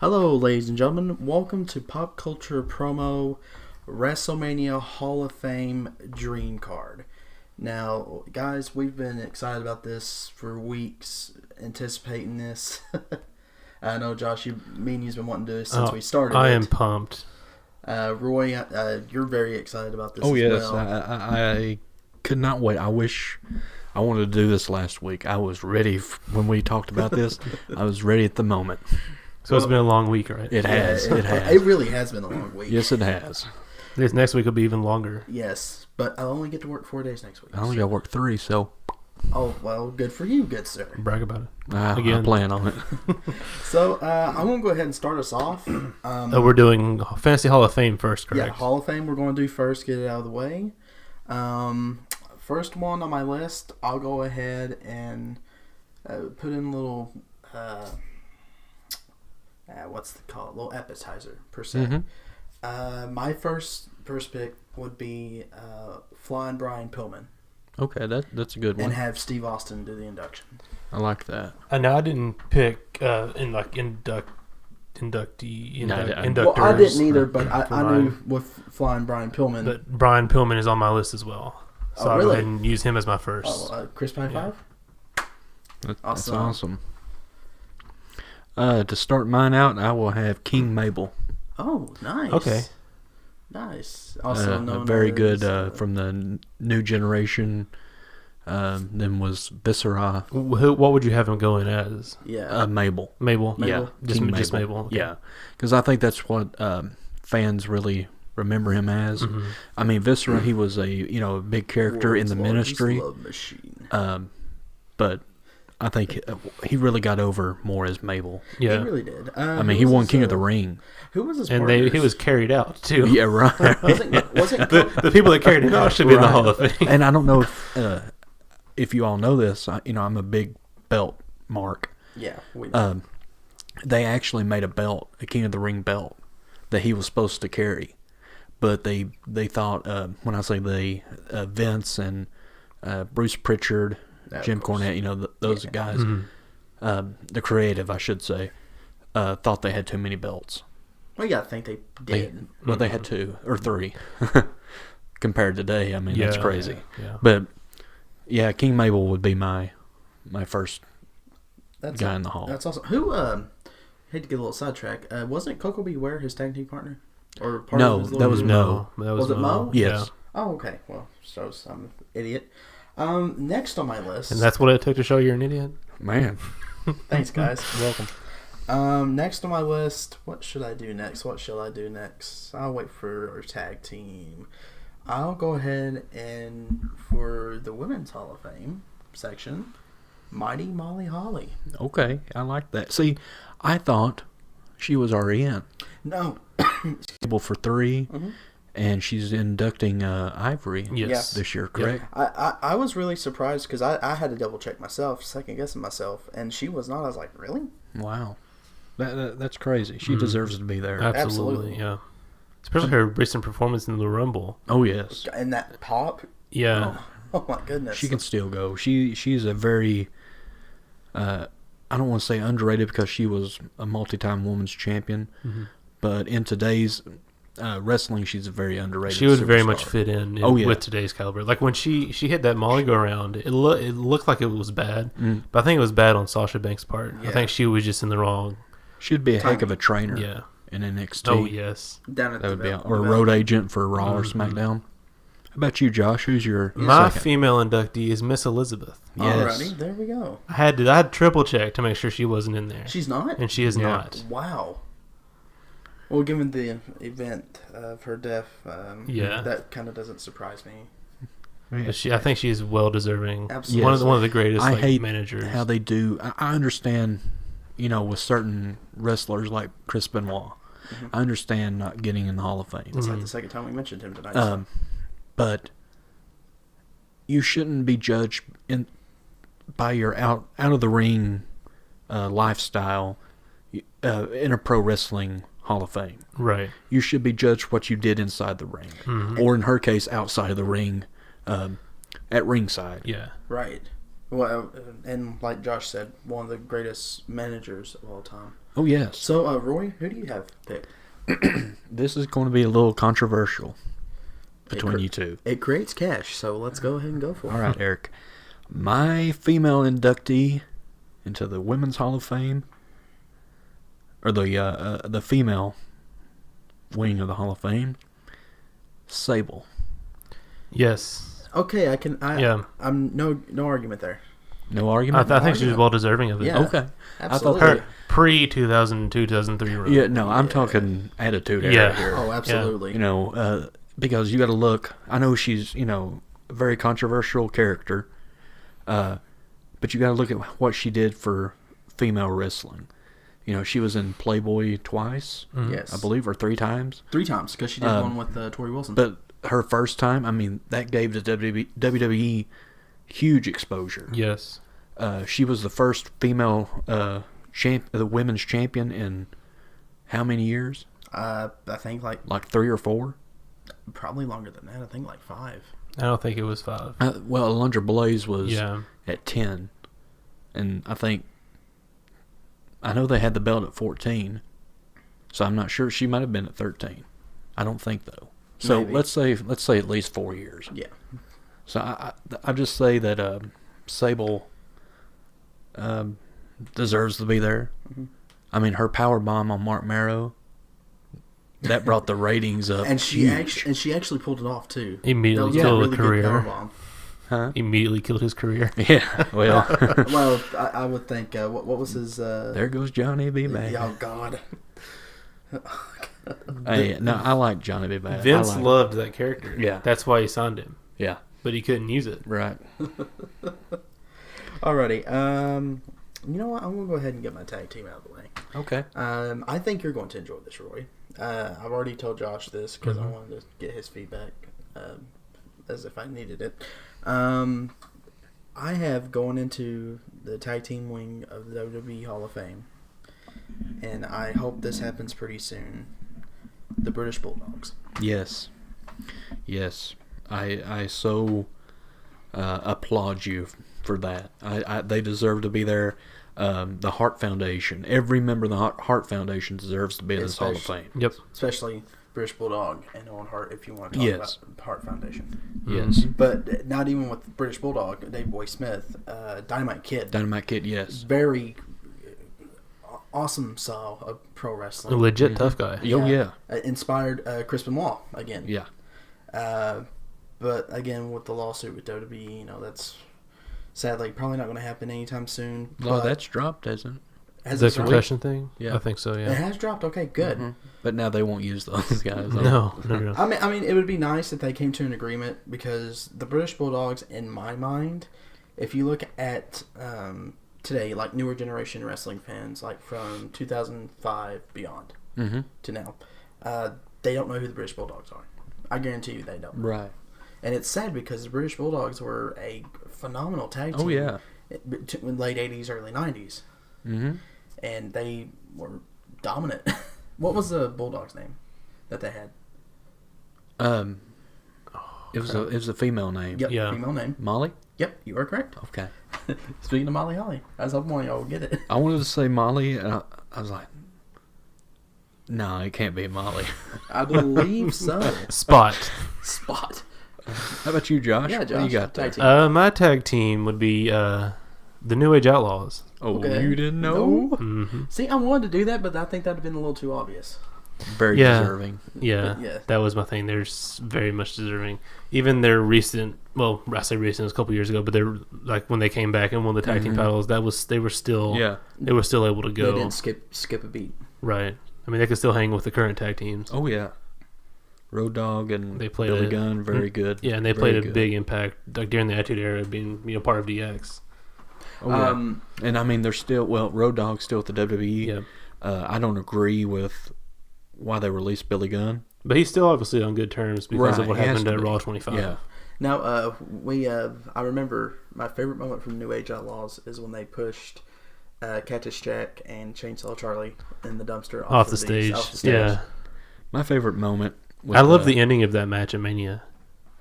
Hello, ladies and gentlemen. Welcome to Pop Culture Promo Wrestlemania Hall of Fame Dream Card. Now, guys, we've been excited about this for weeks, anticipating this. I know, Josh, me and you've been wanting to do this since we started. I am pumped. Roy, you're very excited about this. Oh, as yes. well. I could not wait. I wish I wanted to do this last week. I was ready when we talked about this. I was ready at the moment. So it's been a long week, right? It has. It has. It really has been a long week. Yes, it has. This next week will be even longer. Yes, but I'll only get to work 4 days next week. I only got to work 3, so. Oh, well, good for you, good sir. Brag about it. I plan on it. So, I'm going to go ahead and start us off. We're doing Fantasy Hall of Fame first, correct? Yeah, Hall of Fame we're going to do first, get it out of the way. First one on my list, I'll go ahead and put in a little, what's it called? A little appetizer, per se. Mm-hmm. My first pick would be Flying Brian Pillman. Okay, that's a good one. And have Steve Austin do the induction. I like that. Now, I didn't pick inductors. Well, I didn't either, but I knew with Flying Brian Pillman. But Brian Pillman is on my list as well. So I'll go ahead and use him as my first. Chris Pine 5? That's awesome. To start mine out, I will have King Mabel. Oh, nice. Okay. Nice. Also known very as, good from the new generation. Then was Viscera. What would you have him going as? Yeah. Mabel. Mabel? Yeah. Just Mabel. Okay. Yeah. Because I think that's what fans really remember him as. Mm-hmm. I mean, Viscera, he was a big character in the ministry. Love machine. But I think he really got over more as Mabel. Yeah. He really did. I mean, he won King of the Ring. Who was his And partners? he was carried out, too. Yeah, right. wasn't the people that carried him out should be in the Hall of Fame. And I don't know if you all know this. I'm a big belt mark. Yeah. We know. They actually made a belt, a King of the Ring belt, that he was supposed to carry. But they thought, when I say they, Vince and Bruce Pritchard, Jim Cornette, those guys, the creative, I should say, thought they had too many belts. Well, yeah, I think they did. They had 2 or 3. Compared to today, I mean, that's crazy. Yeah. But, yeah, King Mabel would be my first guy in the Hall. That's awesome. Who, hate to get a little sidetrack, wasn't Coco Beware his tag team partner? Or part No, of his that was Mo. Was it Mo? Yes. Oh, okay. Well, so I'm an idiot. Next on my list. And that's what it took to show you're an idiot? Man. Thanks, guys. Welcome. Next on my list, what should I do next? I'll wait for our tag team. I'll go ahead and, for the Women's Hall of Fame section, Mighty Molly Holly. Okay, I like that. See, I thought she was already in. No. For 3, and she's inducting Ivory this year, correct? Yeah. I was really surprised because I had to double check myself, second guessing myself, and she was not. I was like, really? Wow. That's crazy. She deserves to be there. Absolutely, yeah. Especially her recent performance in the Rumble. Oh, yes. And that pop? Yeah. Oh my goodness. She can still go. She's a very, I don't want to say underrated because she was a multi-time women's champion, but in today's wrestling, she's a very underrated She would superstar. very much fit in with today's caliber. Like when she hit that Molly go around, it looked like it was bad, but I think it was bad on Sasha Banks' part. Yeah. I think she was just in the wrong. She'd be a heck of a trainer. Yeah. In NXT. Oh yes, down at that would be or a road agent for Raw or SmackDown. How about you, Josh? Who's your my second? Female inductee is Miss Elizabeth. Yes. Alrighty, there we go. I had triple check to make sure she wasn't in there. She's not, and she is not. Wow. Well, given the event of her death, that kind of doesn't surprise me. But I think she's well deserving. Absolutely, one of the greatest I hate managers. How they do. I understand, with certain wrestlers like Chris Benoit. I understand not getting in the Hall of Fame. It's like the second time we mentioned him tonight. But you shouldn't be judged by your out of the ring lifestyle in a pro wrestling Hall of Fame. Right. You should be judged what you did inside the ring, or in her case, outside of the ring, at ringside. Yeah. Right. Well, and like Josh said, one of the greatest managers of all time. Oh, yes. So, Roy, who do you have picked? This is going to be a little controversial between you two. It creates cash, so let's go ahead and go for it. All right, Eric. My female inductee into the Women's Hall of Fame, or the female wing of the Hall of Fame, Sable. Yes. Okay, Yeah. I'm no argument there. No argument? I think she's well deserving of it. Yeah. Okay. Absolutely. Her pre-2002, 2003 run. Yeah, no, I'm talking attitude era Yeah. here. Oh, absolutely. You know, because you got to look. I know she's, a very controversial character, but you got to look at what she did for female wrestling. She was in Playboy twice, Yes. I believe, or 3 times. 3 times, because she did one with Tori Wilson. But her first time, that gave the WWE huge exposure. Yes. She was the first female the women's champion in how many years? I think Like 3 or 4? probably longer than that. I think 5. I don't think it was 5. Well, Alundra Blaze was Yeah. at 10. And I know they had the belt at 14. So I'm not sure. She might have been at 13. I don't think, though. So Maybe. let's say at least 4 years. Yeah. So I just say that Sable deserves to be there. Mm-hmm. Her power bomb on Mark Marrow, that brought the ratings up. And she huge. actually pulled it off too. Immediately That was a killed really a good career. powerbomb. Huh? Immediately killed his career. Yeah. Well, Well, I would think what was his? there goes Johnny B. Bad. Oh God. Hey, no, I like Johnny B. Bad. Vince loved that character. Yeah. That's why he signed him. Yeah. But he couldn't use it. Right. Alrighty. You know what? I'm gonna go ahead and get my tag team out of the way. Okay. I think you're going to enjoy this, Roy. I've already told Josh this because I wanted to get his feedback, as if I needed it. I have going into the tag team wing of the WWE Hall of Fame, and I hope this happens pretty soon. The British Bulldogs. Yes. Yes. I so applaud you for that. They deserve to be there. The Hart Foundation. Every member of the Hart Foundation deserves to be in this Hall of Fame. Yep. Especially British Bulldog and Owen Hart, if you want to talk Yes. about Hart Foundation. Yes. But not even with British Bulldog, Dave Boy Smith, Dynamite Kid. Dynamite Kid, yes. Very awesome style of pro A wrestling. legit tough guy. Oh, yeah. Inspired Chris Benoit again. Yeah. But again, with the lawsuit with WWE, that's sadly probably not going to happen anytime soon. Oh, but that's dropped, hasn't it? has The it dropped? concussion thing? Yeah. I think so, It yeah. has dropped. Okay, good. Mhm. But now they won't use those guys. No. I mean, it would be nice if they came to an agreement because the British Bulldogs, in my mind, if you look at today, like newer generation wrestling fans, like from 2005 beyond Mm-hmm. to now, they don't know who the British Bulldogs are. I guarantee you they don't. Right. And it's sad because the British Bulldogs were a phenomenal tag team. Oh, yeah. In late 80s, early 90s. Mm-hmm. And they were dominant. What was the Bulldog's name that they had? It was a female name. Yep, Yeah. female name. Molly? Yep, you are correct. Okay. Speaking of Molly Holly, I was hoping one of y'all would get it. I wanted to say Molly, and I was like, no, it can't be Molly. I believe so. Spot. Spot. How about you, Josh? Yeah, What do Josh. you got there? Tag team. My tag team would be the New Age Outlaws. Oh, Okay. you didn't know? No. Mm-hmm. See, I wanted to do that, but I think that would have been a little too obvious. Very Yeah. deserving. Yeah, Yeah. that was my thing. They're very much deserving. Even their recent, well, I say recent, it was a couple years ago, but they're like when they came back and won the tag team titles. They were still able to They go. didn't skip a beat. Right. I mean, they could still hang with the current tag teams. Oh, yeah. Road Dogg and They played Billy it. Gunn, very good. Yeah, and they Very played a good. big impact like during the Attitude Era, being part of DX. Oh, yeah. And I mean, they're still, Road Dogg's still at the WWE. Yeah, I don't agree with why they released Billy Gunn. but he's still obviously on good terms because of Right, what he has happened to at be. Raw 25. Yeah. Now, I remember my favorite moment from New Age Outlaws is when they pushed Cactus Jack and Chainsaw Charlie in the dumpster off the stage. Yeah, My favorite moment was I love the ending of that match at Mania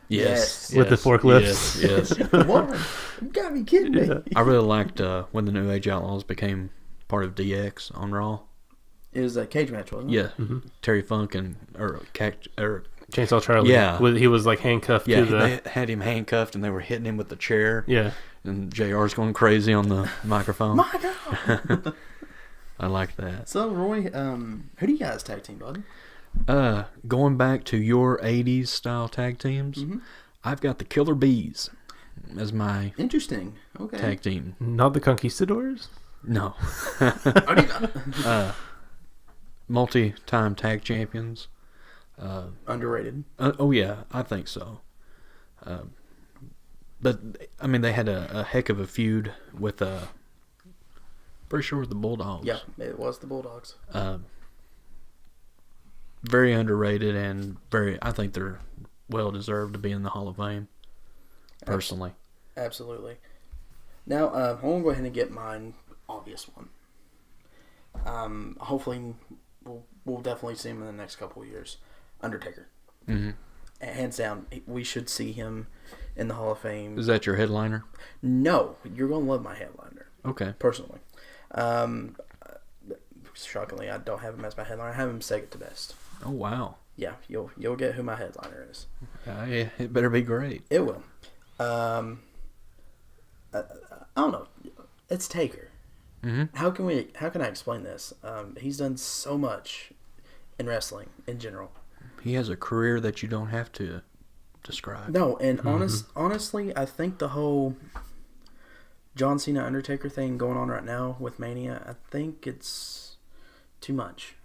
Yes. with the forklifts. Yes. What? You gotta be kidding me. I really liked when the New Age Outlaws became part of DX on Raw. It was a cage match, wasn't it? Yeah, Terry Funk or Chainsaw Charlie. Yeah. He was like handcuffed yeah, to the. they had him handcuffed and they were hitting him with the chair. Yeah. And JR's going crazy on the microphone. My God. I like that. So, Roy, who do you guys tag team, bud? Going back to your 80s style tag teams, I've got the Killer Bees as my Interesting. Okay. tag team. Not the Conquistadors? No. Multi-time tag champions. Underrated. Oh, yeah, I think so. But, I mean, they had a heck of a feud with, pretty sure with the Bulldogs. Yeah, it was the Bulldogs. Very underrated and I think they're well deserved to be in the Hall of Fame, personally. Absolutely. Now, I'm going to go ahead and get mine obvious one. Hopefully, we'll definitely see him in the next couple of years. Undertaker. Mm-hmm. Hands down, we should see him in the Hall of Fame. Is that your headliner? No, you're going to love my headliner. Okay. Personally. Shockingly, I don't have him as my headliner. I have him second to best. Oh, wow. Yeah, you'll get who my headliner is. Yeah, it better be great. It will. I don't know. It's Taker. Mm-hmm. How can I explain this? He's done so much in wrestling in general. He has a career that you don't have to describe. No, and honestly, I think the whole John Cena Undertaker thing going on right now with Mania, I think it's too much.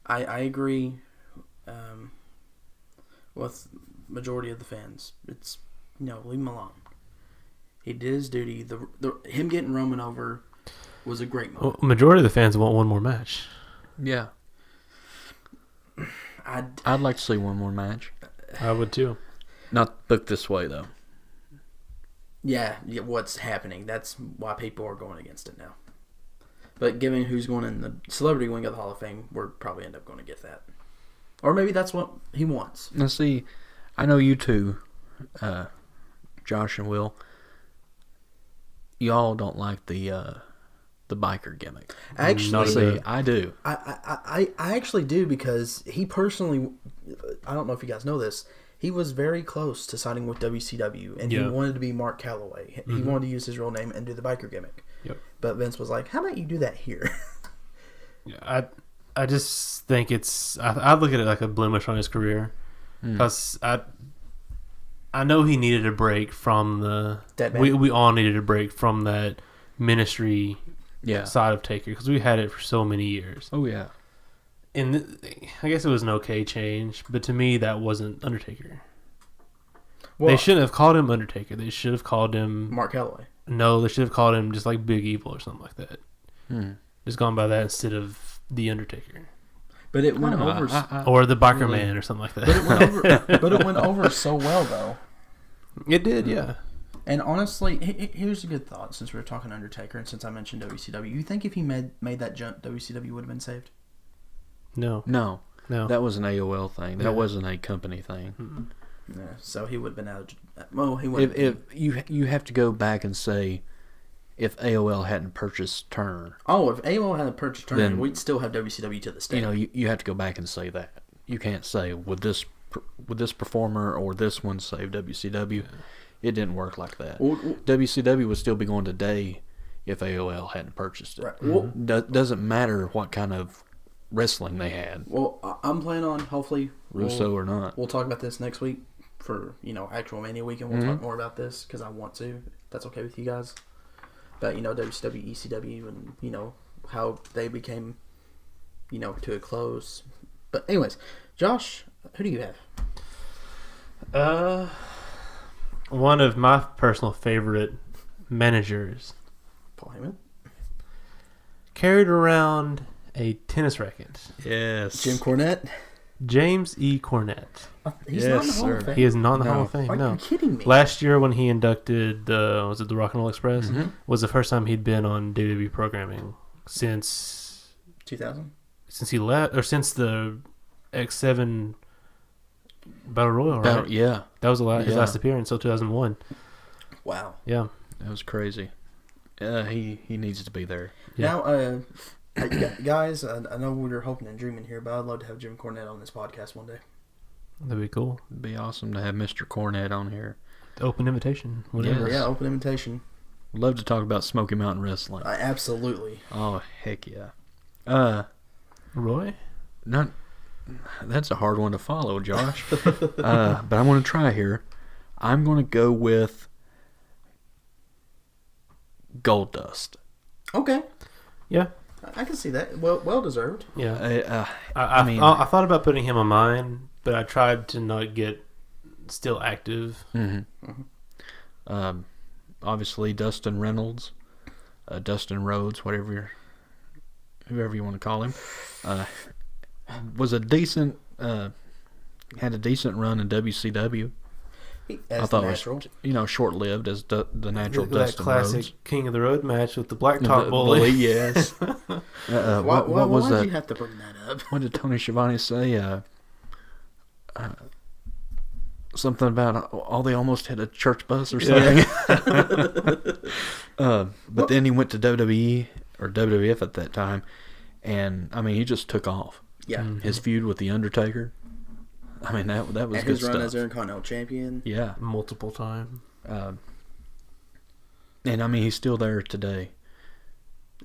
I agree with majority of the fans. It's leave him alone. He did his duty. Him getting Roman over was a great moment. Well, majority of the fans want one more match. Yeah. I'd like to see one more match. I would too. Not booked this way, though. Yeah, what's happening. That's why people are going against it now. But given who's going in the celebrity wing of the Hall of Fame, we're probably end up going to get that. Or maybe that's what he wants. Now, see, I know you two, Josh and Will, y'all don't like the biker gimmick. Actually, I do. I actually do, because he personally, I don't know if you guys know this, he was very close to signing with WCW, and he wanted to be Mark Calloway. Mm-hmm. He wanted to use his real name and do the biker gimmick. Yep. But Vince was like, how about you do that here? Yeah, I just think I look at it like a blemish on his career, because I know he needed a break from the we all needed a break from that ministry side of Taker, because we had it for so many years. Oh yeah. And I guess it was an okay change, but to me that wasn't Undertaker. Well, they shouldn't have called him Undertaker. They should have called him Mark Calloway. No, they should have called him just like Big Evil or something like that. Just gone by that instead of the Undertaker. But it went over, or the Biker Man or something like that. But it went over. But it went over so well, though. It did, yeah. And honestly, here's a good thought. Since we were talking Undertaker, and since I mentioned WCW, you think if he made that jump, WCW would have been saved? No. That was an AOL thing. That wasn't a company thing. Mm-mm. Yeah, so he would have been out. Well, he would. If you have to go back and say, if AOL hadn't purchased Turner. Oh, if AOL hadn't purchased Turner, then we'd still have WCW to this day. You have to go back and say that. You can't say would this performer or this one save WCW. It didn't work like that. Well, WCW would still be going today if AOL hadn't purchased it. Right. Well, doesn't matter what kind of wrestling they had. Well, I'm planning on hopefully Russo or not. We'll talk about this next week for actual Mania weekend. We'll talk more about this because I want to. If that's okay with you guys. But WCW, ECW, and how they became to a close. But anyways, Josh, who do you have? One of my personal favorite managers. Paul Heyman. Carried around a tennis racket. Yes. Jim Cornette. James E. Cornette. He's not in the Hall of Fame. He is not in the Hall of Fame. Are you kidding me? Last year when he inducted the Rock and Roll Express was the first time he'd been on WWE programming since 2000. Since he left, or since the X7 Battle Royal, right? Yeah. That was his last appearance, so 2001. Wow. Yeah. That was crazy. He needs to be there. Yeah. Now, Guys, I know we were hoping and dreaming here, but I'd love to have Jim Cornette on this podcast one day. That'd be cool. It'd be awesome to have Mr. Cornette on here. Open invitation. Whatever. Yeah, open invitation. Love to talk about Smoky Mountain Wrestling. Absolutely. Oh, heck yeah. Roy? That's a hard one to follow, Josh. But I'm going to try here. I'm going to go with Goldust. Okay. Yeah. I can see that. Well deserved. Yeah. I thought about putting him on mine, but I tried to not get still active. Obviously, Dustin Reynolds, Dustin Rhodes, whoever you want to call him, was a decent, had a decent run in WCW. As I thought natural. it was, short-lived as the natural that Dustin classic Rhodes. King of the Road match with the Blacktop Bully. Yes. Why did you have to bring that up? What did Tony Schiavone say? Something about they almost hit a church bus or something. But then he went to WWE or WWF at that time, and he just took off. Yeah. His feud with the Undertaker. That was and good his stuff. run as Intercontinental Champion. Yeah, multiple times. And he's still there today.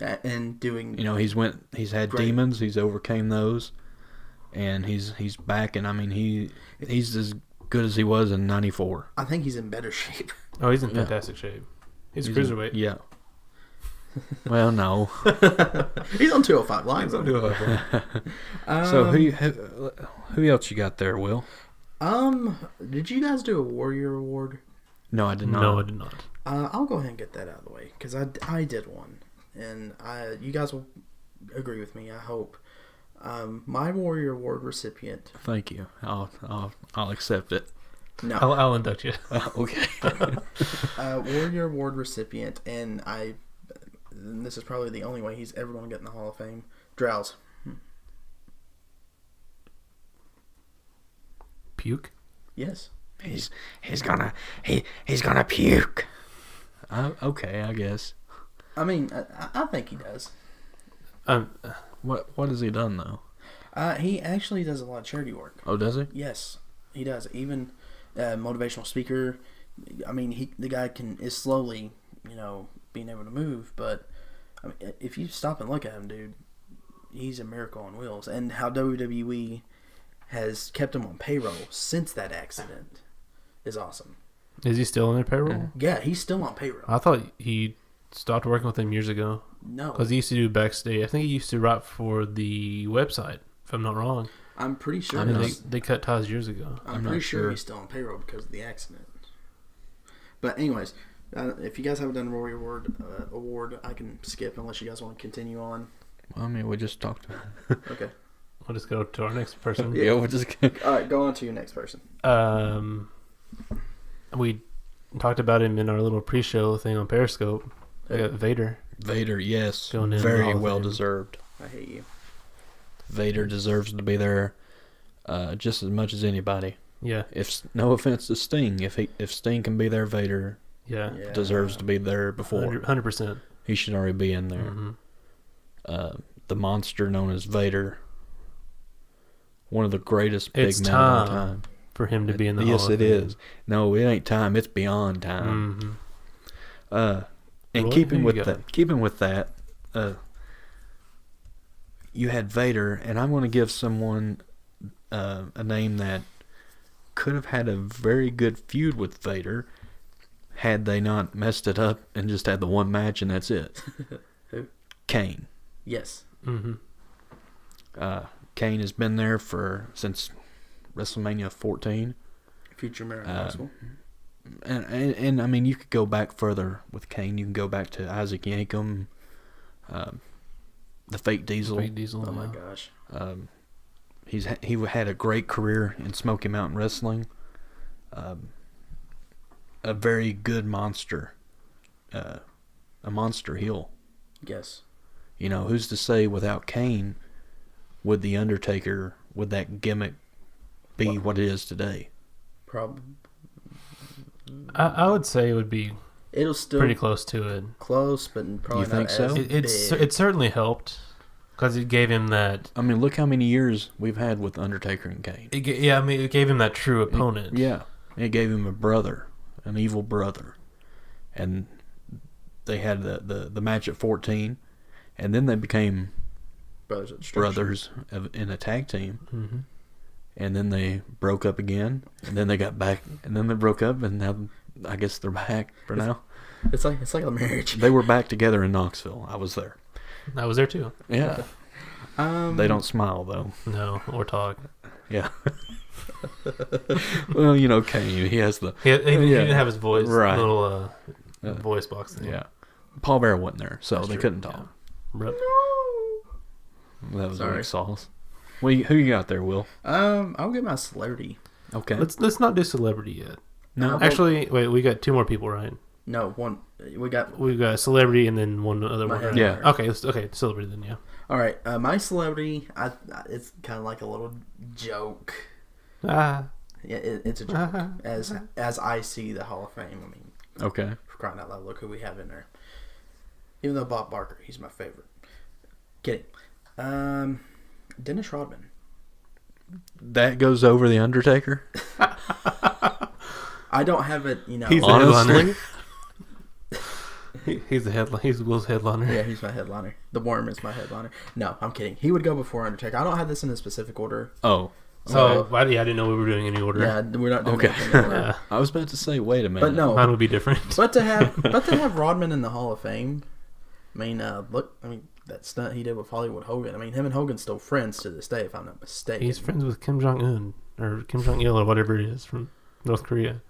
And doing. He's had great. demons. He's overcame those, and he's back. And he's as good as he was in '94. I think he's in better shape. Oh, he's in fantastic shape. He's a cruiserweight. Yeah. Well, no. He's on 205 Live. He's on 205. So who else you got there, Will? Did you guys do a Warrior Award? No, I did not. No, I did not. I'll go ahead and get that out of the way because I did one, and you guys will agree with me. I hope. My Warrior Award recipient. Thank you. I'll accept it. No, I'll induct you. Okay. Warrior Award recipient, and this is probably the only way he's ever going to get in the Hall of Fame. Drowse. Puke? Yes. He's gonna puke. Okay, I guess. I think he does. What has he done though? He actually does a lot of charity work. Oh, does he? Yes, he does. Even motivational speaker. The guy is slowly, being able to move. But if you stop and look at him, dude, he's a miracle on wheels. And how WWE has kept him on payroll since that accident is awesome. Is he still on their payroll? Yeah, he's still on payroll. I thought he stopped working with them years ago. No. Because he used to do backstage. I think he used to write for the website, if I'm not wrong. I'm pretty sure. They cut ties years ago. I'm pretty sure he's still on payroll because of the accident. But anyways, if you guys haven't done a Rory Award, I can skip unless you guys want to continue on. Well, we just talked. Okay. We'll just go to our next person. Yeah, we'll just. All right, go on to your next person. We talked about him in our little pre-show thing on Periscope. We got Vader. Vader, yes, Going in very well deserved. I hate you. Vader deserves to be there, just as much as anybody. Yeah. No offense to Sting, if Sting can be there, Vader deserves to be there before. 100%. He should already be in there. Mm-hmm. The monster known as Vader, one of the greatest big men of all time. For him to be in the Yes, Hall of it Fame. is. No, it ain't time. It's beyond time. Mm-hmm. And Roy, keeping with that, you had Vader, and I'm going to give someone a name that could have had a very good feud with Vader had they not messed it up and just had the one match and that's it. Who? Kane. Yes. Mm-hmm. Kane has been there since WrestleMania 14. Future Mayor Possible. And you could go back further with Kane. You can go back to Isaac Yankem, the Fake Diesel. Oh my gosh. He had a great career in Smoky Mountain Wrestling. A very good monster. A monster heel. Yes. Who's to say without Kane would the Undertaker, would that gimmick be what it is today? Probably. I would say it would be It'll still pretty close to it. Close, but probably You think not so? as big. It certainly helped. Because it gave him that. I mean, look how many years we've had with Undertaker and Kane. It gave him that true opponent. It gave him a brother, an evil brother, and they had the match at 14, and then they became brothers in a tag team, mm-hmm. and then they broke up again, and then they got back, and then they broke up, and now I guess they're back for now. It's like a marriage. They were back together in Knoxville. I was there. I was there too. Yeah. They don't smile though. No, or talk. Yeah. Well, you know, Kane, he has the. He didn't have his voice, right. Little voice box thing. Yeah. Paul Bear wasn't there, so That's they true. couldn't talk. Yeah. That was Sorry. weak sauce. Who you got there, Will? I'll get my celebrity. Okay. Let's not do celebrity yet. No. Actually, wait. We got two more people, right? No, one. We got celebrity and then one other one. Right? Yeah. Okay. Celebrity then. Yeah. All right. My celebrity. It's kind of like a little joke. Ah. Yeah, it's a joke. As I see the Hall of Fame. I mean. Okay. For crying out loud, look who we have in there. Even though Bob Barker, he's my favorite. Kidding. Dennis Rodman. That goes over the Undertaker. I don't have it. You know. He's honestly. He's the headline. He's Will's headliner. Yeah, he's my headliner. The Worm is my headliner. No, I'm kidding. He would go before Undertaker. I don't have this in a specific order. Oh. So I didn't know we were doing any order. Yeah, we're not doing Okay. anything in order. Yeah. I was about to say, wait a minute. But no. Mine would be different. But to have Rodman in the Hall of Fame, I mean, that stunt he did with Hollywood Hogan. I mean, him and Hogan's still friends to this day, if I'm not mistaken. He's friends with Kim Jong-un or Kim Jong-il or whatever it is from North Korea.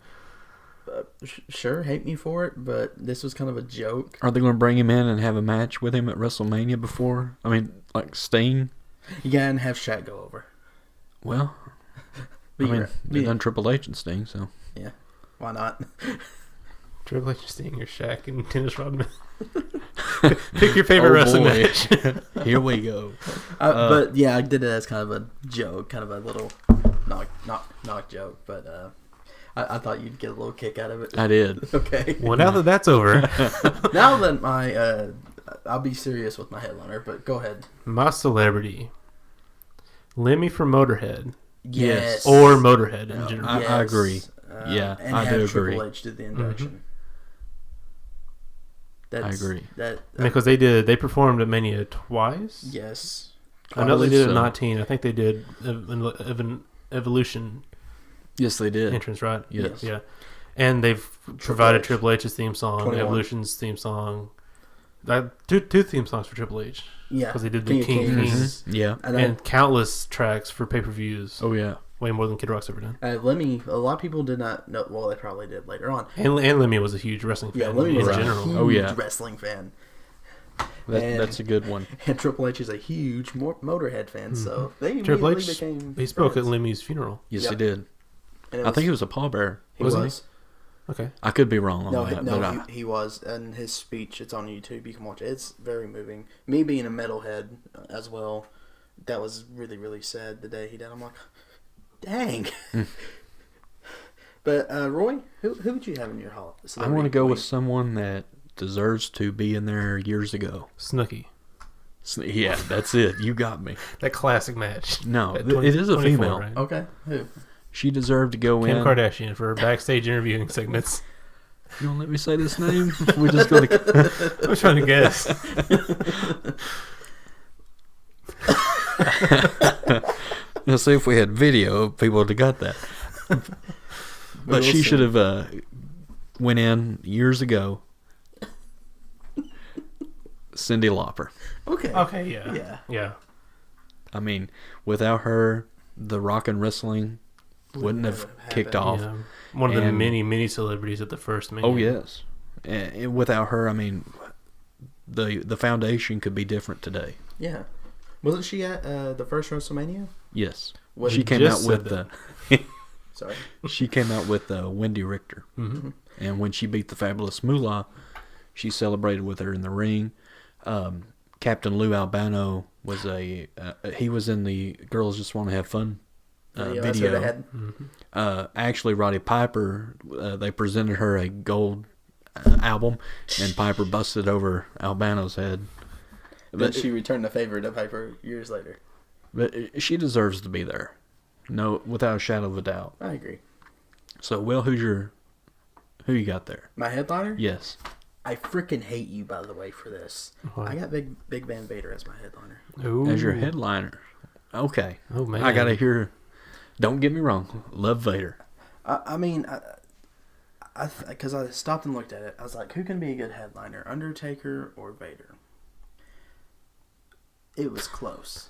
Sure, hate me for it, but this was kind of a joke. Are they going to bring him in and have a match with him at WrestleMania before? I mean, like Sting? Yeah, and have Shaq go over. Well, they've done Triple H and Sting, so. Yeah, why not? Triple H, Sting, or Shaq, and Dennis Rodman. Pick your favorite wrestling match. Here we go. But yeah, I did it as kind of a joke, kind of a little knock joke, but I thought you'd get a little kick out of it. I did. Okay. Well, now that that's over, Now that I'll be serious with my headliner, but go ahead. my celebrity, Lemmy from Motorhead, Yes. or Motorhead in general. I agree. Yeah, and I have do Triple agree. H did the induction. I agree. Because they performed at Mania twice. Yes. I know they believe did so. at 19. I think they did an Evolution Yes, they did. entrance, right? Yes. Yeah. And they've provided H. Triple H's theme song, 21. Evolution's theme song. Two theme songs for Triple H. Yeah. Because they did the King of Kings. Yeah. And countless tracks for pay-per-views. Oh, yeah. Way more than Kid Rock's ever done. Lemmy, a lot of people did not know. Well, they probably did later on. And Lemmy was a huge wrestling fan Yeah, Lemmy was in a general. huge Oh, yeah. wrestling fan. That's a good one. And Triple H is a huge Motorhead fan, so they Triple immediately H, became he spoke friends. at Lemmy's funeral. Yes, Yep. he did. And I think it was a pallbearer. he wasn't was. Okay. I could be wrong on No, that. he was. And his speech, it's on YouTube. You can watch it. It's very moving. Me being a metalhead as well, that was really, really sad the day he died. I'm like, dang. But Roy, who would you have in your hall? I want to go with someone that deserves to be in there years ago. Snooki. Yeah, that's it. You got me. That classic match. No, At it is a 24, female. right? Okay, who? She deserved to go Kim in. Kardashian for her backstage interviewing segments. You don't let me say this name? We're just going to... I'm trying to guess. Now, see if we had video, people would have got that. But she should have went in years ago. Cyndi Lauper. Okay, Yeah. I mean, without her, the rock and wrestling wouldn't have kicked off. Yeah. One of the And- many celebrities at the first Mania. Oh, yes. And without her, I mean, the foundation could be different today. Yeah. Wasn't she at the first WrestleMania? Yes. What She did- came just out with said Sorry. she came out with Wendy Richter. Mm-hmm. And when she beat the Fabulous Moolah, she celebrated with her in the ring. Captain Lou Albano was he was in the Girls Just Want to Have Fun Yeah, that's what I video. had. Actually, Roddy Piper, they presented her a gold album, and Piper busted over Albano's head. Then she returned the favor to Piper years later. But she deserves to be there. No, without a shadow of a doubt. I agree. So, Will, who you got there? My headliner? Yes. I freaking hate you, by the way, for this. What? I got Big Van Vader as my headliner. Ooh. As your headliner. Okay. Oh, man. I got to hear... Don't get me wrong. Love Vader. I mean, because I stopped and looked at it. I was like, who can be a good headliner, Undertaker or Vader? It was close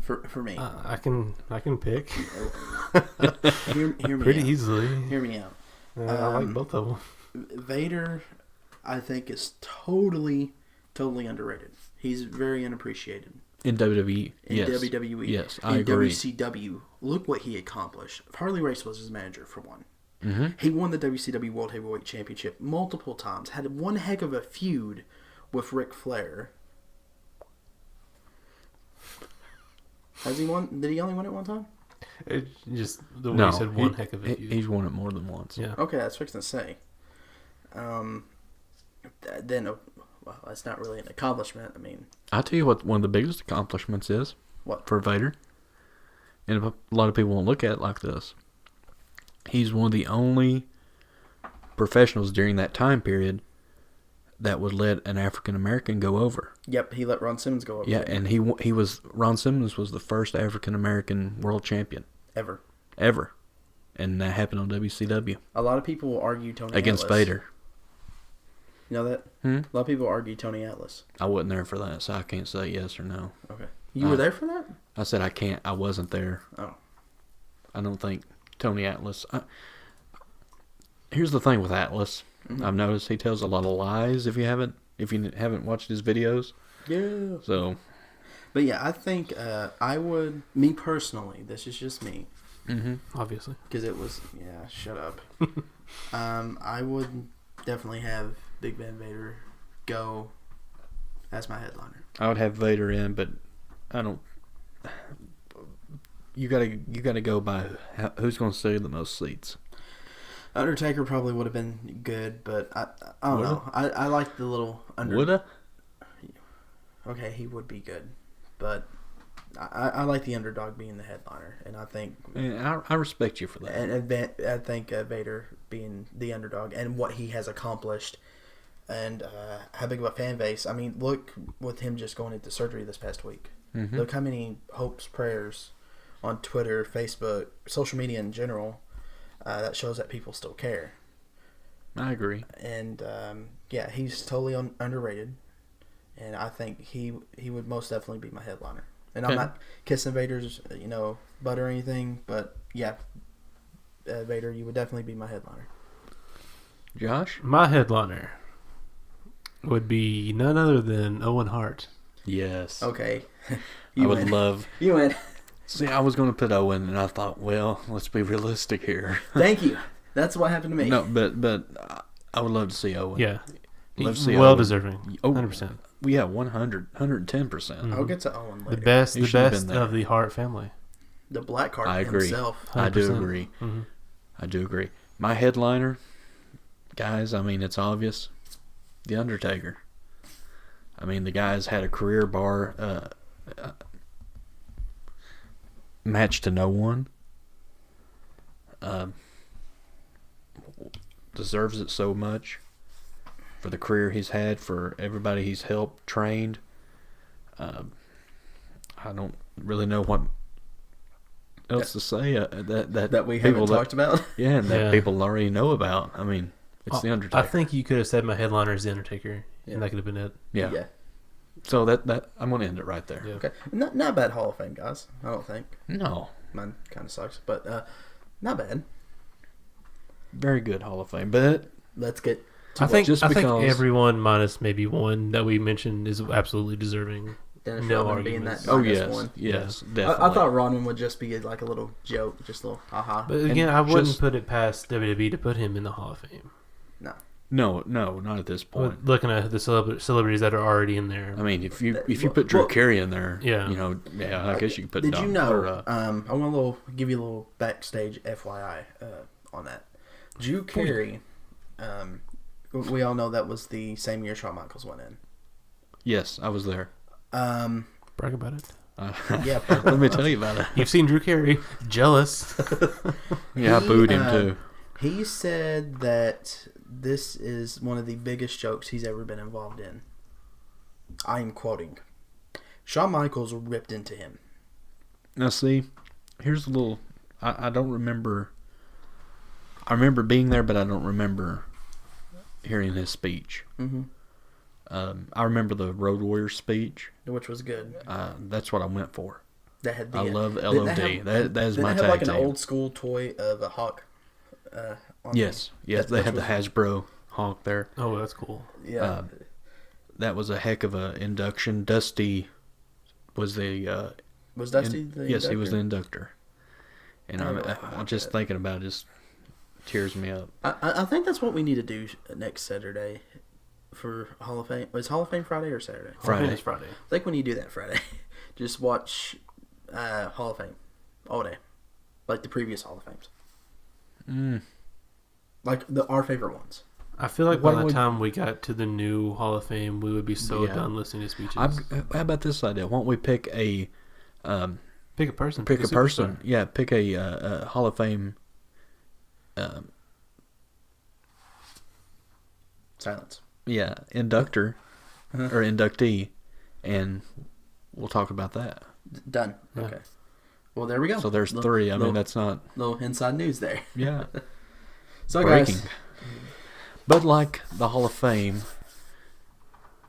for me. I can pick Hear me pretty out. easily. Hear me out. I like both of them. Vader, I think, is totally underrated. He's very unappreciated. In WWE. In Yes. WWE. Yes, I in agree. WCW, look what he accomplished. Harley Race was his manager, for one. Mm-hmm. He won the WCW World Heavyweight Championship multiple times. Had one heck of a feud with Ric Flair. Has he won? Did he only win it one time? It just the way you said one heck of a feud. He's won it more than once. Yeah. Okay, that's what I was fixing to say. Then, well, that's not really an accomplishment. I mean, I'll tell you what one of the biggest accomplishments is. What? For Vader. And a lot of people won't look at it like this. He's one of the only professionals during that time period that would let an African American go over. yep, he let Ron Simmons go over. Yeah, and Ron Simmons was the first African American world champion Ever. and that happened on WCW A lot of people will argue Tony against Atlas. Vader. You know that? A lot of people argue Tony Atlas. I wasn't there for that, so I can't say yes or no. Okay. You were there for that? I said I can't. I wasn't there. Oh. I don't think Tony Atlas. Here's the thing with Atlas. Mm-hmm. I've noticed he tells a lot of lies. If you haven't watched his videos, Yeah. so. But yeah, I think I would, me personally, this is just me, Obviously. because it was, yeah, shut up. I would definitely have Big Van Vader go as my headliner. I would have Vader in, but I don't. You gotta go by who's going to sell the most seats. Undertaker probably would have been good, but I don't know. I like the little Woulda? Okay, he would be good, but I like the underdog being the headliner, and I think I respect you for that. and I think Vader being the underdog and what he has accomplished, and how big of a fan base. I mean, look with him just going into surgery this past week. Mm-hmm. Look how many hopes, prayers on Twitter, Facebook, social media in general. That shows that people still care. I agree. And yeah, he's totally underrated, and I think he would most definitely be my headliner. And I'm not kissing Vader's butt or anything, but yeah, Vader, you would definitely be my headliner. Josh? My headliner would be none other than Owen Hart. Yes. Okay, I would love. You win. See, I was going to put Owen, and I thought, well, let's be realistic here. Thank you. That's what happened to me. No, but I would love to see Owen. Yeah. Love to see well Owen. deserving. Oh, 100%. Yeah, 110%. I'll get to Owen later. The best He should have been of there. the Hart family. The Black Heart I agree. himself. I do 100%. agree. Mm-hmm. I do agree. My headliner, guys, I mean, it's obvious. The Undertaker. I mean, the guy's had a career bar match to no one. Deserves it so much for the career he's had, for everybody he's helped, trained. I don't really know what else to say That we haven't talked about. Yeah, and that Yeah. people already know about. I mean, it's the Undertaker. I think you could have said my headliner is the Undertaker, and that could have been it. Yeah. Yeah. So that I'm going to end it right there. Yeah. Okay. Not bad Hall of Fame, guys. I don't think. No, Mine kind of sucks, but not bad. very good Hall of Fame, but Let's get I think just I think because- everyone minus maybe one that we mentioned is absolutely deserving. Dennis No Rodman being arguments. that oh minus yes, one. yes, I definitely. thought Rodman would just be like a little joke, just a little haha. But again, I wouldn't just- put it past WWE to put him in the Hall of Fame. no, not at this point. Looking at the celebrities that are already in there. I mean, if you put Drew Well, Carey in there, yeah. I guess you could put. Did Doc, you know? or, I want to give you a little backstage FYI on that. Drew Carey. We all know that was the same year Shawn Michaels went in. yes, I was there. Brag about it. Yeah, Let me tell you about it. You've seen Drew Carey. Jealous. Yeah, I booed him too. He said that this is one of the biggest jokes he's ever been involved in. I am quoting. Shawn Michaels ripped into him. Now see, here's a little... I don't remember... I remember being there, but I don't remember hearing his speech. Mm-hmm. I remember the Road Warrior speech. Which was good. That's what I went for. That had the, I love LOD. That is my tag team. They had like an team. old school toy of a hawk. Yes. They had the Hasbro hawk there. Oh, that's cool. Yeah. That was a heck of a induction. Dusty was the... was Dusty the Yes, inductor? he was the inductor. And I'm just thinking about it just tears me up. I think that's what we need to do next Saturday for Hall of Fame. Is Hall of Fame Friday or Saturday? Friday. It's Friday. I think when you do that Friday, just watch Hall of Fame all day, like the previous Hall of Fames, like our favorite ones. I feel like by the time we got to the new Hall of Fame, we would be so done listening to speeches. How about this idea? Why don't we pick a pick a person? Pick a person. Yeah, pick a Hall of Fame. Silence. Yeah, inductor or inductee, and we'll talk about that. Done. Yeah. Okay. Well, there we go. So there's three. I mean, that's not little inside news there. Yeah. So breaking. guys, but like the Hall of Fame,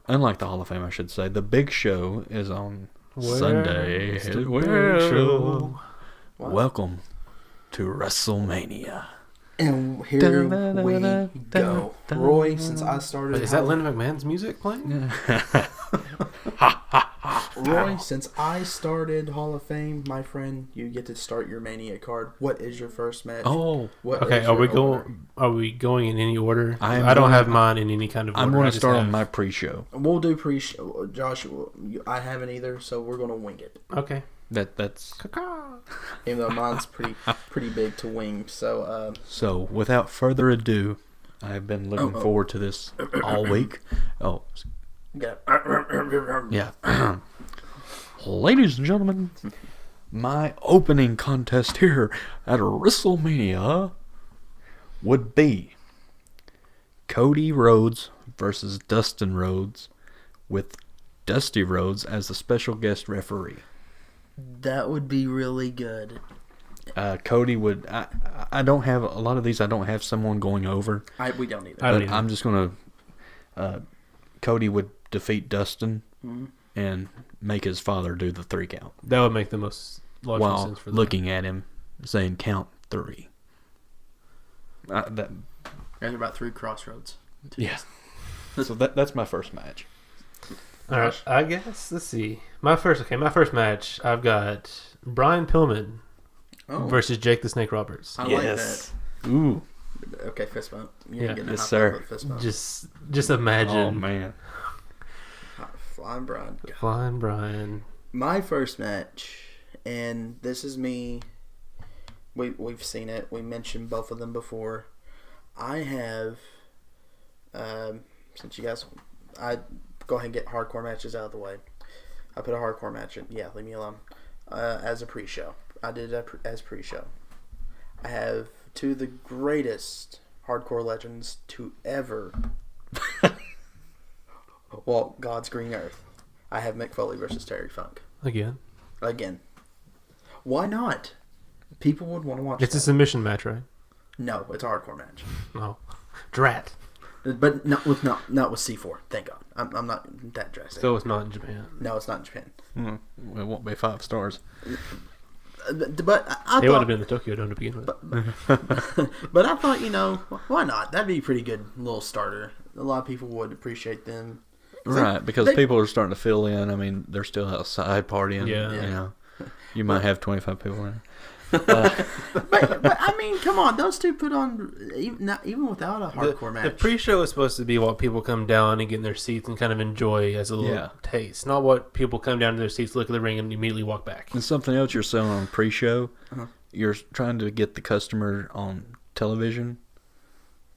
unlike the Hall of Fame, I should say, the big show is on Sunday. It's the Big big show. Wow. Welcome to Wrestlemania. and here we go. Roy, since I started, Wait, is that Linda McMahon's music playing? Roy, since I started Hall of Fame, my friend, you get to start your Mania card. What is your first match? Oh, What Okay, is are your we order? going? Are we going in any order? I'm I don't going- have mine in any kind of order. I'm going I to just start on have- my pre-show. We'll do pre-show. Josh, I haven't either, so we're going to wing it. Okay. That's Even though mine's pretty big to wing. So, so. Without further ado, I've been looking forward to this all week. Oh, yeah. yeah. Ladies and gentlemen, my opening contest here at WrestleMania would be Cody Rhodes versus Dustin Rhodes, with Dusty Rhodes as the special guest referee. That would be really good. Cody would... I don't have... A lot of these I don't have someone going over. We don't need I don't that. either. I'm just going to... Cody would defeat Dustin and make his father do the 3 count. That would make the most logical While sense for them. looking at him, saying count 3. They're about 3 crossroads. Yeah. So that's my first match. All right, I guess. Let's see. My first match, I've got Brian Pillman versus Jake the Snake Roberts. I like that. Ooh. Okay, fist bump. Yeah. Yes, sir. Fist bump. Just imagine. Oh, man. Flying Brian. Flying Brian. My first match, and this is me. We've seen it. We mentioned both of them before. I have, since you guys, I go ahead and get hardcore matches out of the way. I put a hardcore match in. Yeah, leave me alone. As a pre-show. I did it as pre-show. I have 2 of the greatest hardcore legends to ever walk God's green earth. I have Mick Foley versus Terry Funk. Again. Why not? People would want to watch It's a that. submission match, right? No, it's a hardcore match. No. Drat. But not with C4. Thank God. I'm not that drastic. So it's not in Japan. No, it's not in Japan. It won't be 5 stars. But I It would thought, have been the Tokyo Dome to begin with. but I thought, why not? That'd be a pretty good little starter. A lot of people would appreciate them. Right, because people are starting to fill in. I mean, they're still outside partying. Yeah. You know, you might have 25 people in. But I mean, come on, those 2 put on even without a hardcore match. The pre-show is supposed to be what people come down and get in their seats and kind of enjoy as a little taste. Not what people come down to their seats, look at the ring, and immediately walk back. And something else you're selling on pre-show, you're trying to get the customer on television.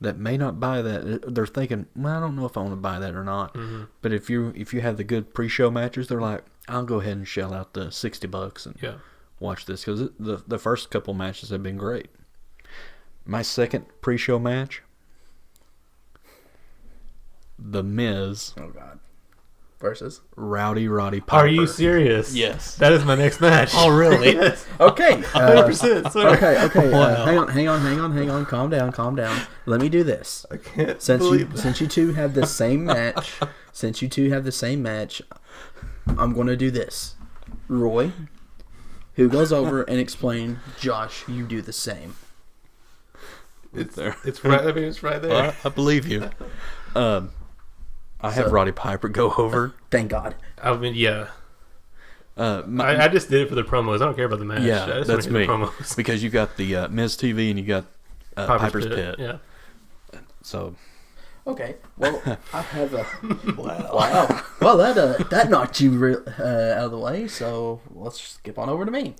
that may not buy that, they're thinking, well, I don't know if I want to buy that or not. Mm-hmm. But if you have the good pre-show matches, they're like, I'll go ahead and shell out the $60 and watch this, because the first couple matches have been great. My second pre-show match, The Miz. Oh God. Versus Rowdy Piper. Are you serious? Yes. That is my next match. Oh, really? Yes. Okay. 100%. Okay. Wow. Hang on. Calm down. Let me do this. I can't Since you two have the same match, I'm going to do this. Roy, who goes over and explain, Josh, you do the same. It's right. I mean, it's right there. I believe you. I have Roddy Piper go over. Thank God. I mean, yeah. I just did it for the promos. I don't care about the match. Yeah, I just that's want to me. hear the promos. Because you got the Miz TV and you got Piper's Pit. Yeah. So. Okay. Well, I have a wow. Well, that knocked you out of the way. So let's skip on over to me.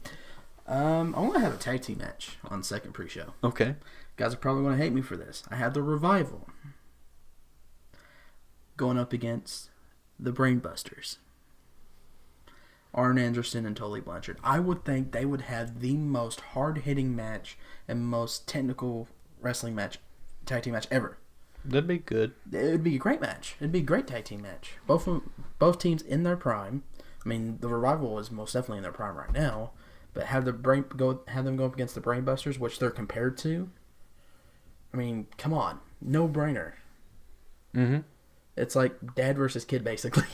I'm gonna have a tag team match on second pre-show. Okay. Guys are probably gonna hate me for this. I have the Revival going up against the Brainbusters, Arn Anderson and Tully Blanchard. I would think they would have the most hard-hitting match and most technical wrestling match, tag team match ever. That'd be good. It would be a great match. It'd be a great tag team match. Both teams in their prime. I mean, the Revival is most definitely in their prime right now. But have them go up against the Brainbusters, which they're compared to. I mean, come on, no brainer. Mm-hmm. It's like dad versus kid, basically.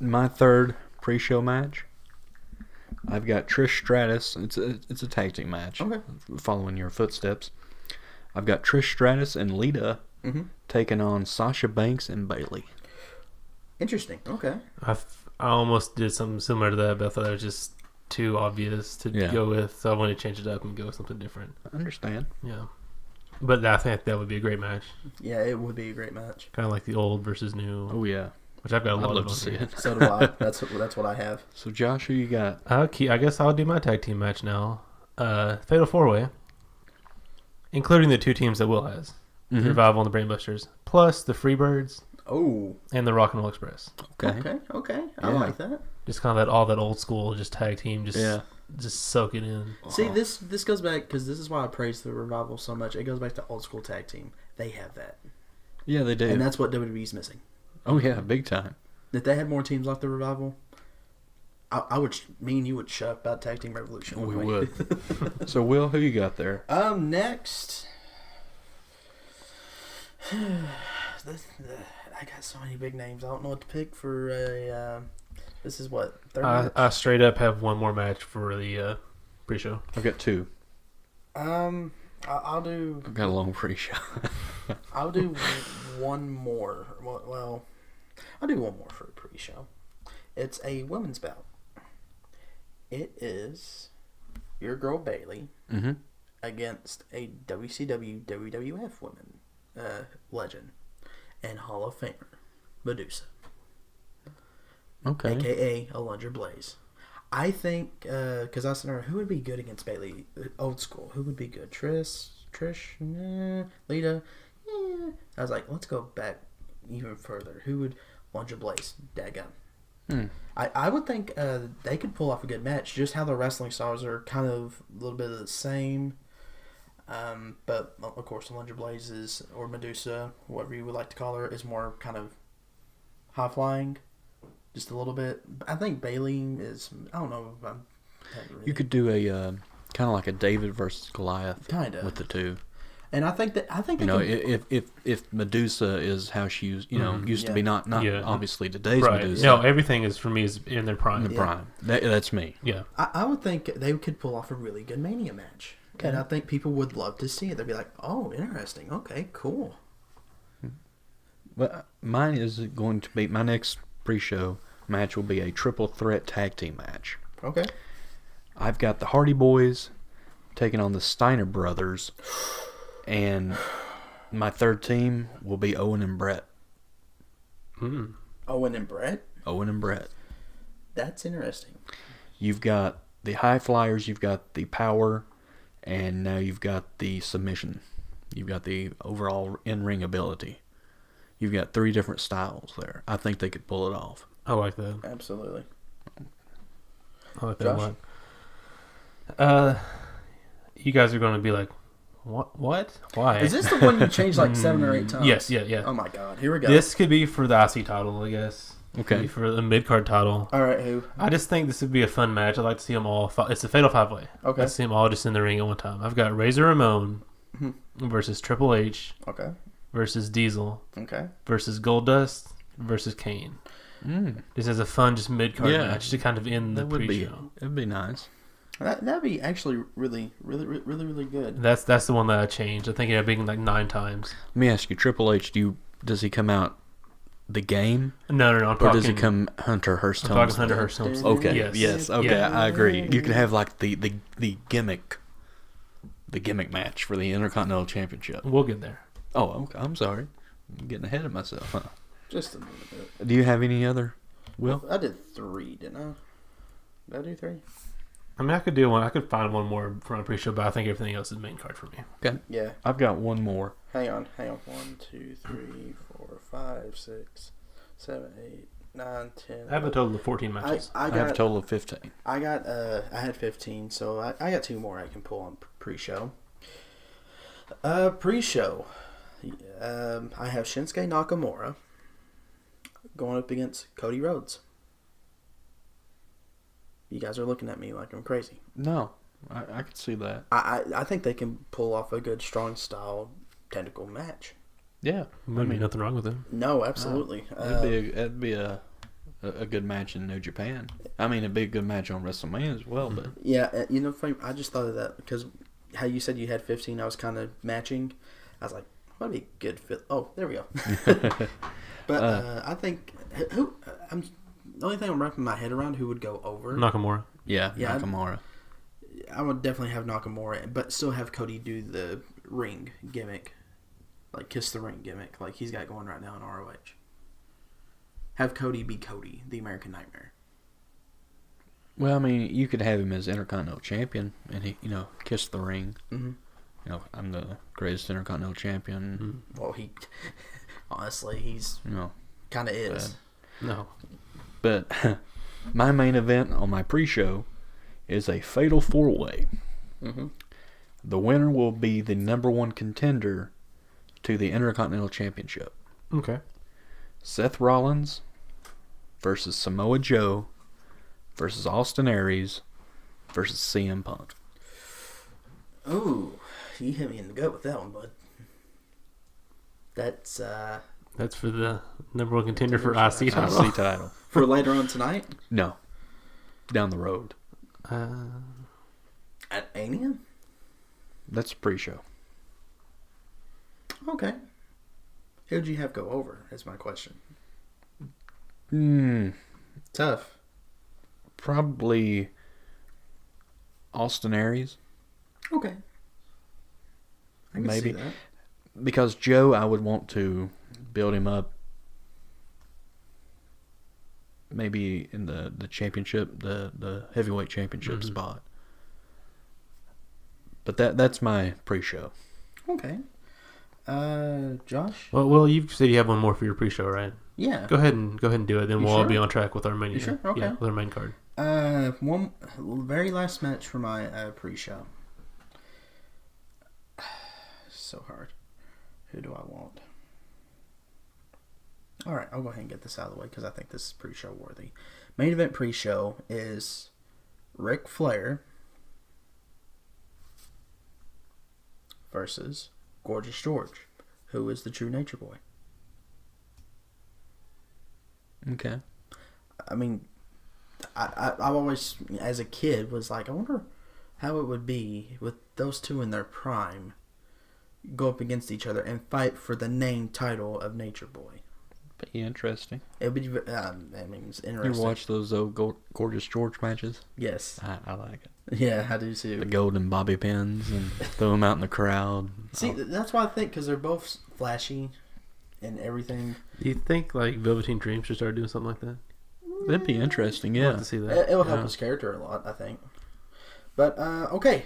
My third pre-show match, I've got Trish Stratus. It's a tag team match. Okay. Following your footsteps. I've got Trish Stratus and Lita taking on Sasha Banks and Bayley. Interesting. Okay. I almost did something similar to that, but I thought it was just too obvious to go with, so I wanted to change it up and go with something different. I understand. Yeah. But I think that would be a great match. Yeah, it would be a great match. Kind of like the old versus new. Oh, yeah. Which I've got a lot I'd love of to see it. So do I. That's what I have. So, Josh, who you got? I guess I'll do my tag team match now. Fatal 4-Way. Including the two teams that Will has. The Revival and the Brainbusters. Plus the Freebirds. Oh. And the Rock and Roll Express. Okay. I like that. Just kind of all that old school, just tag team, just soak it in. See, this goes back, because this is why I praise the Revival so much. It goes back to old school tag team. They have that. Yeah, they do. And that's what WWE's missing. Oh, yeah, big time. If they had more teams like the Revival, me and you would shut up about Tag Team Revolution. We would. So, Will, who you got there? Next. I got so many big names. I don't know what to pick for a. This is what, third match? I straight up have one more match for the pre-show. I've got two. I'll do. I've got a long pre-show. I'll do one more. Well, I'll do one more for a pre-show. It's a women's bout. It is your girl Bayley against a WCW WWF women legend and Hall of Famer Medusa. Okay. AKA Alundra Blaze. I think, because I was thinking, who would be good against Bayley? Old school. Who would be good? Trish? Lita? Yeah. I was like, let's go back even further. Who would? Alundra Blaze. Dadgum. I would think they could pull off a good match. Just how the wrestling stars are kind of a little bit of the same. But, of course, Alundra Blaze is, or Medusa, whatever you would like to call her, is more kind of high-flying. Just a little bit. I think Bayley is, I don't know. Really. You could do a kind of like a David versus Goliath. Kind of. With the two. And I think if Medusa is how she used to be, not obviously today's Medusa. No, everything is for me is in their prime. Prime. That's me. Yeah. I would think they could pull off a really good Mania match. Okay. And I think people would love to see it. They'd be like, oh, interesting. Okay, cool. But mine is going to be, my next pre-show match will be a triple threat tag team match. Okay. I've got the Hardy Boys taking on the Steiner Brothers, and my third team will be Owen and Brett. Owen and Brett? Owen and Brett. That's interesting. You've got the High Flyers, you've got the Power, and now you've got the submission. You've got the overall in-ring ability. You've got 3 different styles there. I think they could pull it off. I like that. Absolutely. I like that a lot. You guys are going to be like, what? Why? Is this the one you changed like 7 or 8 times? Yes, yeah. Oh my God, here we go. This could be for the IC title, I guess. Okay. For the mid-card title. All right, who? I just think this would be a fun match. I'd like to see them all. It's a fatal 5-way. Okay. I'd see them all just in the ring at one time. I've got Razor Ramon versus Triple H. Okay. Versus Diesel. Okay. Versus Goldust versus Kane. This is a fun, just mid-card match to kind of end the pre-show. It'd be nice. That'd be actually really good. That's the one that I changed. I think it had been like 9 times. Let me ask you, Triple H, does he come out the game? No. Or does he come Hunter Hearst Helmsley? Hunter Hearst Helmsley. Okay. Yes. Okay. Yeah. I agree. You could have like the gimmick match for the Intercontinental Championship. We'll get there. Oh, okay. I'm sorry. I'm getting ahead of myself. Huh? Just a little bit. Do you have any other? Will? I did 3, didn't I? Did I do 3? I mean, I could do one. I could find one more from a pre-show, but I think everything else is main card for me. Okay. Yeah. I've got one more. Hang on. 1, 2, 3, 4, 5, 6, 7, 8, 9, 10. I have a total of 14 matches. I have a total of 15. I had 15, so I got 2 more I can pull on pre-show. Pre-show. I have Shinsuke Nakamura going up against Cody Rhodes. You guys are looking at me like I'm crazy. No, I could see that. I think they can pull off a good strong style technical match. Yeah, I mean, nothing wrong with it. No, absolutely. It'd be a good match in New Japan. I mean, it'd be a good match on WrestleMania as well. But yeah, I just thought of that because how you said you had 15, I was kind of matching. I was like, that'd be a good fit. Oh, there we go. But I think the only thing I'm wrapping my head around who would go over Nakamura. Yeah, Nakamura. I would definitely have Nakamura, but still have Cody do the ring gimmick, like kiss the ring gimmick, like he's got going right now in ROH. Have Cody be Cody, the American Nightmare. Well, I mean, you could have him as Intercontinental Champion, and he, kiss the ring. Mm-hmm. I'm the greatest Intercontinental Champion. Mm-hmm. Well, honestly, he's kind of is. No. But my main event on my pre-show is a fatal 4-way. Mm-hmm. The winner will be the number 1 contender to the Intercontinental Championship. Okay. Seth Rollins versus Samoa Joe versus Austin Aries versus CM Punk. Ooh, you hit me in the gut with that one, bud. That's for the number 1 contender for IC title. IC title. For later on tonight? No. Down the road. At Ania? That's a pre-show. Okay. Who'd you have go over, is my question. Tough. Probably Austin Aries. Okay. I can Maybe. see that. Because Joe, I would want to build him up maybe in the championship, the heavyweight championship spot. But that's my pre-show. Okay. Josh? Well, you said you have one more for your pre-show, right? Yeah. Go ahead and do it. Then You we'll all sure? be on track with our main. You sure? Okay. Yeah, with our main card. One very last match for my pre-show. So hard. Who do I want? All right, I'll go ahead and get this out of the way because I think this is pre-show worthy. Main event pre-show is Ric Flair versus Gorgeous George, who is the true Nature Boy. Okay. I mean, I've always, as a kid, was like, I wonder how it would be with those two in their prime go up against each other and fight for the name title of Nature Boy. Be interesting. It would be, it's interesting. You ever watch those old Gorgeous George matches? Yes. I like it. Yeah, I do too. The golden bobby pins and throw them out in the crowd. See, that's why I think, because they're both flashy and everything. Do you think like Velveteen Dream should start doing something like that? That'd be interesting, I'd yeah. like to see that. It will help his character a lot, I think. But, okay.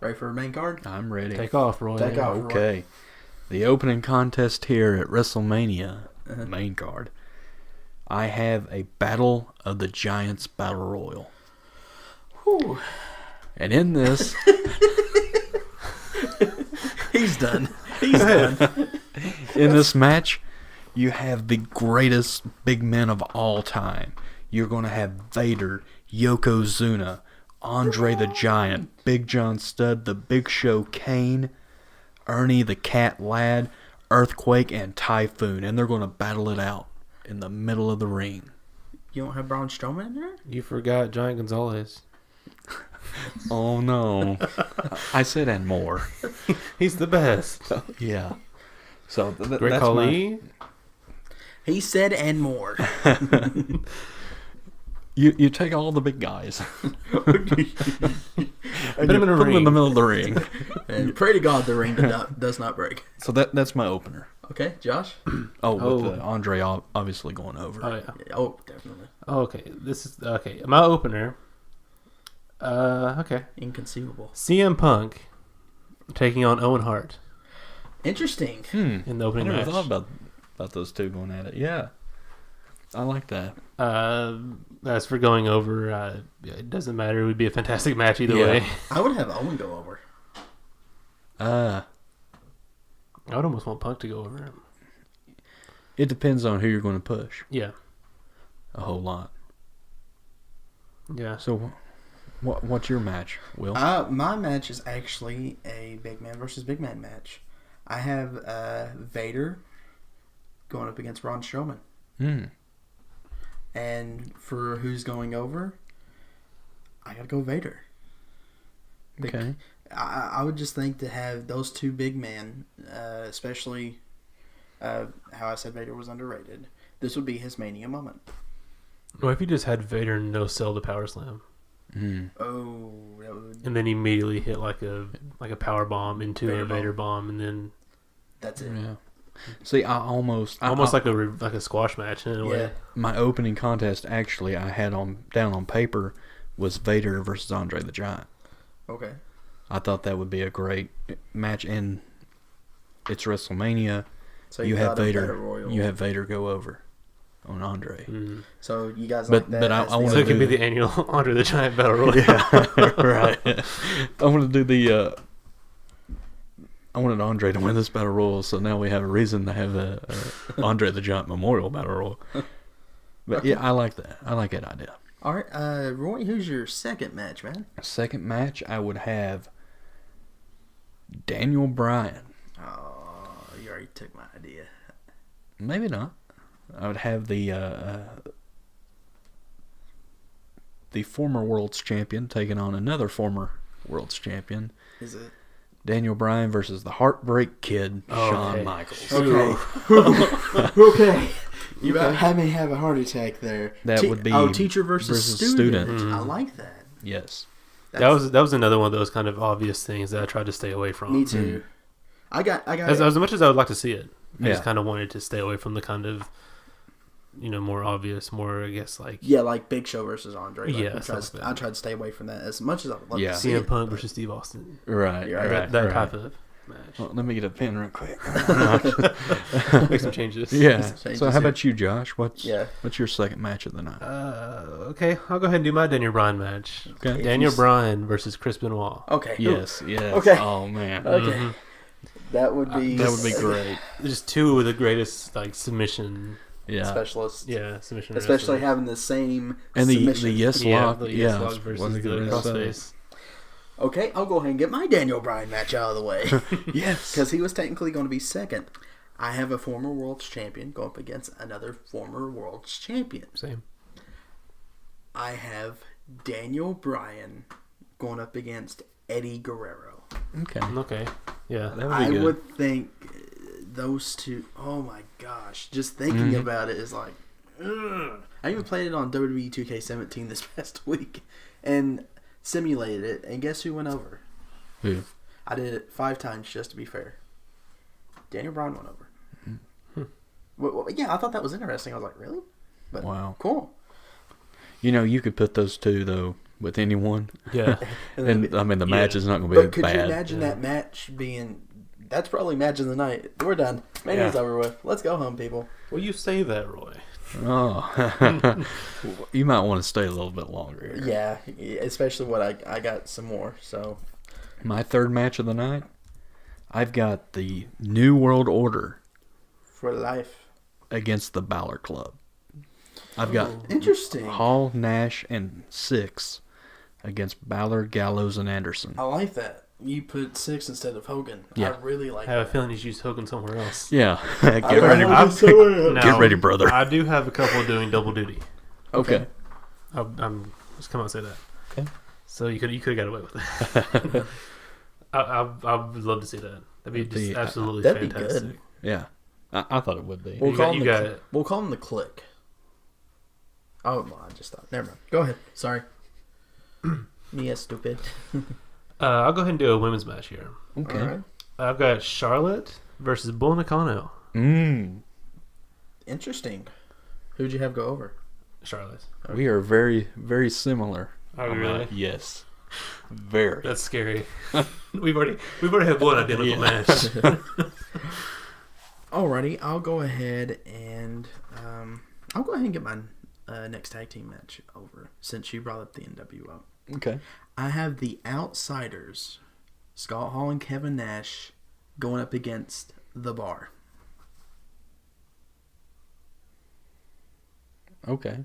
Ready for the main card? I'm ready. Take off, Roy. Take off. Okay. The opening contest here at WrestleMania, main card. I have a Battle of the Giants Battle Royal. Whew. And in this... He's done. He's done. In this match, you have the greatest big men of all time. You're going to have Vader, Yokozuna, Andre the Giant, Big John Studd, The Big Show Kane, Ernie the Cat Lad, Earthquake, and Typhoon. And they're going to battle it out in the middle of the ring. You don't have Braun Strowman in there? You forgot Giant Gonzalez. Oh, no. I said and more. He's the best. Yeah. So Great that's Khali. He said and more. You take all the big guys. and Put you him in a put them in ring. the middle of the ring. And pray to God the ring does not break. So that's my opener. Okay, Josh? With Andre obviously going over. Oh yeah. Oh, definitely. Oh, okay. This is okay. My opener. Okay. Inconceivable. CM Punk taking on Owen Hart Interesting. in the I opening never match. thought about those two going at it. Yeah. I like that. As for going over, it doesn't matter. It would be a fantastic match either Yeah. way. I would have Owen go over. I would almost want Punk to go over him. It depends on who you're going to push. Yeah. A whole lot. Yeah. So what's your match, Will? My match is actually a big man versus big man match. I have Vader going up against Braun Strowman. And for who's going over, I gotta go Vader. Okay. I would just think to have those two big men, especially how I said Vader was underrated, this would be his Mania moment. What if you just had Vader no sell the power slam, Oh, that would. and then immediately hit like a power bomb into Vader a Vader bomb, and then That's it. Yeah. See, I almost like a squash match in a way. my opening contest actually I had down on paper was Vader versus Andre the Giant. Okay. I thought that would be a great match, and it's WrestleMania. So you have thought of Vader. Battle Royal. You have Vader go over on Andre. Mm-hmm. So you guys But- like that? but I as the wanna So it other- could be the annual Andre the Giant Battle Royal. Yeah, right. I want to do the. I wanted Andre to win this battle royal, so now we have a reason to have a Andre the Giant Memorial Battle Royal. But Okay. yeah, I like that. I like that idea. All right, Roy, who's your second match, man? Second match, I would have Daniel Bryan. Oh, you already took my idea. Maybe not. I would have the former world's champion taking on another former world's champion. Is it? Daniel Bryan versus the Heartbreak Kid, Shawn Okay. Michaels. Okay. Okay. You about had me have a heart attack there. That would be teacher versus student. I like that. Yes. That was another one of those kind of obvious things that I tried to stay away from. Me too. I got. As much as I would like to see it, I Yeah. just kind of wanted to stay away from the kind of, more obvious, more I guess like like Big Show versus Andre. Like, Yeah, stuff like that. I tried to stay away from that as much as I would love Yeah. to see CM it. Punk versus Steve Austin. Right. You're right. Right. That right. type of match. Well, let me get a pen real quick. Make some changes. Yeah. Changes So how here. about you, Josh? What's your second match of the night? Okay, I'll go ahead and do my Daniel Bryan match. Okay. Daniel Bryan versus Chris Benoit. Okay. Yes. Yes. Okay. Oh man. Okay. That would be. That would be great. Just two of the greatest submission. Yeah. Specialists. Yeah, submission. Especially wrestlers. having the same And the submission. yes Yeah, lock. the Yeah. yes lock versus the crossface. Okay, I'll go ahead and get my Daniel Bryan match out of the way. Yes. Because he was technically going to be second. I have a former world's champion go up against another former world's champion. Same. I have Daniel Bryan going up against Eddie Guerrero. Okay. Okay. Yeah. That would be I good. would think those two, oh my gosh, just thinking about it is like, ugh. I even played it on WWE 2K17 this past week and simulated it, and guess who went over? Who? I did it 5 times just to be fair. Daniel Bryan went over. Well, yeah, I thought that was interesting. I was like, really? But Wow. cool. You could put those two though with anyone. Yeah. And I mean, the match is not going to But be could bad. you imagine that match being? That's probably match of the night. We're done. Mania's over with. Let's go home, people. Well, you say that, Roy. Oh, you might want to stay a little bit longer here. Yeah, especially when I got some more. So My third match of the night, I've got the New World Order for life. against the Balor Club. I've got Interesting. Hall, Nash, and Six against Balor, Gallows, and Anderson. I like that. You put 6 instead of Hogan. Yeah. I really like I have a that. feeling he's used Hogan somewhere else. Yeah, I get ready, like it. Now, ready, brother. I do have a couple doing double duty. Okay. I'm just come out and say that. Okay. So you could have got away with it. I would love to see that. That'd be just absolutely that'd be fantastic. good. Yeah, I thought it would be. We'll You call got- him you the got cl- it. We'll call him the Click. Oh, well, I just thought. Never mind. Go ahead. Sorry. Me a stupid. I'll go ahead and do a women's match here. Okay. All right. I've got Charlotte versus Bull Nakano. Interesting. Who'd you have go over? Charlotte. We are very, very similar. Are we on really? that. Yes. Very. That's scary. we've already had one identical match. Alrighty, I'll go ahead and get my next tag team match over since you brought up the NWO. Okay. I have the Outsiders, Scott Hall and Kevin Nash, going up against The Bar. Okay.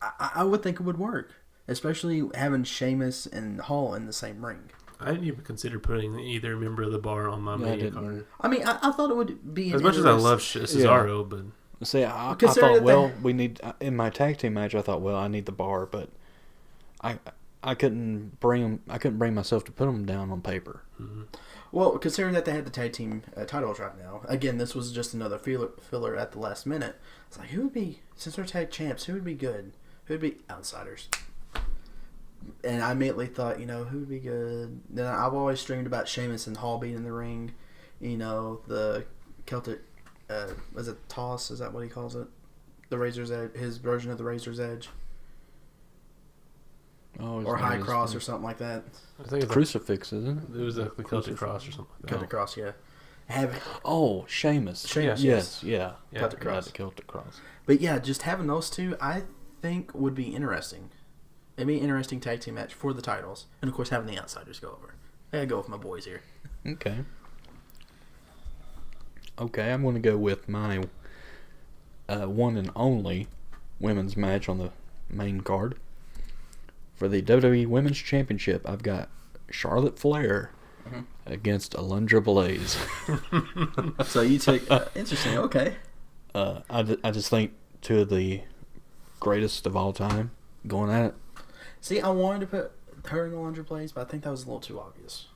I would think it would work, especially having Sheamus and Hall in the same ring. I didn't even consider putting either member of the bar on my media didn't. card. I mean, I thought it would be As much as I love Cesaro, but See, I Considering thought, that well, we need in my tag team match. I thought, well, I need the bar, but I couldn't bring myself to put them down on paper. Well, considering that they had the tag team titles right now, again, this was just another filler at the last minute. It's like, who would be, since they're tag champs, who would be good? Who would be Outsiders? And I immediately thought, who would be good? Then I've always dreamed about Sheamus and Hall being in the ring. The Celtic, was it toss? Is that what he calls it? The Razor's Edge, his version of the Razor's Edge. Oh, Or High Cross or something like that. I think it's Crucifix, isn't it was like the Celtic Cross or something like that. Celtic Cross, yeah. Have Oh, Sheamus. Sheamus, Yes, yeah. Celtic Yeah, Cross. the Celtic Cross. But yeah, just having those two, I think would be interesting. It'd be an interesting tag team match for the titles, and of course having the Outsiders go over. I gotta go with my boys here. Okay. Okay, I'm going to go with my one and only women's match on the main card. For the WWE Women's Championship, I've got Charlotte Flair against Alundra Blaze. So you take interesting. Okay. I just think two of the greatest of all time going at it. See, I wanted to put her in the Alundra Blaze, but I think that was a little too obvious.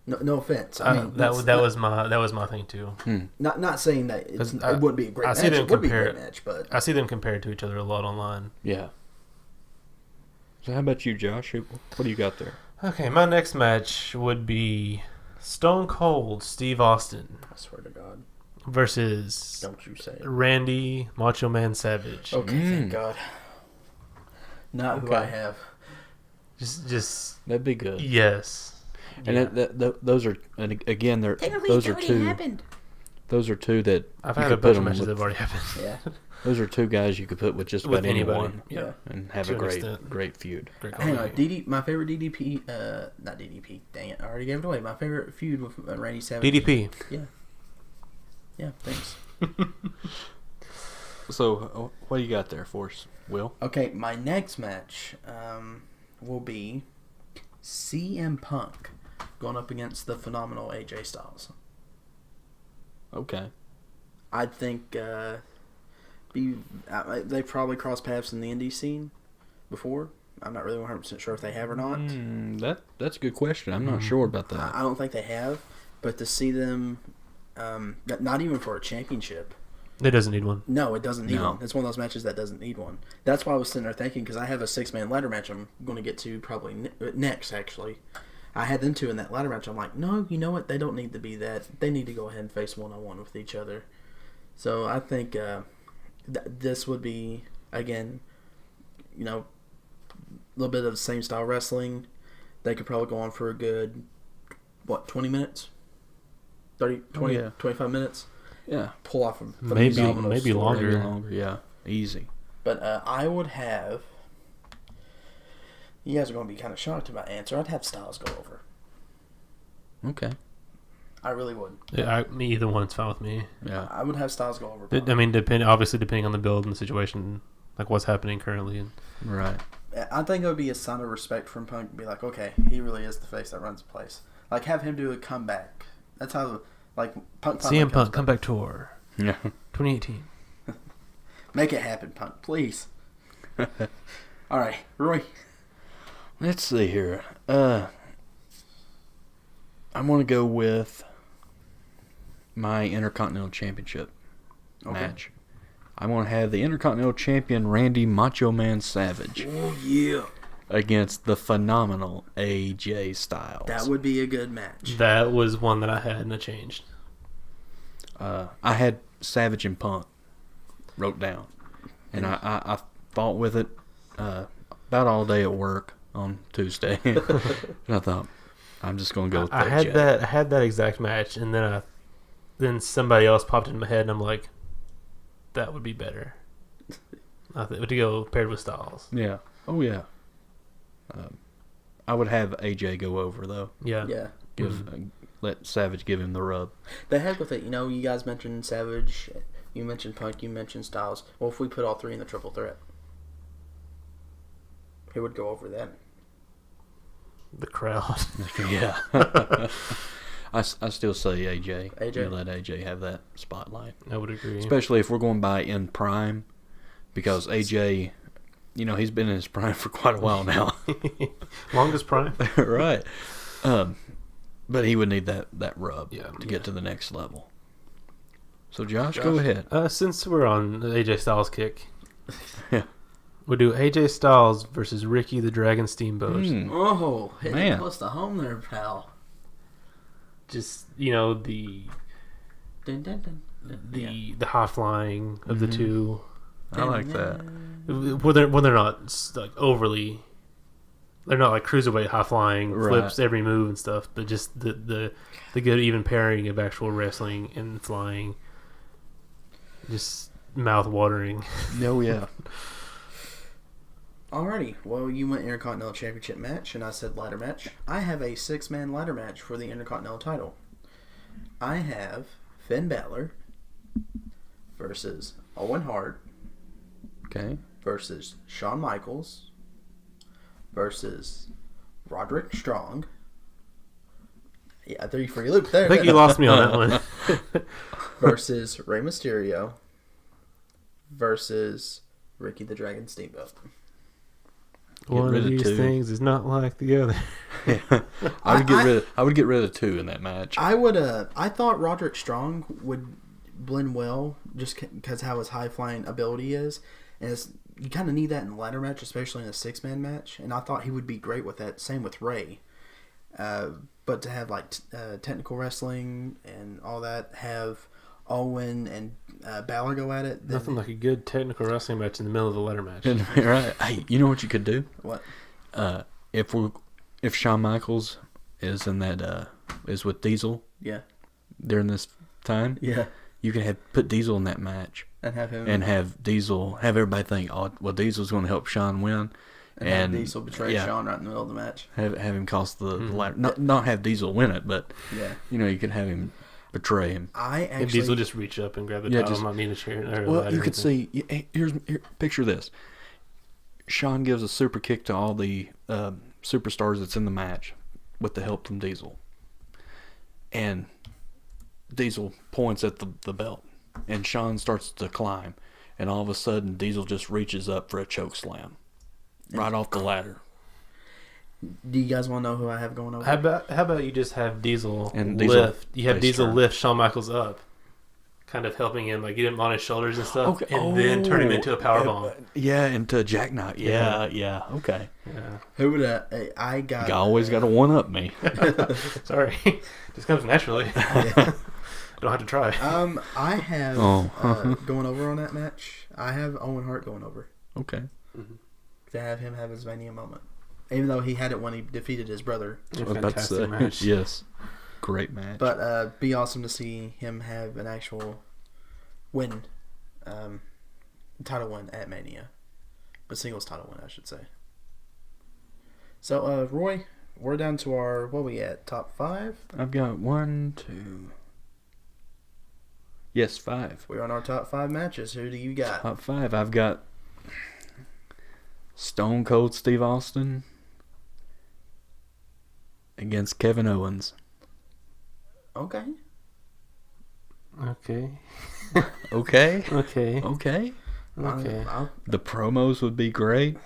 No offense. I mean, that was my thing too. Not saying that it wouldn't be a great I match. see them It would be a compare- great match, but I see them compared to each other a lot online. Yeah. So how about you, Josh? What do you got there? Okay, my next match would be Stone Cold Steve Austin I swear to God, versus don't you say it. Randy Macho Man Savage. Okay, thank God. Not who I have. Just That'd be good. yes. And those are, and again, those are two. Those are two that I've you had a could put bunch of them matches with- that have already happened. Yeah. Those are two guys you could put with just With about anybody. anyone, Yeah. and have To a an extent. great feud. Great Hang call. on, my favorite DDP, not DDP, dang it, I already gave it away. My favorite feud with Randy Savage. DDP. Yeah, thanks. So, what do you got there for us, Will? Okay, my next match will be CM Punk going up against the phenomenal AJ Styles. Okay. I think they probably crossed paths in the indie scene before. I'm not really 100% sure if they have or not. That's a good question. I'm not sure about that. I don't think they have, but to see them, not even for a championship. It doesn't need one. No, it doesn't need No. one. It's one of those matches that doesn't need one. That's why I was sitting there thinking, because I have a 6-man ladder match I'm going to get to probably next, actually. I had them two in that ladder match. I'm like, no, you know what? They don't need to be that. They need to go ahead and face one-on-one with each other. So I think this would be, again, little bit of the same style wrestling. They could probably go on for a good, 20 minutes? 30, 20, 25 minutes? Yeah. Pull off a maybe story. longer. Maybe longer, yeah. Easy. But I would have... You guys are going to be kind of shocked at my answer. I'd have Styles go over. Okay. I really would. Yeah, either one's fine with me. Yeah. I would have Styles go over. I mean, obviously depending on the build and the situation, like what's happening currently. Right. I think it would be a sign of respect from Punk to be like, okay, he really is the face that runs the place. Like, have him do a comeback. That's how, like, Punk. CM Punk comeback tour. Yeah. 2018. Make it happen, Punk, please. All right, Roy. Let's see here. I'm going to go with my Intercontinental Championship match. I want to have the Intercontinental Champion Randy Macho Man Savage. Oh, yeah. Against the phenomenal AJ Styles. That would be a good match. That was one that I had and I changed. I had Savage and Punk wrote down. And I fought with it about all day at work on Tuesday. And I thought, I'm just going to go with I had that exact match, and then somebody else popped in my head, and I'm like, that would be better. I think to go paired with Styles. Yeah. Oh, yeah. I would have AJ go over, though. Yeah. Yeah. Let Savage give him the rub. The heck with it. You know, you guys mentioned Savage, you mentioned Punk, you mentioned Styles. Well, if we put all three in the triple threat, who would go over then? The crowd. Yeah. I still say AJ. AJ? You let AJ have that spotlight. I would agree. Especially if we're going by in prime, because AJ, you know, he's been in his prime for quite a while now. Longest prime. Right. But he would need that rub to get to the next level. So, Josh, go ahead. Since we're on the AJ Styles kick, Yeah. we'll do AJ Styles versus Ricky the Dragon Steamboat. Oh, hitting Man. close to home there, pal. Just, you know, the Dun, dun, dun, dun. the high flying of the two. I like that. When they're not like overly, they're not like cruiserweight high flying flips every move and stuff, but just the good even pairing of actual wrestling and flying, just mouth watering. Oh yeah. Alrighty, well, you went Intercontinental Championship match, and I said ladder match. I have a 6-man ladder match for the Intercontinental title. I have Finn Balor versus Owen Hart Okay. versus Shawn Michaels versus Roderick Strong. Yeah, I threw you for your loop there. I think you lost me on that one. Versus Rey Mysterio versus Ricky the Dragon Steamboat. One of these things is not like the other. I would get rid of two in that match. I thought Roderick Strong would blend well just because how his high flying ability is, and you kind of need that in a ladder match, especially in a 6-man match. And I thought he would be great with that. Same with Ray. But to have like technical wrestling and all that, have Owen and Balor go at it. Nothing like a good technical wrestling match in the middle of a ladder match. Right. Hey, you know what you could do? What? If Shawn Michaels is in that is with Diesel. Yeah. During this time. Yeah. You can put Diesel in that match. And have him. And have Diesel have everybody think, oh, well, Diesel's going to help Shawn win. And have Diesel betray Shawn right in the middle of the match. Have him cost the ladder. Not have Diesel win it, but you could have him betray him. And Diesel just reach up and grab the title, not need a chair. Well, you could see. Here, picture this. Shawn gives a super kick to all the superstars that's in the match with the help from Diesel, and Diesel points at the belt, and Shawn starts to climb, and all of a sudden Diesel just reaches up for a choke slam. Right off the ladder. Do you guys want to know who I have going over? How about you just have Diesel lift? You have Diesel lift Shawn Michaels up, kind of helping him, like get him on his shoulders and stuff, and then turn him into a powerbomb. Yeah, into a jackknife. Yeah. Okay. Yeah. Who would I got? You always got to one up me. Sorry, just comes naturally. Don't have to try. I have going over on that match. I have Owen Hart going over. Okay. to have him have his Mania moment. Even though he had it when he defeated his brother. Fantastic match. Yes. Great match. But be awesome to see him have an actual win, title win at Mania. A singles title win, I should say. So, Roy, we're down to our, what are we at, top 5? I've got 1, 2... Yes, 5. We're on our top 5 matches. Who do you got? Top 5. I've got Stone Cold Steve Austin against Kevin Owens. Okay. Okay. Okay. Okay. Okay. Okay. The promos would be great.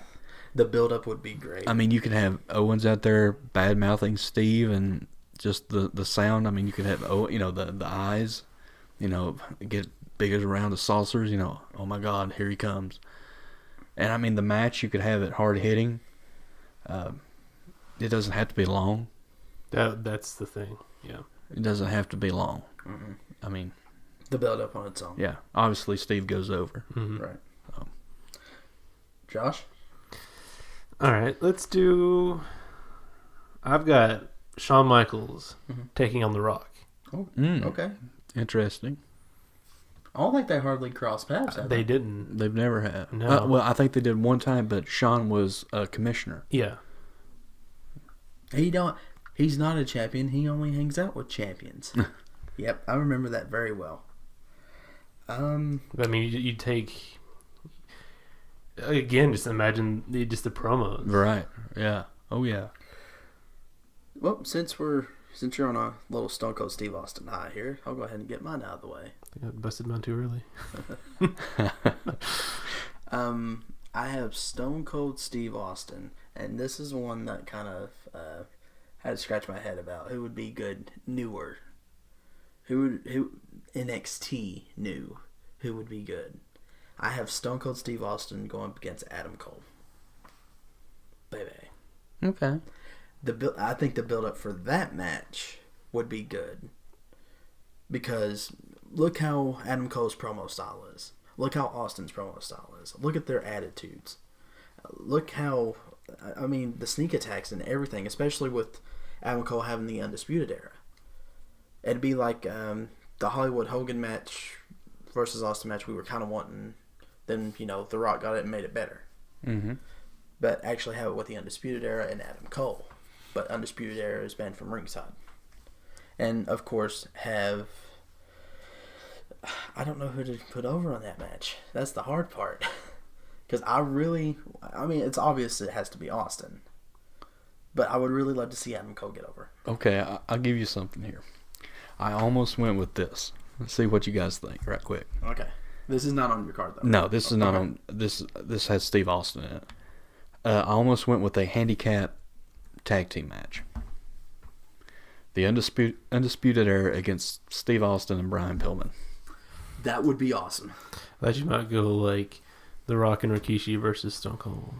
The build-up would be great. I mean, you could have Owens out there bad-mouthing Steve and just the sound. I mean, you could have, the eyes, get big as around the saucers, oh my God, here he comes. And I mean, the match, you could have it hard-hitting. It doesn't have to be long. That's the thing, yeah. It doesn't have to be long. Mm-mm. I mean... The build-up on its own. Yeah. Obviously, Steve goes over. Mm-hmm. Right. Josh? All right, let's do... I've got Shawn Michaels taking on The Rock. Oh, Mm. okay. Interesting. I don't think they hardly crossed paths. They didn't. They've never had. No. Well, I think they did one time, but Shawn was a commissioner. Yeah. He's not a champion. He only hangs out with champions. Yep, I remember that very well. I mean, you take... Again, just imagine just the promos. Right. Yeah. Oh, yeah. Well, since you're on a little Stone Cold Steve Austin high here, I'll go ahead and get mine out of the way. I think I busted mine too early. I have Stone Cold Steve Austin, and this is one that kind of had to scratch my head about. Who would be good newer? Who NXT new? Who would be good? I have Stone Cold Steve Austin going up against Adam Cole. Baby. Okay. I think the build up for that match would be good. Because look how Adam Cole's promo style is. Look how Austin's promo style is. Look at their attitudes. Look how, I mean, the sneak attacks and everything, especially with Adam Cole having the Undisputed Era. It'd be like the Hollywood Hogan match versus Austin match we were kind of wanting. Then, The Rock got it and made it better. Mm-hmm. But actually have it with the Undisputed Era and Adam Cole. But Undisputed Era is banned from ringside. And, of course, I don't know who to put over on that match. That's the hard part. Because it's obvious it has to be Austin. But I would really love to see Adam Cole get over. Okay, I'll give you something here. I almost went with this. Let's see what you guys think right quick. Okay. This is not on your card, though. No, this is not on... This has Steve Austin in it. I almost went with a handicap tag team match. The Undisputed Era against Steve Austin and Brian Pillman. That would be awesome. I thought you might go like The Rock and Rikishi versus Stone Cold.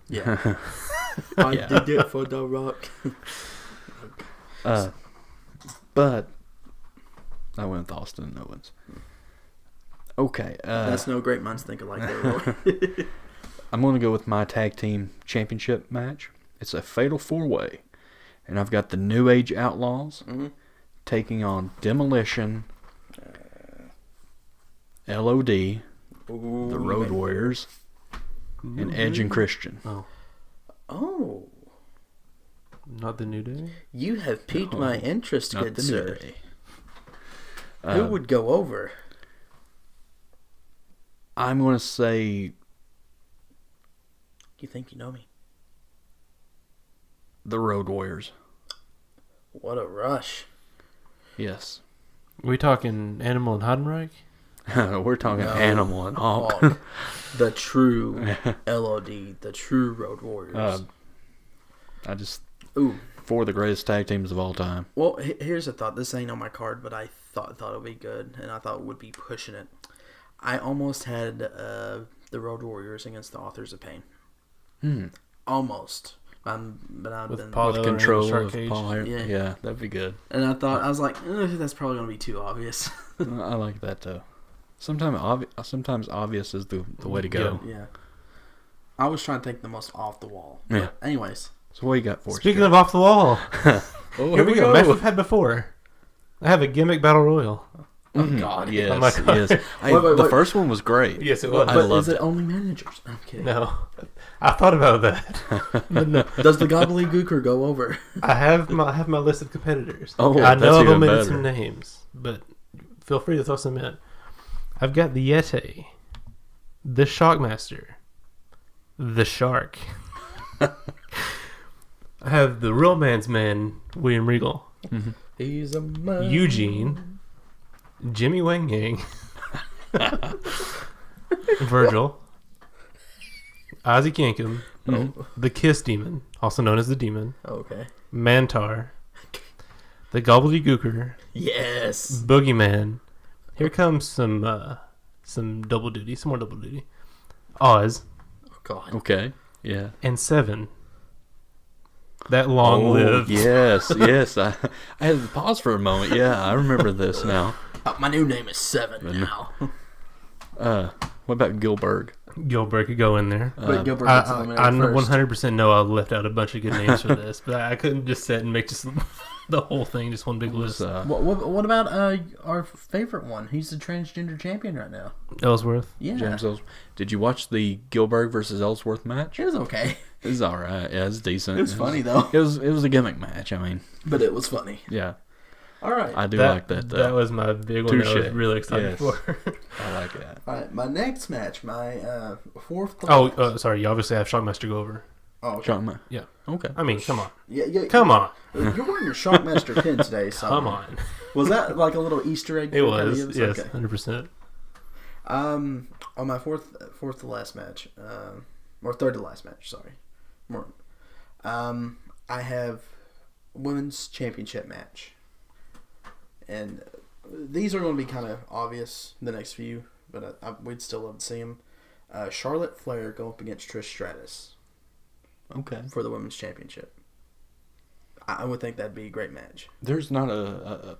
Yeah. I did it for The Rock. But I went with Austin and Owens. Okay. That's no great minds think alike there, Roy. I'm going to go with my tag team championship match. It's a fatal 4-way. And I've got the New Age Outlaws taking on Demolition, LOD, the Road Warriors, and Edge and Christian. Oh. Not the New Day? You have piqued my interest, Not good the sir. New Day. Who would go over? I'm going to say You think you know me? the Road Warriors. What a rush. Yes. Are we talking Animal and Heidenreich? We're talking No. Animal and Hawk. Hawk. The true LOD, the true Road Warriors. Ooh. 4 of the greatest tag teams of all time. Well, here's a thought. This ain't on my card, but I thought it would be good, and I thought it would be pushing it. I almost had the Road Warriors against the Authors of Pain. Almost. With With Paul Ellering control and of Shark Paul Cage. Heyman. Yeah, that'd be good. And I was like, that's probably going to be too obvious. I like that, though. Sometimes obvious is the way to go. Yeah. I was trying to think the most off the wall. Yeah. But anyways. So what you got for us? Speaking of off the wall, here we go. Match we've had before. I have a gimmick battle royal. Oh, God. Yes, Oh my God. yes. Wait. The first one was great. Yes, it was. I But loved is it it. only managers? I'm kidding. No, I thought about that. But no, Does the gobbledygooker go over? I have my list of competitors. Oh, I know that's I've even omitted better. some names, but feel free to throw some in. I've got the Yeti, the Shockmaster, the Shark. I have the Real Man's Man, William Regal, He's a man. Eugene, Jimmy Wang Yang, Virgil, Ozzy Yankum, the Kiss Demon, also known as the Demon, Okay. Mantar, the Gobbledygooker, Yes. Boogeyman. Here comes some double duty, some more double duty. Oz Oh, God. Okay. Yeah. and Seven. That long-lived. Yes, yes. I had to pause for a moment. Yeah, I remember this now. My new name is Seven now. What about Gilbert? Gilbert could go in there. But Gilbert I gets eliminated first. 100% know I left out a bunch of good names for this, but I couldn't just sit and make just the whole thing just one big list. What about our favorite one? He's the transgender champion right now. Ellsworth. Yeah. James Ellsworth. Did you watch the Gilbert versus Ellsworth match? It was okay. It was all right. Yeah, it was decent. It was funny, though. It was a gimmick match. I mean, But it was funny. yeah, All right. I do like that though. That was my big one that I was Touche. really excited Yes. for. I like that. All right. My next match, my fourth place. Sorry. You obviously have Shockmaster go over. Oh, okay. Shockman. Yeah. Okay. I mean, come on. Yeah, Come on. You're wearing your Shockmaster pin today, so. Come on. Was that like a little Easter egg? It for was. Kelly? Yes, Okay. 100%. On my fourth to last match, or third to last match, sorry. I have women's championship match, and these are going to be kind of obvious, the next few, but we'd still love to see them. Charlotte Flair go up against Trish Stratus Okay. for the women's championship. I would think that'd be a great match. There's not a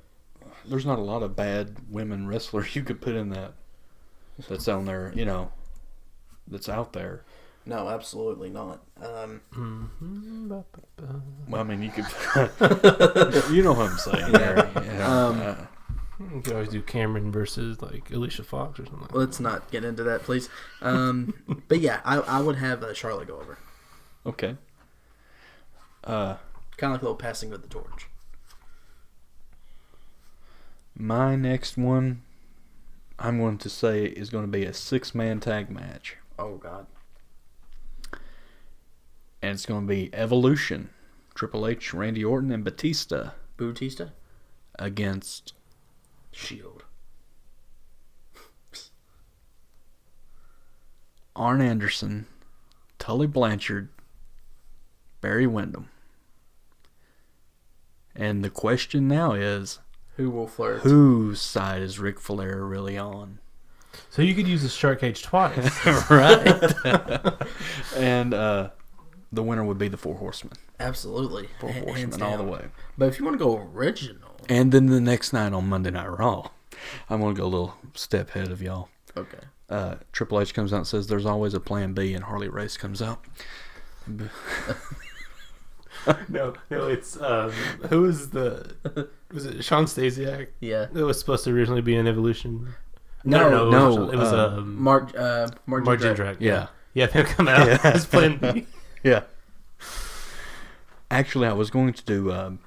lot of bad women wrestlers you could put in that. That's on there. You know, that's out there. No, absolutely not. Well, I mean, you could. You know what I'm saying. There. Yeah. You could always do Cameron versus like Alicia Fox or something. Let's not get into that, please. But yeah, I would have Charlotte go over. Okay. Kind of like a little passing of the torch. My next one, I'm going to say, is going to be a 6-man tag match. Oh, God. And it's going to be Evolution. Triple H, Randy Orton, and Batista Bautista? against Shield. Arn Anderson, Tully Blanchard, Barry Windham. And the question now is, Who will flirt? whose side is Ric Flair really on? So you could use the shark cage twice. Right. And the winner would be the Four Horsemen. Absolutely. Four Hands Horsemen all the down. way. But if you want to go original. And then the next night on Monday Night Raw, I'm going to go a little step ahead of y'all. Okay. Triple H comes out and says there's always a plan B, and Harley Race comes out. No, it's who was was it Sean Stasiak? Yeah. It was supposed to originally be an Evolution. No, it was Mark Mark Jindrak. Jindrak. Yeah. Yeah, they'll come out as Plan B. Yeah. Actually, I was going to do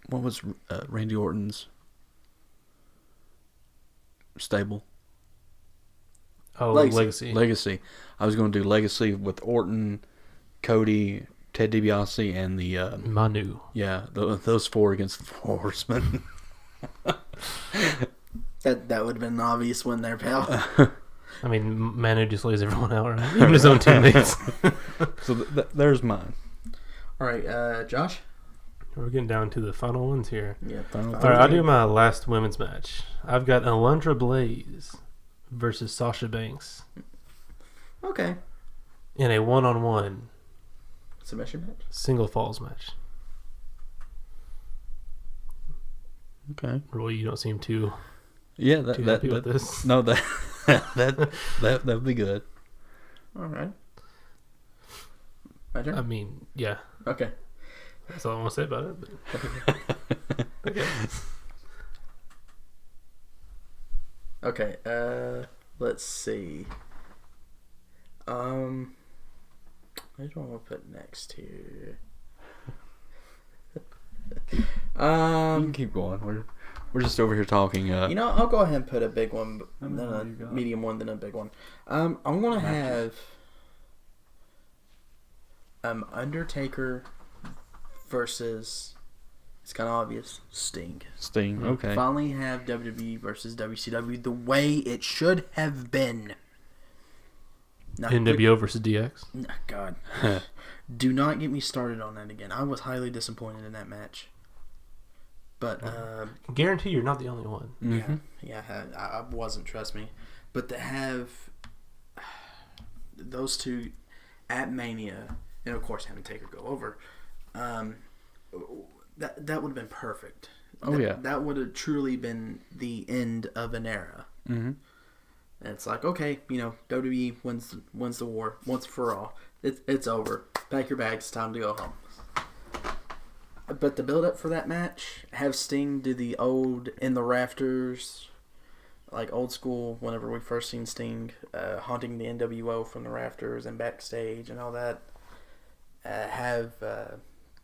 what was Randy Orton's stable? Oh, Legacy. Legacy. I was going to do Legacy with Orton, Cody, Ted DiBiase, and the Manu. yeah, those four against the Four Horsemen. That would have been an obvious win there, pal. I mean, Manu just lays everyone out, right? Even his own teammates. So there's mine. All right, Josh? We're getting down to the final ones here. Yeah. Final All right, I'll do my last women's match. I've got Alundra Blaze versus Sasha Banks Okay. in a one-on-one Submission match? single falls match. Okay. Roy, you don't seem too Yeah, happy with this. no, that That'd be good. All right. My turn? I mean, yeah. Okay. That's all I want to say about it. But. Okay. Okay. Let's see. What do I want to put next here? You can keep going. We're just over here talking. I'll go ahead and put a big one, then a medium one, then a big one. I'm gonna have Undertaker versus, it's kind of obvious, Sting. Okay. Finally have WWE versus WCW the way it should have been. NWO versus DX. God. Do not get me started on that again. I was highly disappointed in that match. But I guarantee you're not the only one. Mm-hmm. Yeah, I wasn't, trust me. But to have those two at Mania, and of course having Taker go over, that would have been perfect. That would have truly been the end of an era. Mm-hmm. And it's like, okay, WWE wins the war once for all. It's over. Pack your bags. Time to go home. But the build up for that match, have Sting do the old in the rafters, like old school. Whenever we first seen Sting haunting the NWO from the rafters and backstage and all that. Have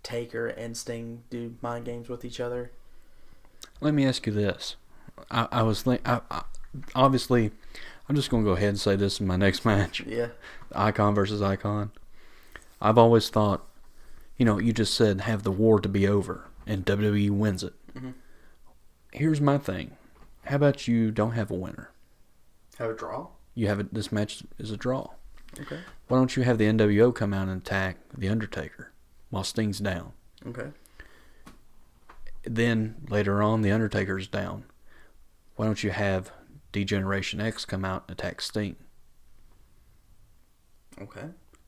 Taker and Sting do mind games with each other. Let me ask you this. I was thinking. Obviously, I'm just going to go ahead and say this in my next match. Yeah. Icon versus Icon. I've always thought, you just said have the war to be over and WWE wins it. Mm-hmm. Here's my thing. How about you don't have a winner? Have a draw? You have this match is a draw. Okay. Why don't you have the NWO come out and attack The Undertaker while Sting's down? Okay. Then later on, The Undertaker's down. Why don't you have D-Generation X come out and attack Sting? Okay.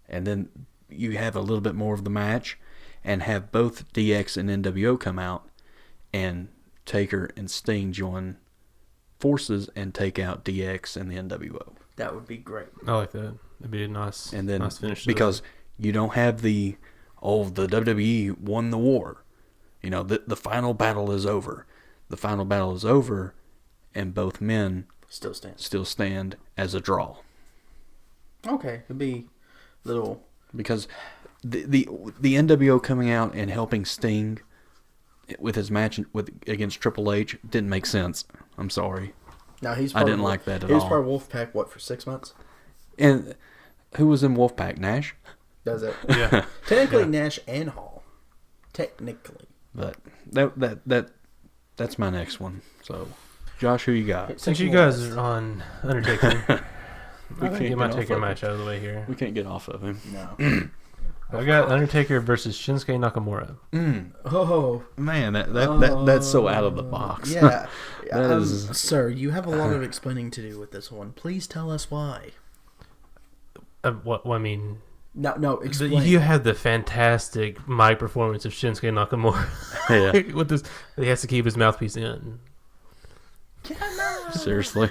And then you have a little bit more of the match and have both DX and NWO come out and Taker and Sting join forces and take out DX and the NWO. That would be great. I like that. It'd be a nice, and then, nice finish. Because you don't have the WWE won the war. The final battle is over. The final battle is over, and both men still stand as a draw. Okay, it'd be little, because the NWO coming out and helping Sting with his match against Triple H didn't make sense. I'm sorry. No, I didn't like that at all. He was part of Wolfpack, for 6 months? And who was in Wolfpack? Nash? Does it? Yeah. Technically, Nash and Hall. Technically. But that's my next one. So, Josh, who you got? Since you guys are on Undertaker, I can get my Taker match out of the way here. We can't get off of him. No. I got Undertaker versus Shinsuke Nakamura. Oh man, that's so out of the box. Yeah, is... sir, you have a lot of explaining to do with this one. Please tell us why. I mean, no, explain. You had the fantastic mic performance of Shinsuke Nakamura. Yeah, with this, he has to keep his mouthpiece in. Seriously,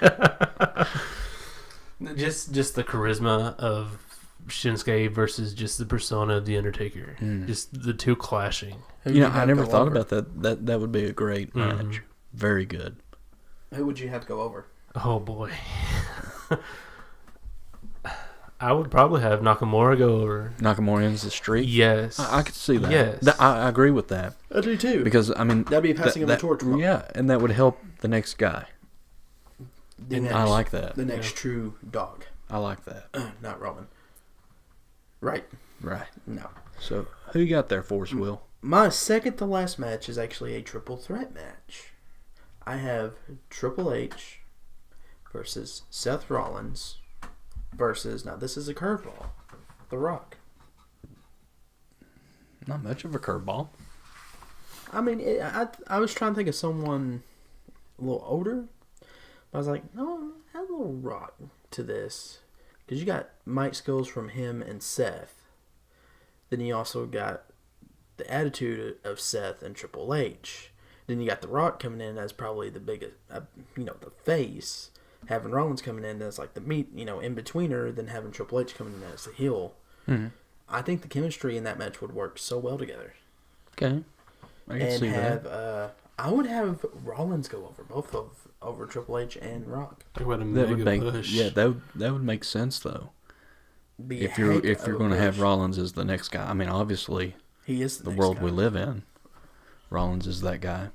just the charisma of Shinsuke versus just the persona of the Undertaker. Just the two clashing. I never thought about that. That would be a great match. Very good. Who would you have to go over? Oh boy. I would probably have Nakamura go over. Nakamura ends the streak? Yes. I could see that. Yes. I agree with that. I do too. Because, I mean... That'd be passing of the torch. Yeah, and that would help the next guy. I like that. The next true dog. I like that. Not Roman. Right. No. So, who you got there for us, Will? My second to last match is actually a triple threat match. I have Triple H versus Seth Rollins versus, now this is a curveball, The Rock. Not much of a curveball. I mean, I was trying to think of someone a little older. But I was like, no, add a little Rock to this. Because you got Mike skills from him and Seth. Then you also got the attitude of Seth and Triple H. Then you got The Rock coming in as probably the biggest, the face. having Rollins coming in as like the in-betweener, than having Triple H coming in as the heel. Mm-hmm. I think the chemistry in that match would work so well together. Okay. I can see that. I would have Rollins go over Triple H and Rock. Talk about a mega push. Yeah, that would make sense though. If you're going to have Rollins as the next guy, I mean, obviously, he is the world we live in. Rollins is that guy.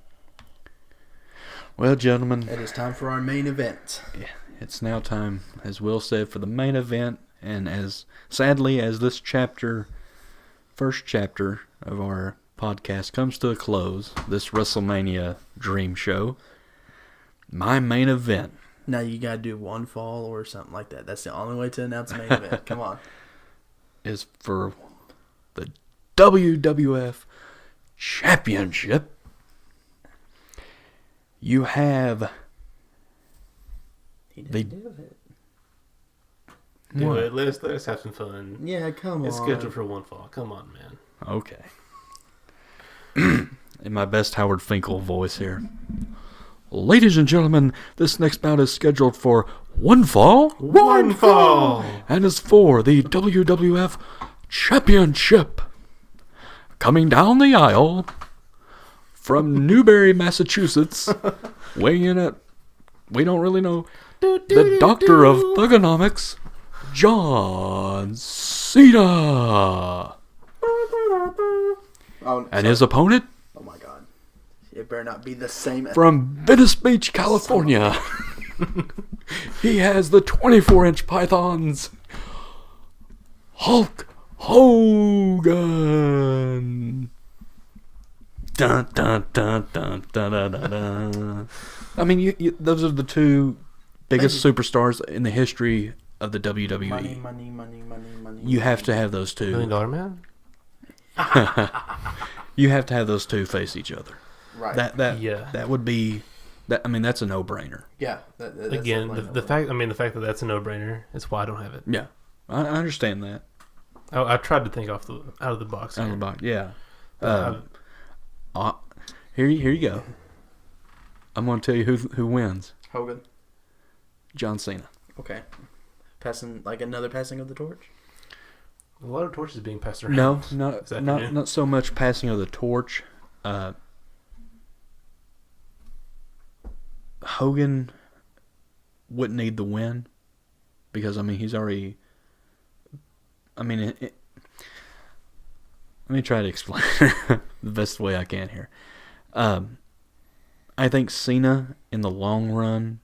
Well, gentlemen, it is time for our main event. Yeah, it's now time, as Will said, for the main event, and as sadly as this first chapter of our podcast comes to a close, this WrestleMania Dream Show, my main event. Now you gotta do one fall or something like that. That's the only way to announce the main event. Come on. Is for the WWF Championship. You have he didn't do it. Do it. Let's have some fun. Yeah, come on. It's scheduled for one fall. Come on, man. Okay. In my best Howard Finkel voice here. Ladies and gentlemen, this next bout is scheduled for one fall. One fall! And is for the WWF Championship. Coming down the aisle from Newbury, Massachusetts, weighing in at, we don't really know, the Doctor of Thugonomics, John Cena. And his opponent? Oh my God. It better not be the same. From Venice Beach, California. He has the 24-inch pythons. Hulk Hogan. Dun, dun, dun, dun, dun, dun, dun, dun. I mean, those are the two biggest superstars in the history of the WWE. Money. You have to have those two. $1 Million Man? You have to have those two face each other. Right. That would be that. I mean, that's a no-brainer. Yeah. Again, the fact that that's a no-brainer is why I don't have it. Yeah, I understand that. I tried to think out of the box. Out of the box, yeah. Here you go. I'm going to tell you who wins. Hogan. John Cena. Okay. Another passing of the torch. A lot of torches being passed around. No, not so much passing of the torch. Hogan wouldn't need the win because he's already. Let me try to explain the best way I can here. I think Cena in the long run,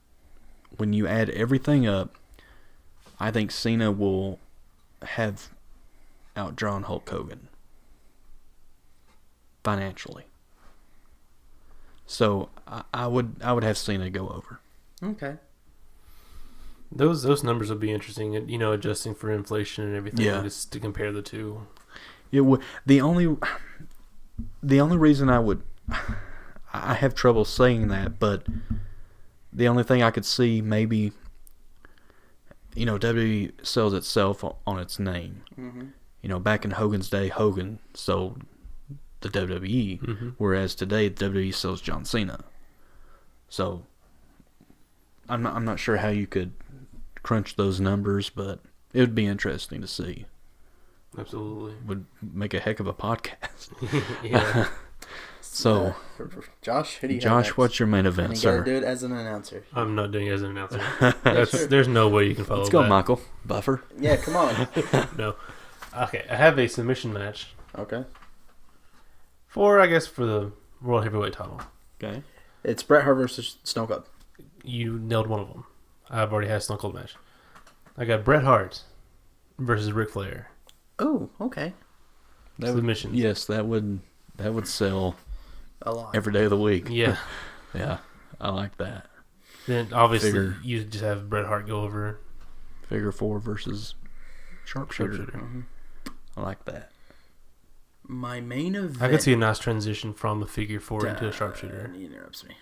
when you add everything up, I think Cena will have outdrawn Hulk Hogan financially. So I would have Cena go over. Okay. Those numbers will be interesting, adjusting for inflation and everything, just to compare the two. It would. The only reason I have trouble saying that, but the only thing I could see maybe, WWE sells itself on its name. Mm-hmm. Back in Hogan's day, Hogan sold the WWE, mm-hmm. whereas today WWE sells John Cena. So I'm not sure how you could crunch those numbers, but it would be interesting to see. Absolutely. Would make a heck of a podcast. Yeah. So, Josh, who do you have Josh, next? what's your main event, and you sir? gotta do it as an announcer. I'm not doing it as an announcer. There's no way you can follow. Let's go, that. Michael Buffer. Yeah, come on. No. Okay, I have a submission match. Okay. For the World Heavyweight title. Okay. It's Bret Hart versus Stone Cold. You nailed one of them. I've already had a Stone Cold match. I got Bret Hart versus Ric Flair. Oh, okay. Submissions. Yes, that would sell a lot every day of the week. Yeah. Yeah, I like that. Then obviously you just have Bret Hart go over. Figure 4 versus sharpshooter. Mm-hmm. I like that. My main event. I could see a nice transition from a figure 4 into a sharpshooter. He interrupts me.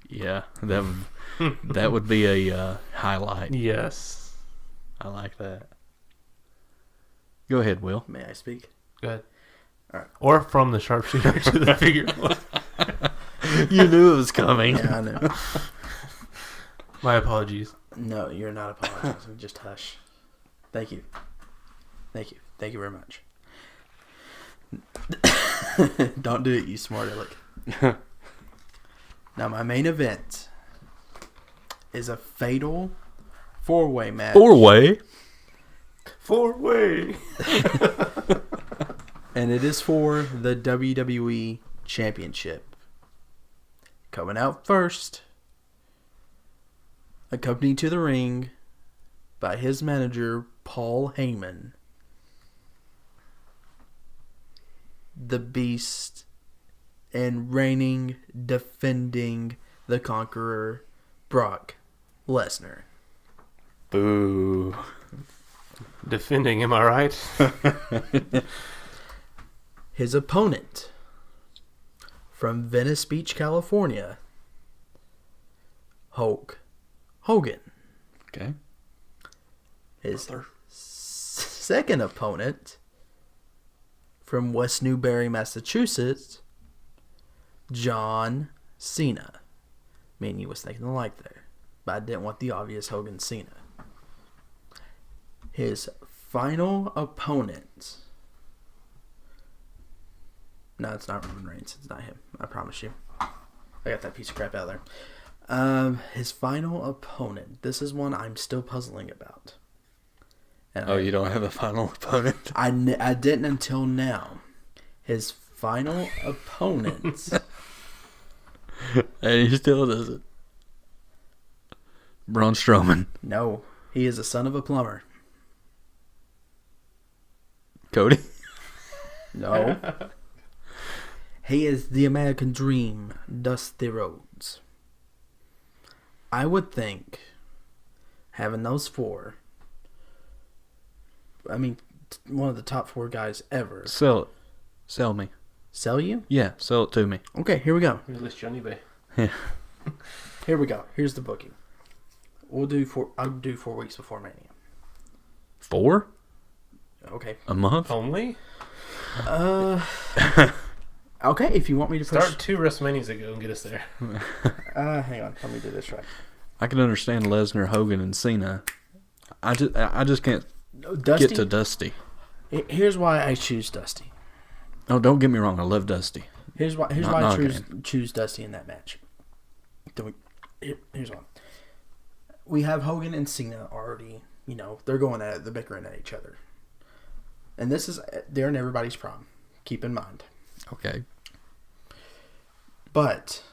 Yeah, that would be a highlight. Yes. I like that. Go ahead, Will. May I speak? Go ahead. All right. Or from the sharpshooter to the figure 4. You knew it was coming. Yeah, I know. My apologies. No, you're not apologizing. Just hush. Thank you. Thank you. Thank you very much. Don't do it, you smart aleck. Now, my main event is a fatal four-way match. Four-way? Four-way. And it is for the WWE Championship. Coming out first, accompanied to the ring by his manager, Paul Heyman. The Beast and reigning, defending the Conqueror, Brock Lesnar. Boo. Defending, am I right? His opponent from Venice Beach, California, Hulk Hogan. Okay. His second opponent from West Newbury, Massachusetts, John Cena. Me and you was thinking alike there, but I didn't want the obvious Hogan Cena. His final opponent. No, it's not Roman Reigns. It's not him. I promise you. I got that piece of crap out of there. His final opponent. This is one I'm still puzzling about. And you don't have a final opponent? I didn't until now. His final opponent. And he still doesn't. Braun Strowman. No, he is a son of a plumber. Cody? No. He is the American Dream, Dusty Rhodes. I would think having those four, I mean, one of the top four guys ever. Sell it. Sell me. Sell you? Yeah, sell it to me. Okay, here we go. Here's this Johnny Bay. Yeah. Here we go. Here's the booking. I'll do 4 weeks before Mania. 4? Okay. A month? Only? Okay, if you want me to push... Start 2 WrestleManias ago and get us there. hang on. Let me do this right. I can understand Lesnar, Hogan, and Cena. I just can't Dusty? get to Dusty. Here's why I choose Dusty. Oh, don't get me wrong. I love Dusty. Here's why I choose Dusty in that match. Here's why. We have Hogan and Cena already, they're going at it, they're bickering at each other. And they're in everybody's prom. Keep in mind. Okay. But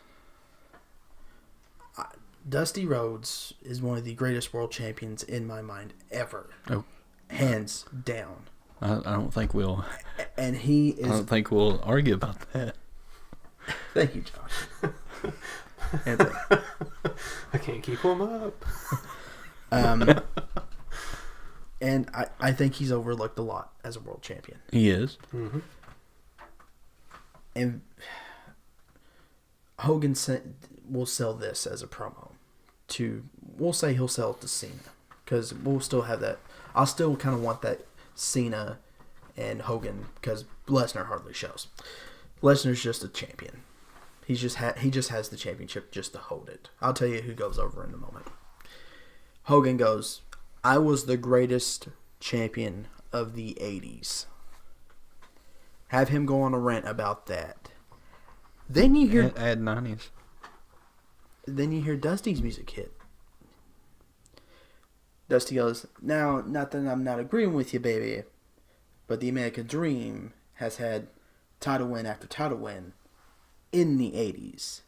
Dusty Rhodes is one of the greatest world champions in my mind ever. Oh. Hands down. I don't think we'll... And he is... I don't think we'll argue about that. Thank you, Josh. I can't keep him up. And I think he's overlooked a lot as a world champion. He is. Mm-hmm. And Hogan will sell this as a promo. We'll say he'll sell it to Cena. Because we'll still have that. I'll still kind of want that Cena and Hogan, because Lesnar hardly shows. Lesnar's just a champion. He just has the championship just to hold it. I'll tell you who goes over in a moment. Hogan goes, I was the greatest champion of the 80s. Have him go on a rant about that. Then you hear... Add 90s. Then you hear Dusty's music hit. Dusty goes, now, not that I'm not agreeing with you, baby, but the American Dream has had title win after title win in the 80s.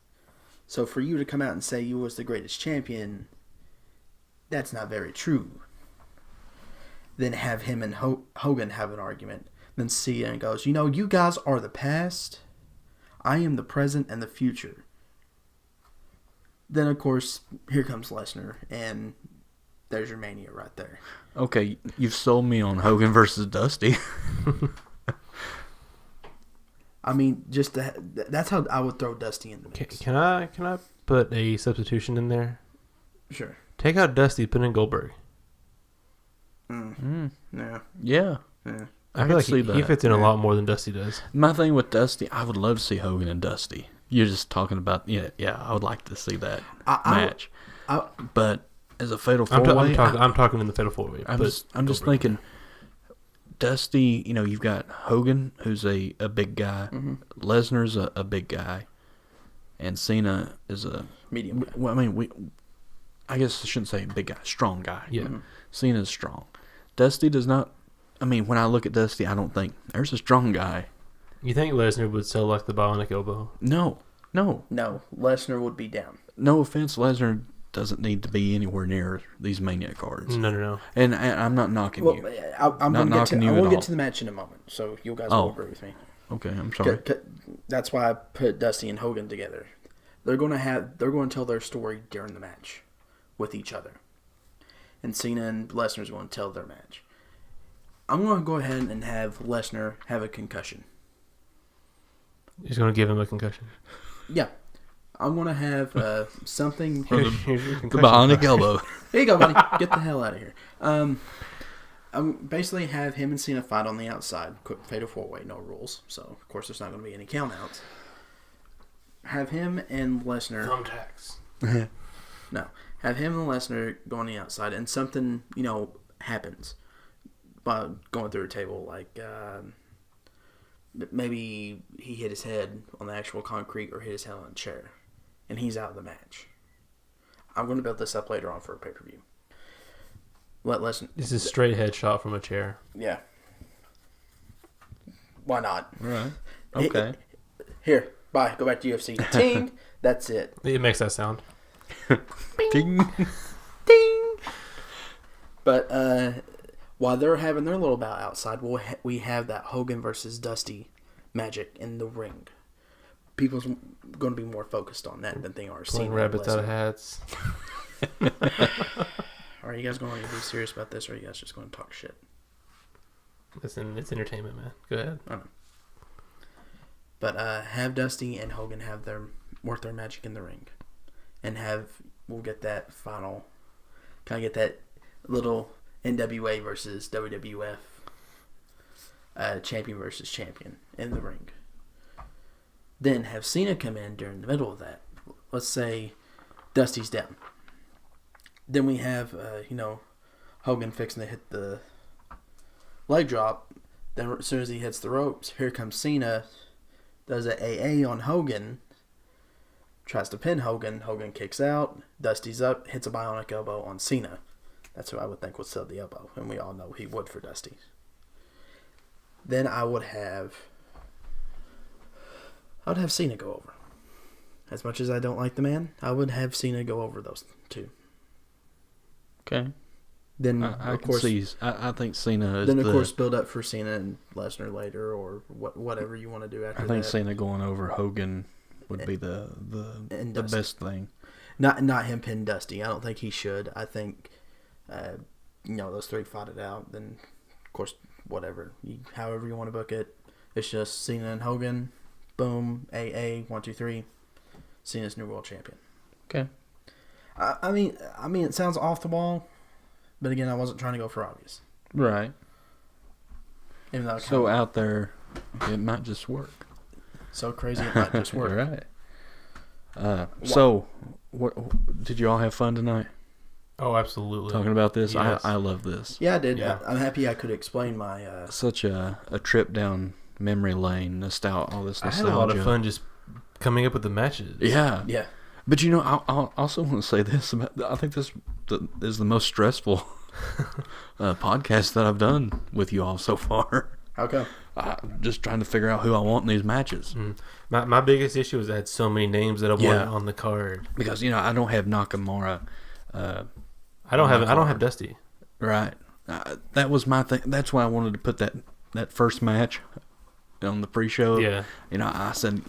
So for you to come out and say you was the greatest champion, that's not very true. Then have him and Hogan have an argument. Then Cena goes, you guys are the past. I am the present and the future. Then, of course, here comes Lesnar, and there's your Mania right there. Okay, you've sold me on Hogan versus Dusty. I mean, that's how I would throw Dusty in the mix. Can I put a substitution in there? Sure. Take out Dusty, put in Goldberg. Yeah. Yeah. I feel like he fits in a lot more than Dusty does. My thing with Dusty, I would love to see Hogan and Dusty. You're just talking about, yeah, I would like to see that match. But as a fatal four-way, I'm talking in the fatal four-way. I'm just thinking, Dusty. You've got Hogan, who's a big guy. Mm-hmm. Lesnar's a big guy, and Cena is a medium guy. Well, I mean, I guess I shouldn't say big guy, strong guy. Yeah. Mm-hmm. Cena's strong. Dusty does not. I mean, when I look at Dusty, I don't think there's a strong guy. You think Lesnar would sell like the bionic elbow? No. Lesnar would be down. No offense, Lesnar doesn't need to be anywhere near these Mania cards. No. And I'm not knocking you. I'm going to get to the match in a moment, so you guys will agree with me. Okay, I'm sorry. That's why I put Dusty and Hogan together. They're going to tell their story during the match with each other, and Cena and Lesnar's going to tell their match. I'm going to go ahead and have Lesnar have a concussion. He's going to give him a concussion. Yeah. I'm going to have something... Here's your the bionic elbow. There you go, buddy. Get the hell out of here. I'm basically have him and Cena fight on the outside. Quick fatal four-way, no rules. So, of course, there's not going to be any countouts. Have him and Lesnar... Thumbtacks. No. Have him and Lesnar go on the outside, and something, happens by going through a table. Like, maybe he hit his head on the actual concrete or hit his head on a chair, and he's out of the match. I'm going to build this up later on for a pay-per-view. Let Lesnar... This is a straight headshot from a chair. Yeah. Why not? Right. Okay. Here, bye. Go back to UFC. Ting. That's it. It makes that sound. Ding. Ding. But while they're having their little bout outside, we have that Hogan versus Dusty magic in the ring. People's going to be more focused on that than they are seeing rabbits out of hats. Are you guys going to be serious about this, or are you guys just going to talk shit? Listen, it's entertainment, man. Go ahead. I know. But have Dusty and Hogan have work their magic in the ring, and we'll get that final, kind of get that little NWA versus WWF champion versus champion in the ring. Then have Cena come in during the middle of that. Let's say Dusty's down. Then we have, Hogan fixing to hit the leg drop. Then as soon as he hits the ropes, here comes Cena, does an AA on Hogan, tries to pin Hogan. Hogan kicks out. Dusty's up, hits a bionic elbow on Cena. That's who I would think would sell the elbow, and we all know he would for Dusty. Then I would have Cena go over. As much as I don't like the man, I would have Cena go over those two. Okay. Then I think Cena is. Then of course build up for Cena and Lesnar later, or whatever you want to do after that. I think Cena going over Hogan would be the best thing. Not him pin Dusty. I don't think he should. I think, those three fought it out. Then of course whatever, however you want to book it. It's just Cena and Hogan. Boom. AA 1 2 3. Cena's new world champion. Okay. I mean, it sounds off the wall, but again, I wasn't trying to go for obvious. Right. Even though so out there, it might just work. So crazy, it might just work. Right. So, what did you all have fun tonight? Oh, absolutely. Talking about this, yes. I love this. Yeah, I did. Yeah. I'm happy I could explain my. Such a trip down memory lane, all this nostalgia. I had a lot of fun just coming up with the matches. Yeah. Yeah. But I also want to say this about. I think this is the most stressful podcast that I've done with you all so far. How come? Just trying to figure out who I want in these matches. My biggest issue is I had so many names that I wanted on the card. Because I don't have Nakamura. I don't have Dusty. Right. That was my thing. That's why I wanted to put that first match on the pre-show. Yeah. I said,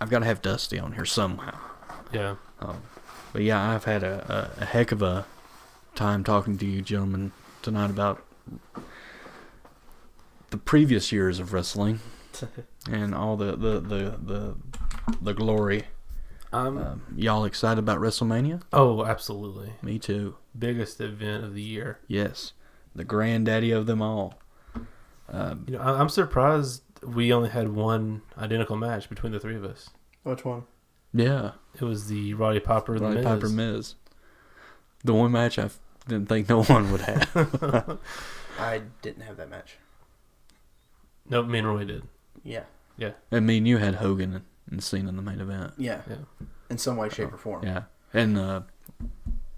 I've got to have Dusty on here somehow. Yeah. But yeah, I've had a heck of a time talking to you gentlemen tonight about the previous years of wrestling and all the glory. Y'all excited about WrestleMania? Oh, absolutely. Me too. Biggest event of the year. Yes. The granddaddy of them all. I'm surprised we only had one identical match between the three of us. Which one? Yeah. It was the Roddy Piper and the Miz. Piper Miz. The one match I didn't think no one would have. I didn't have that match. No, me and Roy did. Yeah. Yeah. I mean, you had Hogan and Cena in the main event. Yeah. Yeah. In some way, shape, or form. Yeah. And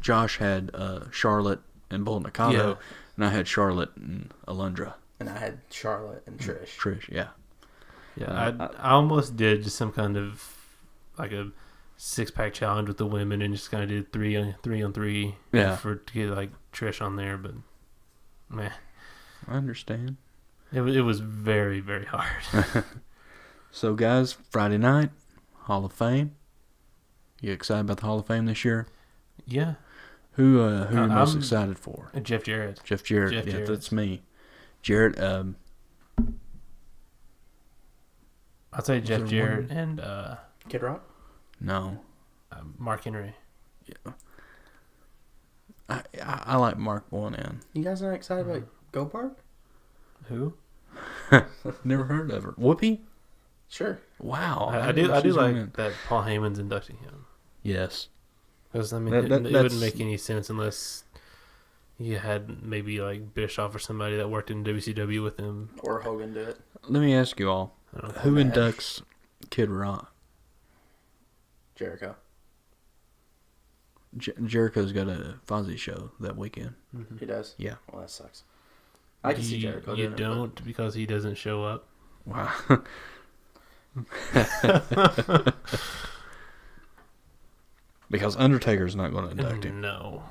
Josh had Charlotte and Bull Nakano, and I had Charlotte and Alundra. And I had Charlotte and Trish. Yeah. Yeah, I almost did just some kind of like a 6-pack challenge with the women and just kind of did 3 on 3. Yeah. To get like Trish on there, but meh. I understand. It was very, very hard. So, guys, Friday night, Hall of Fame. You excited about the Hall of Fame this year? Yeah. Who are you most excited for? Jeff Jarrett. Jeff Jarrett. Jeff Yeah, Jarrett. that's me. Jarrett. I'd say Jeff there Jarrett one? and Kid Rock? No. Mark Henry. Yeah. I like Mark 1N. You guys not excited about Go Park? Who? Never heard of her. Whoopi? Sure. Wow. I do like that Paul Heyman's inducting him. Yes. Because, I mean, it wouldn't make any sense unless you had maybe like Bischoff or somebody that worked in WCW with him. Or Hogan do it. Let me ask you all. I don't know. Who inducts Kid Rock? Jericho. Jericho's got a Fozzy show that weekend. Mm-hmm. He does? Yeah. Well, that sucks. I can see Jericho You doing don't because he doesn't show up. Wow. Because Undertaker's not going to induct him. No.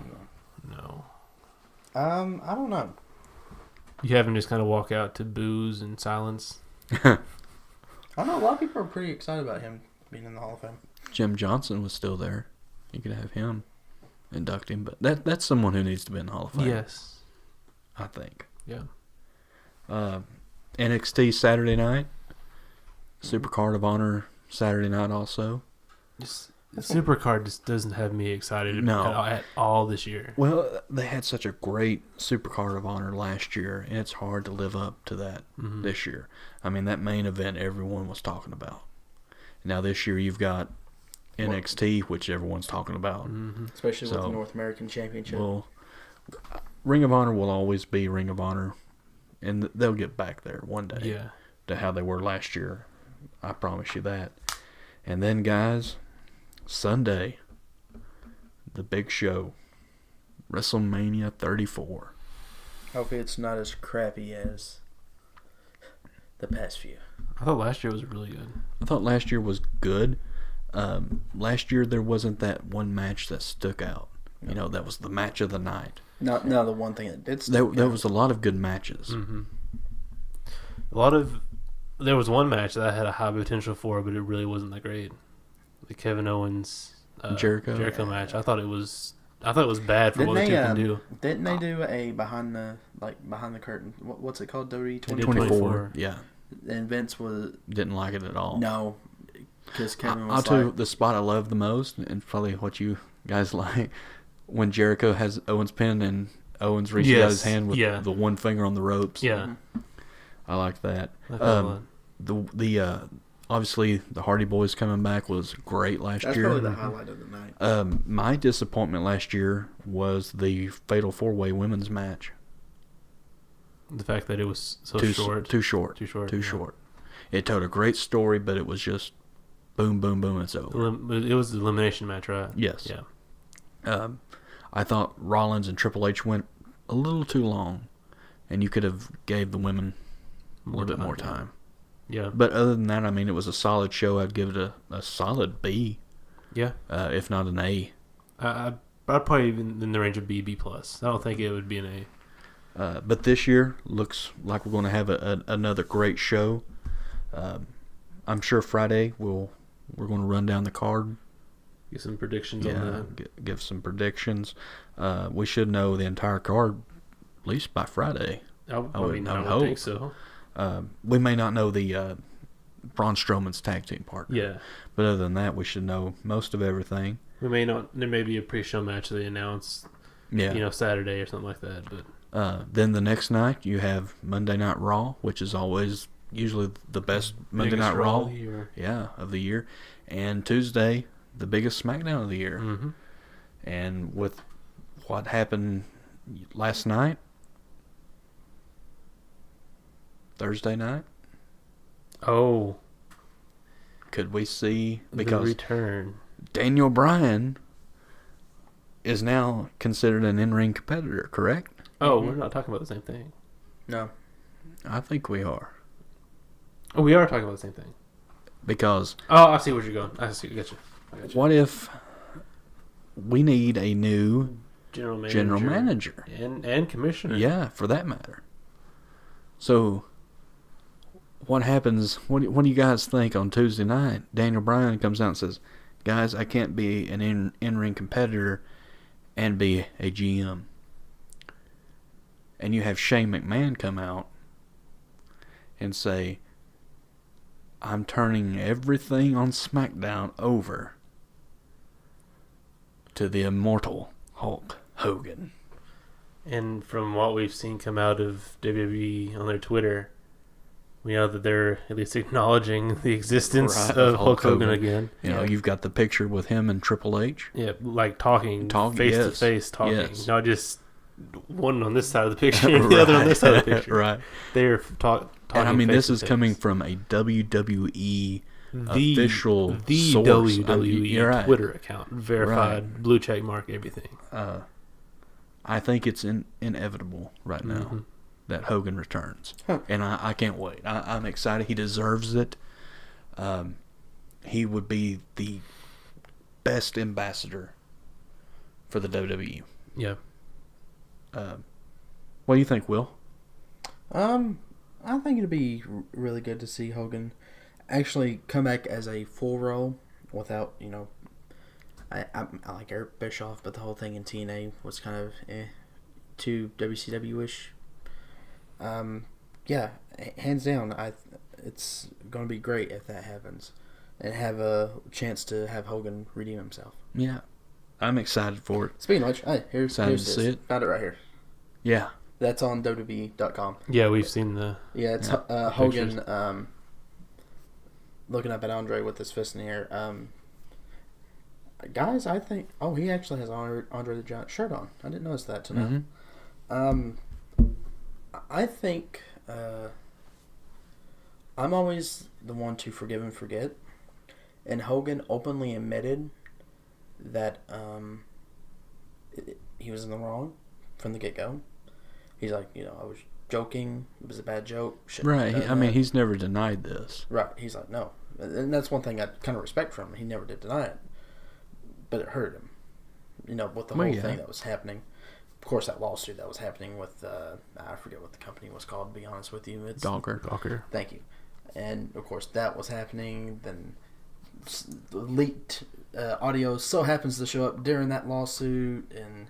I don't know. You have him just kind of walk out to boos and silence. I don't know. A lot of people are pretty excited about him being in the Hall of Fame. Jim Johnson was still there. You could have him induct him, but that's someone who needs to be in the Hall of Fame. Yes. I think. Yeah. NXT Saturday night. Supercard of Honor Saturday night also. The Supercard just doesn't have me excited at all this year. Well, they had such a great Supercard of Honor last year, and it's hard to live up to that this year. I mean, that main event everyone was talking about. Now this year you've got NXT, which everyone's talking about. Mm-hmm. Especially with the North American Championship. Well, Ring of Honor will always be Ring of Honor, and they'll get back there one day. Yeah. To how they were last year. I promise you that. And then, guys, Sunday, the big show, WrestleMania 34. Hopefully it's not as crappy as the past few. I thought last year was really good. I thought last year was good. Last year there wasn't that one match that stuck out. You know, that was the match of the night. No, the one thing that did There was a lot of good matches. Mm-hmm. There was one match that I had a high potential for, but it really wasn't that great. The Kevin Owens Jericho match. I thought it was bad for what the two can do. Didn't they do a behind the curtain? What's it called? WWE 24. Yeah. And Vince didn't like it at all. No, because Kevin was I'll tell you the spot I love the most, and probably what you guys like, when Jericho has Owens pinned and Owens reaches out his hand with the one finger on the ropes. Yeah. Mm-hmm. I like that. The obviously the Hardy Boys coming back was great last year. That's probably the highlight of the night. My disappointment last year was the Fatal 4-Way women's match. The fact that it was short. Too short. It told a great story, but it was just boom, boom, boom, it's over. It was the elimination match, right? Yes. Yeah. I thought Rollins and Triple H went a little too long, and you could have gave the women a little bit more time. Yeah. But other than that, I mean, it was a solid show. I'd give it a solid B. Yeah. If not an A. I'd probably even in the range of B plus. I don't think it would be an A. But this year looks like we're going to have another great show. I'm sure Friday we're going to run down the card. Get some predictions on that. Give some predictions. We should know the entire card at least by Friday. I would hope. Think so. We may not know the Braun Strowman's tag team partner. Yeah. But other than that, we should know most of everything. We may not. There may be a pre-show match they announce. Yeah. Saturday or something like that. But then the next night you have Monday Night Raw, which is always usually the best Monday Night Raw. Of the year. And Tuesday, the biggest SmackDown of the year. Mm-hmm. And with what happened last night, Thursday night. Oh, Could we see, the because return. Daniel Bryan is now considered an in-ring competitor, correct? Oh, we're not talking about the same thing. No. I think we are. Oh, we are talking about the same thing. Because Oh, I see where you're going. I see. I got you. what if we need a new General manager? And commissioner. Yeah, for that matter. So, what happens? What do you guys think on Tuesday night? Daniel Bryan comes out and says, "Guys, I can't be an in-ring competitor and be a GM." And you have Shane McMahon come out and say, "I'm turning everything on SmackDown over to the immortal Hulk Hogan." And from what we've seen come out of WWE on their Twitter, we know that they're at least acknowledging the existence of Hulk Hogan again. You know, you've got the picture with him and Triple H. Yeah, like talking face to face, talking, yes. not just one on this side of the picture and the other on this side of the picture. Right. They're talking. And I mean, this is coming from a WWE official the source. WWE Twitter account, verified, blue check mark, everything. I think it's inevitable right now that Hogan returns, and I can't wait. I'm excited. He deserves it. He would be the best ambassador for the WWE. Yeah. What do you think, Will? I think it'd be really good to see Hogan actually come back as a full role without, I like Eric Bischoff, but the whole thing in TNA was kind of too WCW-ish. Yeah, hands down, it's going to be great if that happens, and have a chance to have Hogan redeem himself. Yeah, I'm excited for it. Speaking of which, hey, here's this. It. Found it right here. Yeah. That's on WWE.com. Yeah, we've seen the... Yeah, it's Hogan looking up at Andre with his fist in the air. Guys, I think... Oh, he actually has Andre the Giant shirt on. I didn't notice that tonight. I think... I'm always the one to forgive and forget. And Hogan openly admitted that he was in the wrong from the get-go. He's like, I was joking. It was a bad joke. Right. I mean, he's never denied this. Right. He's like, no. And that's one thing I kind of respect from him. He never did deny it. But it hurt him. With the whole thing that was happening. Of course, that lawsuit that was happening with, I forget what the company was called, to be honest with you. It's Gawker. Thank you. And, of course, that was happening. Then the leaked audio so happens to show up during that lawsuit, and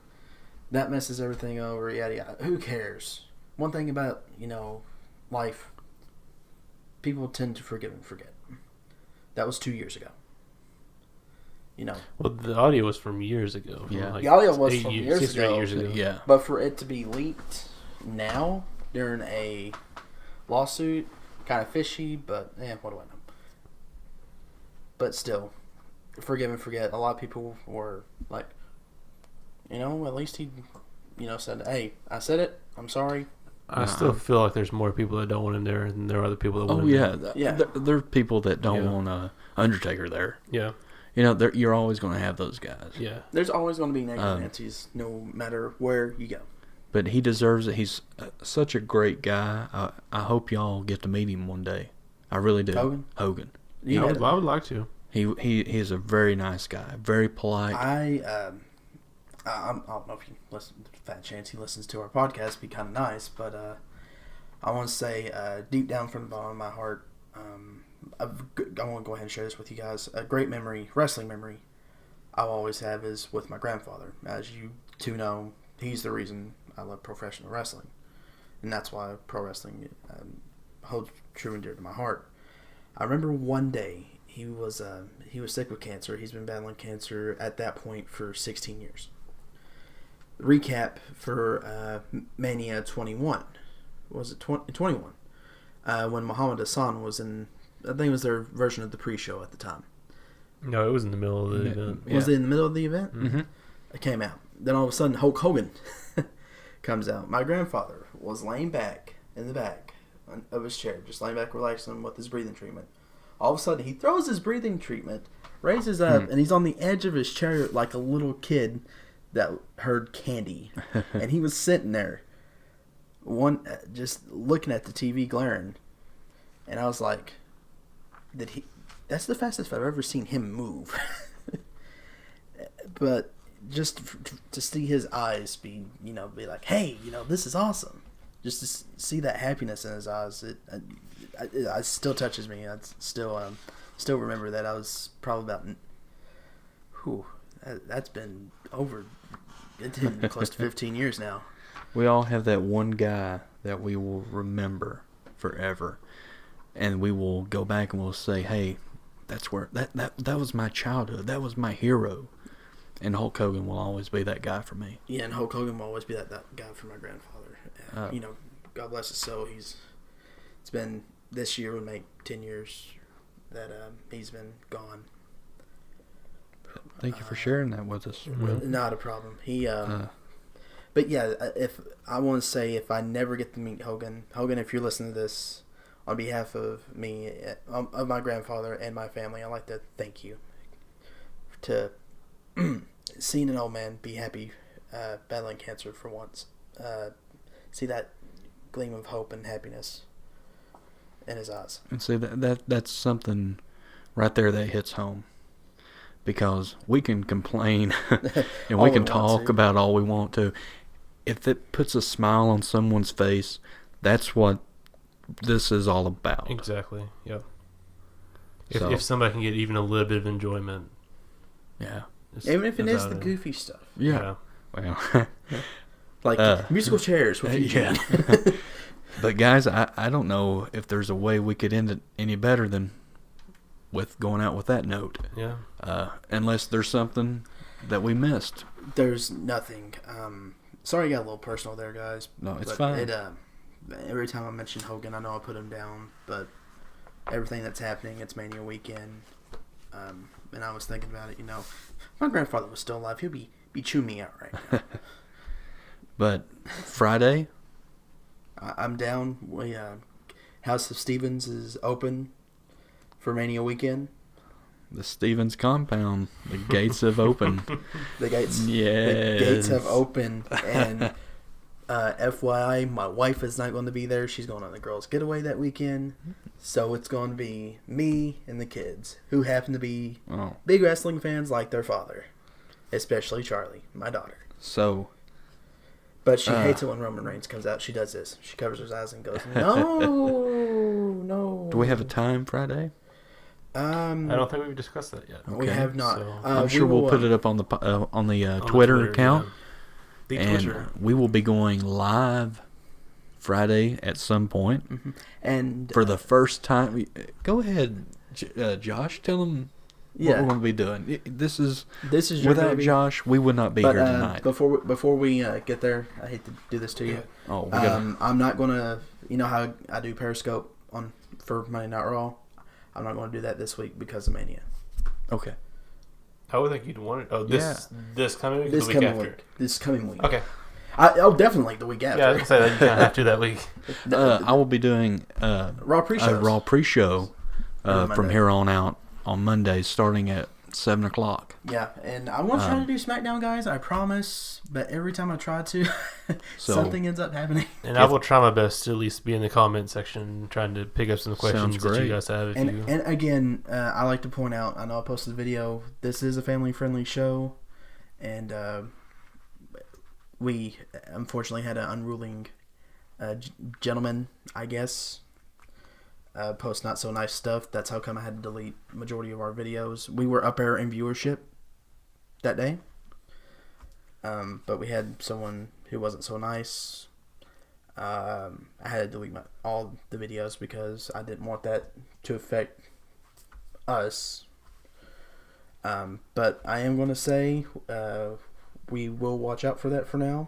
that messes everything over, yada yada. Who cares? One thing about, life, people tend to forgive and forget. That was 2 years ago. Well, the audio was from years ago. Yeah. The audio was from years ago. 8 years ago. Yeah. But for it to be leaked now, during a lawsuit, kind of fishy, but, what do I know? But still, forgive and forget. A lot of people were like, at least he, said, hey, I said it. I'm sorry. I still feel like there's more people that don't want him there than there are other people that want him there. Yeah. There are people that don't want Undertaker there. Yeah. You're always going to have those guys. Yeah. There's always going to be negative Nancy's no matter where you go. But he deserves it. He's such a great guy. I hope y'all get to meet him one day. I really do. Hogan. I would like to. He is a very nice guy. Very polite. I don't know if you listen. Fat chance he listens to our podcast. Be kind of nice, but I want to say deep down from the bottom of my heart, I want to go ahead and share this with you guys. A great memory, wrestling memory, I'll always have is with my grandfather. As you two know, he's the reason I love professional wrestling, and that's why pro wrestling holds true and dear to my heart. I remember one day he was sick with cancer. He's been battling cancer at that point for 16 years. Recap for Mania 21. Was it 21? When Muhammad Hassan was in, I think it was their version of the pre-show at the time. No, it was in the middle of the event. Was it in the middle of the event? Mm-hmm. It came out. then all of a sudden Hulk Hogan comes out. My grandfather was laying back in the back of his chair, just laying back, relaxing with his breathing treatment. All of a sudden, he throws his breathing treatment, raises up, and he's on the edge of his chair like a little kid that heard candy. And he was sitting there, just looking at the TV, glaring. And I was like, that's the fastest I've ever seen him move. But just to see his eyes be like, hey, this is awesome. Just to see that happiness in his eyes, it still touches me. I still remember that. I was probably about, that's been close to 15 years now. We all have that one guy that we will remember forever, and we will go back and we'll say, hey, that's where that was my childhood. That was my hero. And Hulk Hogan will always be that guy for me. Yeah, and Hulk Hogan will always be that guy for my grandfather. God bless his soul. It's been, this year would make 10 years that he's been gone. Thank you for sharing that with us. Not a problem. But yeah, if I never get to meet Hogan, if you're listening to this, on behalf of me, of my grandfather and my family, I'd like to thank you to seeing an old man be happy, battling cancer for once. See that gleam of hope and happiness in his eyes. And see, that's something right there that hits home. Because we can complain and we can talk about all we want to. If it puts a smile on someone's face, that's what this is all about. Exactly, yep. If somebody can get even a little bit of enjoyment. Yeah. Even if it is the goofy stuff. Yeah. Well, like musical chairs. Yeah. But guys, I don't know if there's a way we could end it any better than with going out with that note. Yeah. Unless there's something that we missed. There's nothing. Sorry I got a little personal there, guys. No, it's fine. Every time I mention Hogan, I know I put him down, but everything that's happening, it's Mania weekend. And I was thinking about it, my grandfather was still alive. He'll be chewing me out right now. But Friday? I'm down. House of Stevens is open for Mania weekend. The Stevens compound. The gates have opened. The gates have opened. And FYI, my wife is not going to be there. She's going on the girls' getaway that weekend. So it's going to be me and the kids, who happen to be big wrestling fans like their father. Especially Charlie, my daughter. But she hates it when Roman Reigns comes out. She does this. She covers her eyes and goes, no. Do we have a time Friday? I don't think we've discussed that yet. Okay. We have not. So I'm sure we'll put it up on the Twitter account. Yeah. And we will be going live Friday at some point. Mm-hmm. And for the first time, go ahead, Josh. Tell them what we're going to be doing. This is without Josh, we would not be here tonight. Before we get there, I hate to do this to you. I'm not going to. You know how I do Periscope for Monday Night Raw. I'm not going to do that this week because of Mania. Okay. I would think you'd want it. This coming week? This coming week. Okay. Definitely the week after. Yeah, I was going to say that you kind of have to that week. I will be doing Raw pre-shows. A Raw pre-show from here on out on Mondays starting at 7 o'clock. Yeah, and I want to try to do SmackDown, guys. I promise. But every time I try to, something ends up happening. And I will try my best to at least be in the comment section trying to pick up some questions that you guys have. And again, I like to point out, I know I posted a video, this is a family-friendly show. And we unfortunately had an unruly gentleman, I guess, post not so nice stuff. That's how come I had to delete majority of our videos. We were up there in viewership that day, but we had someone who wasn't so nice. I had to delete all the videos because I didn't want that to affect us. But I am going to say we will watch out for that for now,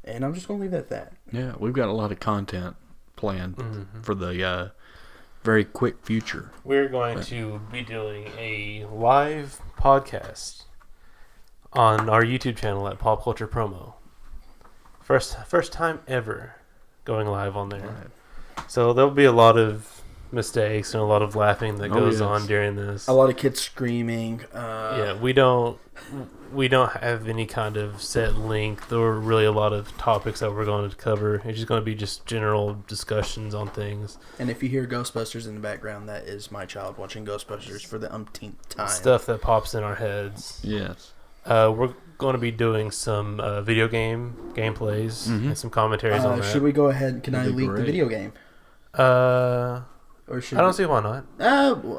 and I'm just going to leave it at that. Yeah, we've got a lot of content planned for the very quick future. We're going to be doing a live podcast on our YouTube channel at Pop Culture Promo. First time ever going live on there. Right. So there'll be a lot of mistakes and a lot of laughing that goes on during this. A lot of kids screaming. We don't have any kind of set length or really a lot of topics that we're going to cover. It's just going to be just general discussions on things. And if you hear Ghostbusters in the background, that is my child watching Ghostbusters for the umpteenth time. Stuff that pops in our heads. Yes. We're going to be doing some video game gameplays and some commentaries on that. Should we go ahead? Can I leak the video game? Or I don't see why not.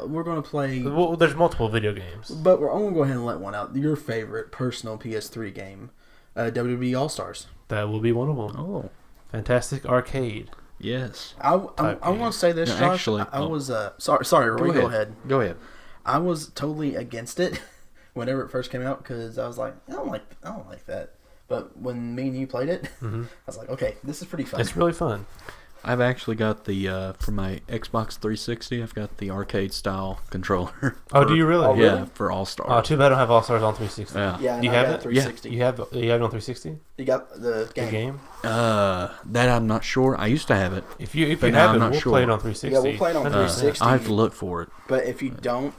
We're going to play... Well, there's multiple video games. But I'm going to go ahead and let one out. Your favorite personal PS3 game, WWE All-Stars. That will be one of them. Oh. Fantastic arcade. Yes. I want to say this, Josh. Actually, I was... Sorry, Roy, go ahead. Go ahead. I was totally against it whenever it first came out because I was like, I don't like that. But when me and you played it, I was like, okay, this is pretty fun. It's really fun. I've actually got the for my Xbox 360. I've got the arcade style controller. Oh, do you really? Oh, yeah, for All Stars. Oh, too bad I don't have All Stars on 360. Yeah, do you have it? 360. Yeah. You have it on 360? You got the game. The game? That I'm not sure. I used to have it. If you have it, we'll play it on 360. Yeah, we'll play it on 360. I have to look for it. But if you don't,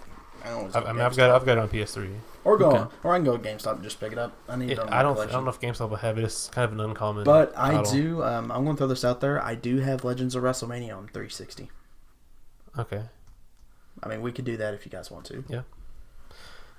I've got it on PS3. Or I can go to GameStop and just pick it up. I don't know if GameStop will have it. It's kind of an uncommon. But I do. I'm going to throw this out there. I do have Legends of WrestleMania on 360. Okay. I mean, we could do that if you guys want to. Yeah.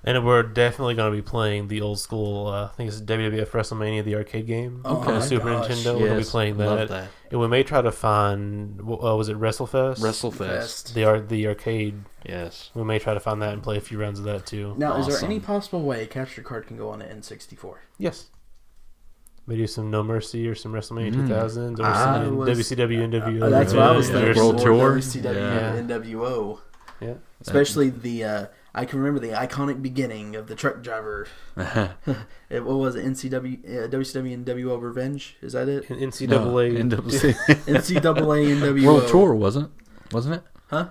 And we're definitely going to be playing the old school, I think it's WWF WrestleMania, the arcade game. Okay. On the Super Nintendo. We're going to be playing that. Love that. And we may try to find, was it WrestleFest? WrestleFest. The arcade. Yes. We may try to find that and play a few rounds of that too. Now, Is there any possible way Capture Card can go on an N64? Yes. Maybe some No Mercy or some WrestleMania 2000s or some WCW, NWO. That's what I was thinking. World Tour. WCW and NWO. Yeah. Especially I can remember the iconic beginning of the truck driver. What was it? WCW NWO Revenge? Is that it? NCAA. NCAA NWO. World Tour, wasn't it? Huh?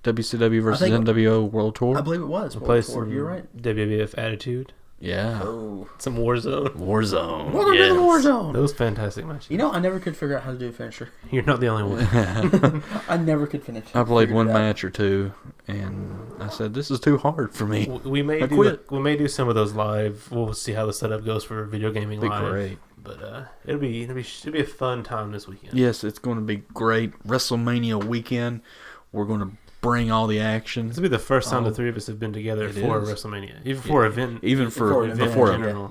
WCW versus NWO World Tour? I believe it was. World Tour. You're right. WWF Attitude. Yeah. Oh. Some Warzone. Warzone. Welcome to the Warzone. Those fantastic matches. You know, I never could figure out how to do a finisher. You're not the only one. I never could finish. I played one match or two, and I said, "This is too hard for me." We may do some of those live. We'll see how the setup goes for video gaming live. Be great. But it'll be a fun time this weekend. Yes, it's going to be great. WrestleMania weekend. We're going to bring all the action. This will be the first time the three of us have been together for WrestleMania, even for event, even for event before in general.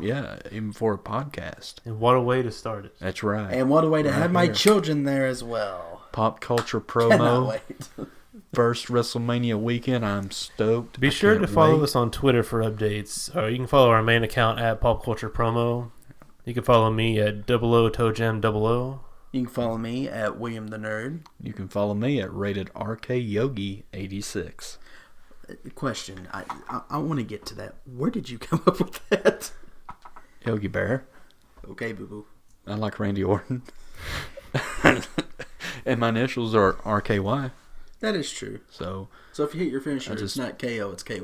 even for a podcast. And what a way to start it! That's right. And what a way to have my children there as well. Pop culture promo. Cannot wait. First WrestleMania weekend. I'm stoked. Be sure to follow us on Twitter for updates. You can follow our main account at Pop Culture Promo. You can follow me at 00ToeJam00. You can follow me at William the Nerd. You can follow me at Rated RK Yogi 86. Question. I want to get to that. Where did you come up with that? Yogi Bear. Okay, boo boo. I like Randy Orton. And my initials are RKY. That is true. So if you hit your finisher, it's not KO, it's KY.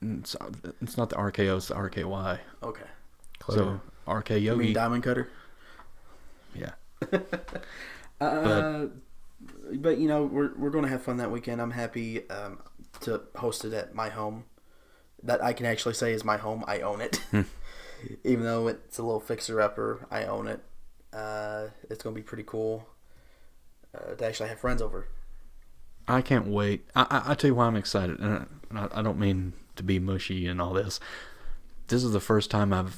It's not the RKO, it's the RKY. Okay. So RK Yogi. You mean Diamond Cutter? Yeah. But you know, we're going to have fun that weekend. I'm happy to host it at my home. That I can actually say is my home. I own it. Even though it's a little fixer-upper, I own it. It's going to be pretty cool to actually have friends over. I can't wait. I tell you why I'm excited. And I don't mean to be mushy and all this. This is the first time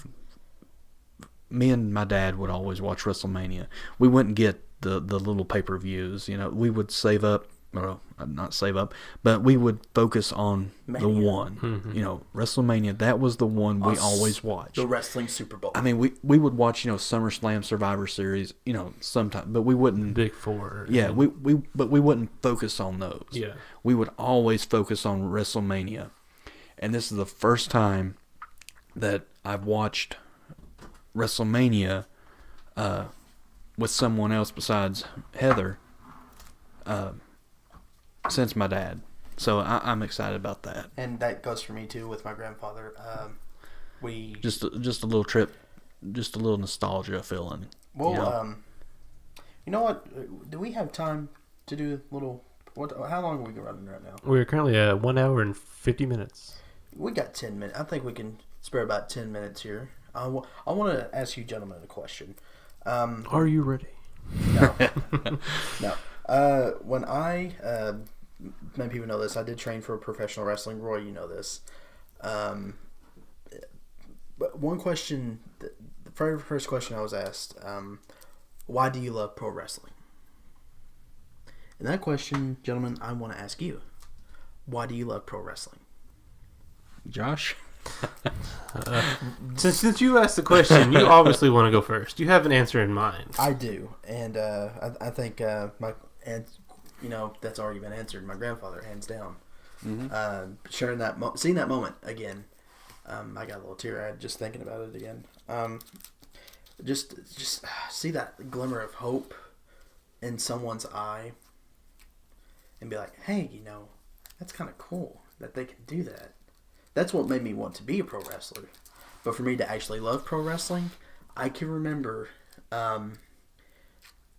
me and my dad would always watch WrestleMania. We wouldn't get the little pay-per-views. You know, we would save up. Well, not save up, but we would focus on the one. Mm-hmm. You know, WrestleMania. That was the one we always watched. The wrestling Super Bowl. I mean, we would watch, you know, SummerSlam, Survivor Series, you know, sometime, but we wouldn't. Big Four. Yeah, but we wouldn't focus on those. Yeah, we would always focus on WrestleMania, and this is the first time that I've watched WrestleMania with someone else besides Heather since my dad. So I'm excited about that. And that goes for me too with my grandfather. just a little trip, just a little nostalgia feeling. Well, you know what? Do we have time to do a little? How long are we running right now? We're currently at 1 hour and 50 minutes. We got 10 minutes. I think we can spare about 10 minutes here. I want to ask you gentlemen a question. Are you ready? No. No. When many people know this, I did train for professional wrestling. Roy, you know this. But one question, the very first question I was asked, why do you love pro wrestling? And that question, gentlemen, I want to ask you. Why do you love pro wrestling? Josh? Since you asked the question, you obviously want to go first. You have an answer in mind. I do, and I think that's already been answered. My grandfather, hands down. Mm-hmm. Sharing that, seeing that moment again, I got a little tear-eyed just thinking about it again. Just see that glimmer of hope in someone's eye, and be like, hey, that's kind of cool that they can do that. That's what made me want to be a pro wrestler. But for me to actually love pro wrestling, I can remember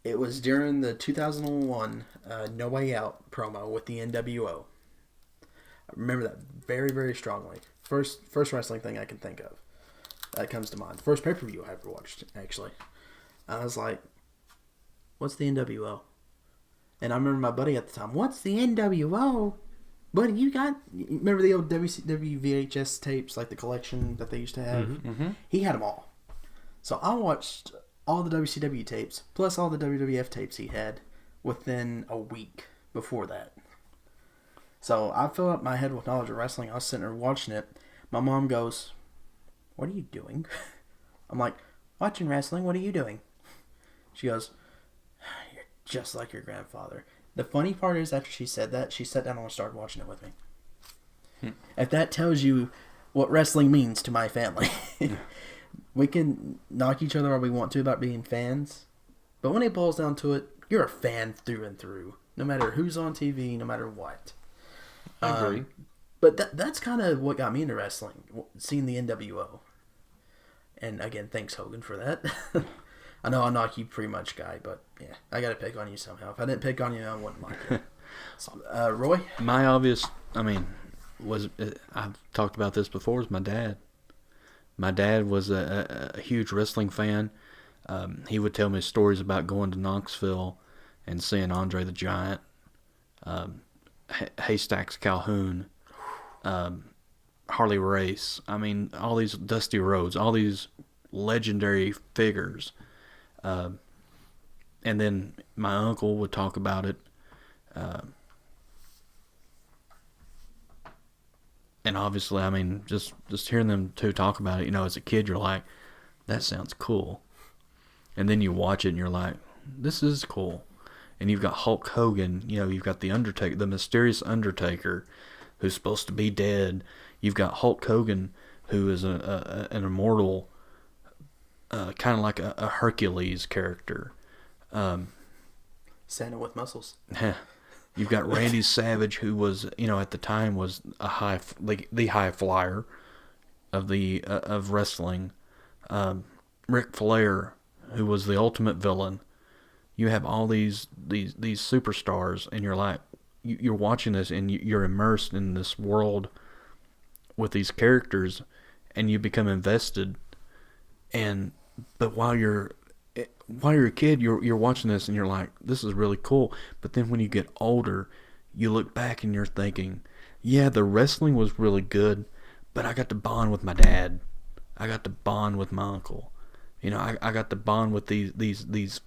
it was during the 2001 No Way Out promo with the NWO. I remember that very, very strongly. First wrestling thing I can think of that comes to mind. The first pay-per-view I ever watched, actually. I was like, what's the NWO? And I remember my buddy at the time, what's the NWO? Buddy, remember the old WCW VHS tapes, like the collection that they used to have? Mm-hmm. Mm-hmm. He had them all. So I watched all the WCW tapes, plus all the WWF tapes he had, within a week before that. So I filled up my head with knowledge of wrestling. I was sitting there watching it. My mom goes, what are you doing? I'm like, watching wrestling, what are you doing? She goes, you're just like your grandfather. The funny part is, after she said that, she sat down and started watching it with me. If that tells you what wrestling means to my family. We can knock each other all we want to about being fans, but when it boils down to it, you're a fan through and through, no matter who's on TV, no matter what. I agree. But that's kind of what got me into wrestling, seeing the NWO. And again, thanks, Hogan, for that. I know I'll knock you pretty much, guy, but yeah, I got to pick on you somehow. If I didn't pick on you, I wouldn't like it. Roy? My obvious, I've talked about this before, is my dad. My dad was a huge wrestling fan. He would tell me stories about going to Knoxville and seeing Andre the Giant, Haystacks Calhoun, Harley Race. All these Dusty Rhodes, all these legendary figures. And then my uncle would talk about it. And obviously, just hearing them two talk about it, as a kid, you're like, that sounds cool. And then you watch it and you're like, this is cool. And you've got Hulk Hogan, you've got the Undertaker, the mysterious Undertaker, who's supposed to be dead. You've got Hulk Hogan, who is an immortal, kind of like a Hercules character. Santa with muscles. You've got Randy Savage, who was, at the time was the high flyer of wrestling. Ric Flair, who was the ultimate villain. You have all these superstars, and you're like, you're watching this, and you're immersed in this world with these characters, and you become invested. But while you're a kid, you're watching this and you're like, this is really cool. But then when you get older, you look back and you're thinking, yeah, the wrestling was really good, but I got to bond with my dad. I got to bond with my uncle. I got to bond with these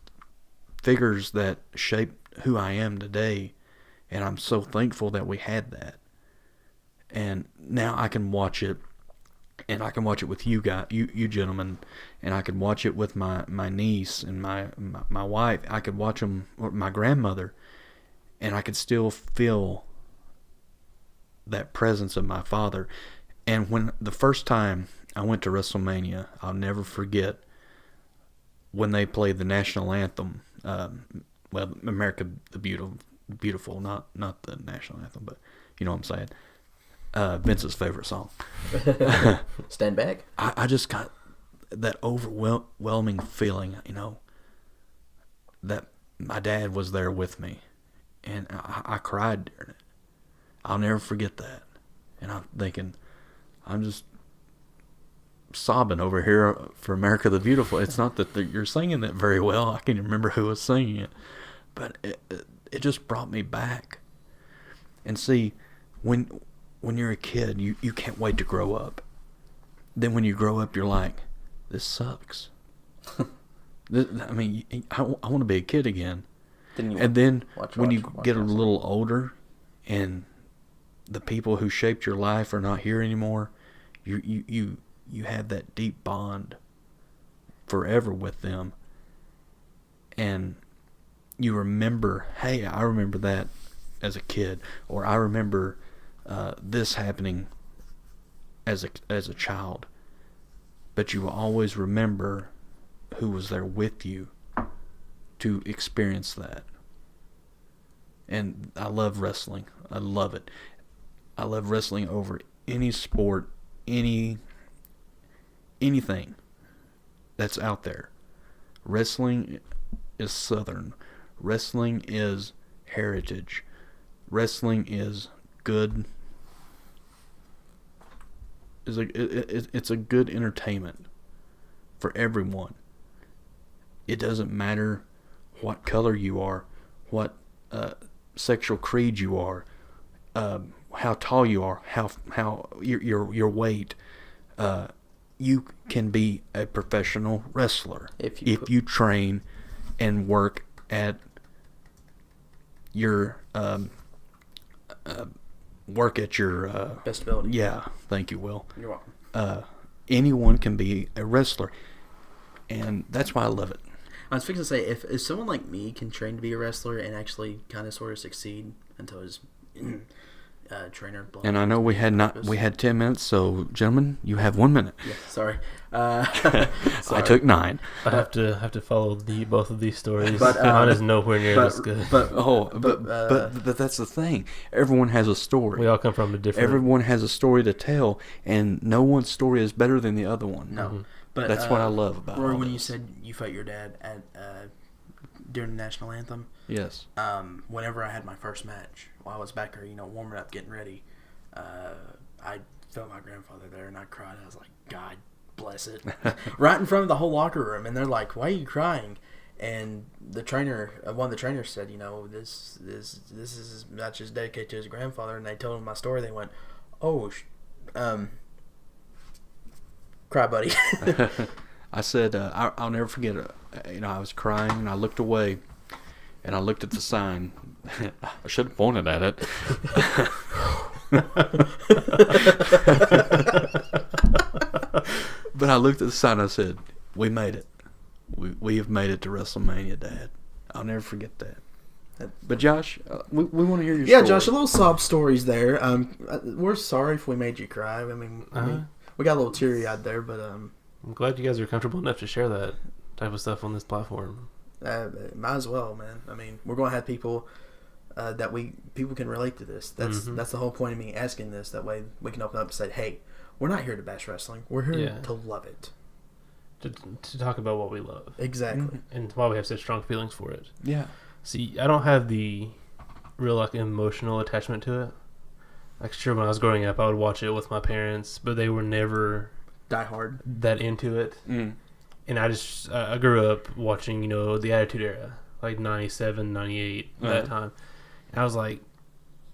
figures that shaped who I am today. And I'm so thankful that we had that. And now I can watch it. And I can watch it with you guys, you gentlemen, and I can watch it with my niece and my wife. I could watch them, or my grandmother, and I could still feel that presence of my father. And when the first time I went to WrestleMania, I'll never forget when they played the national anthem. America the Beautiful, not the national anthem, but you know what I'm saying. Vince's favorite song. Stand Back? I just got that overwhelming feeling, that my dad was there with me. And I cried during it. I'll never forget that. And I'm thinking, I'm just sobbing over here for America the Beautiful. It's not that you're singing it very well. I can't remember who was singing it. But it just brought me back. And see, when you're a kid, you can't wait to grow up. Then when you grow up, you're like, this sucks. I mean, I want to be a kid again. And then when you get a little older and the people who shaped your life are not here anymore, you have that deep bond forever with them. And you remember, hey, I remember that as a kid, or I remember this happening as a child. But you will always remember who was there with you to experience that. And I love wrestling. I love it. I love wrestling over any sport, anything that's out there. Wrestling is Southern. Wrestling is heritage. Wrestling is good. It's a good entertainment for everyone. It doesn't matter what color you are, what sexual creed you are, how tall you are, how your weight. You can be a professional wrestler if you train and work at your best ability. Yeah, thank you, Will. You're welcome. Anyone can be a wrestler, and that's why I love it. I was fixing to say, if someone like me can train to be a wrestler and actually kind of sort of succeed until his trainer. And I know we had 10 minutes, so gentlemen, you have 1 minute. Yeah, sorry. I took 9. I have to follow both of these stories. But mine is nowhere near as good. But that's the thing. Everyone has a story. We all come from a different. Everyone has a story to tell, and no one's story is better than the other one. No. Mm-hmm. But that's what I love about Roy, all when this. you said you fought your dad at during the national anthem. Yes. Whenever I had my first match, while I was back there, warming up, getting ready, I felt my grandfather there, and I cried. I was like, God bless it, right in front of the whole locker room. And they're like, "Why are you crying?" And the trainer, one of the trainers said, this is not just dedicated to his grandfather. And they told him my story. They went, "Oh, cry, buddy." I said, I'll never forget it. I was crying, and I looked away, and I looked at the sign. I should have pointed at it. But I looked at the sign, and I said, "We made it. We have made it to WrestleMania, Dad." I'll never forget that. But Josh, we want to hear your story. Yeah, Josh, a little sob stories there. We're sorry if we made you cry. I mean, we got a little teary-eyed there, but I'm glad you guys are comfortable enough to share that type of stuff on this platform. Might as well, man. I mean, we're going to have people people can relate to this. That's the whole point of me asking this. That way we can open up and say, hey, we're not here to bash wrestling. We're here to love it. To talk about what we love. Exactly. And why we have such strong feelings for it. Yeah. See, I don't have the real emotional attachment to it. Like, sure, when I was growing up, I would watch it with my parents, but they were never die hard that into it. And I grew up watching the Attitude Era, like 97, 98, that time, and I was like,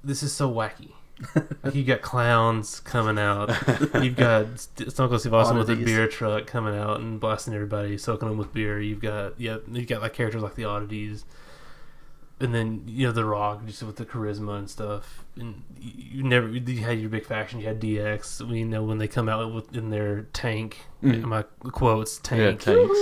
this is so wacky. Like, you got clowns coming out, you've got Stone Cold Steve Austin with a beer truck coming out and blasting everybody, soaking them with beer. You've got like characters like the Oddities, and then The Rock just with the charisma and stuff. And you had your big faction. You had DX. When they come out in their tank, my quotes, tank, tanks,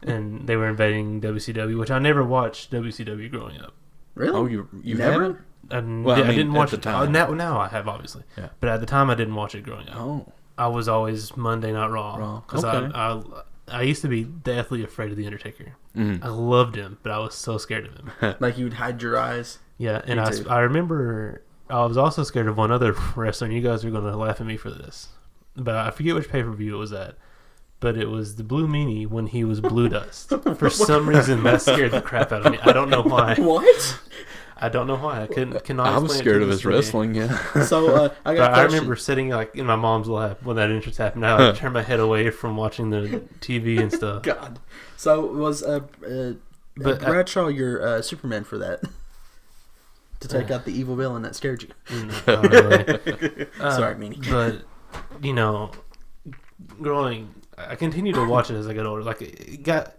and they were invading WCW, which I never watched WCW growing up. Really? Oh, you never? I didn't watch it. Time. Now I have, obviously. Yeah. But at the time, I didn't watch it growing up. Oh. I was always Monday Night Raw. Because I used to be deathly afraid of The Undertaker. I loved him, but I was so scared of him. Like, you would hide your eyes? Yeah, and I remember I was also scared of one other wrestler, and you guys are going to laugh at me for this. But I forget which pay-per-view it was at. But it was the Blue Meanie when he was Blue Dust. For some reason, that scared the crap out of me. I don't know why. What? I don't know why. Cannot I was scared of his wrestling, yeah. So, I remember sitting like in my mom's lap when that entrance happened. I turned my head away from watching the TV and stuff. God. So, was Bradshaw your Superman for that? To take out the evil villain that scared you? Not really. Sorry, Meanie. But, growing... I continued to watch it as I got older. Like,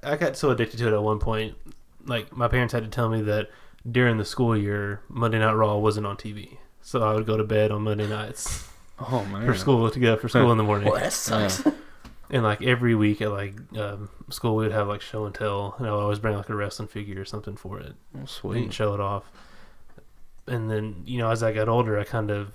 I got so addicted to it at one point. Like, my parents had to tell me that during the school year, Monday Night Raw wasn't on TV. So I would go to bed on Monday nights. Oh, man. For school, to get up for school in the morning. Well, that sucks. And, like, every week at, like, school, we would have, like, show and tell. And I would always bring, like, a wrestling figure or something for it. Oh, sweet. And show it off. And then, as I got older, I kind of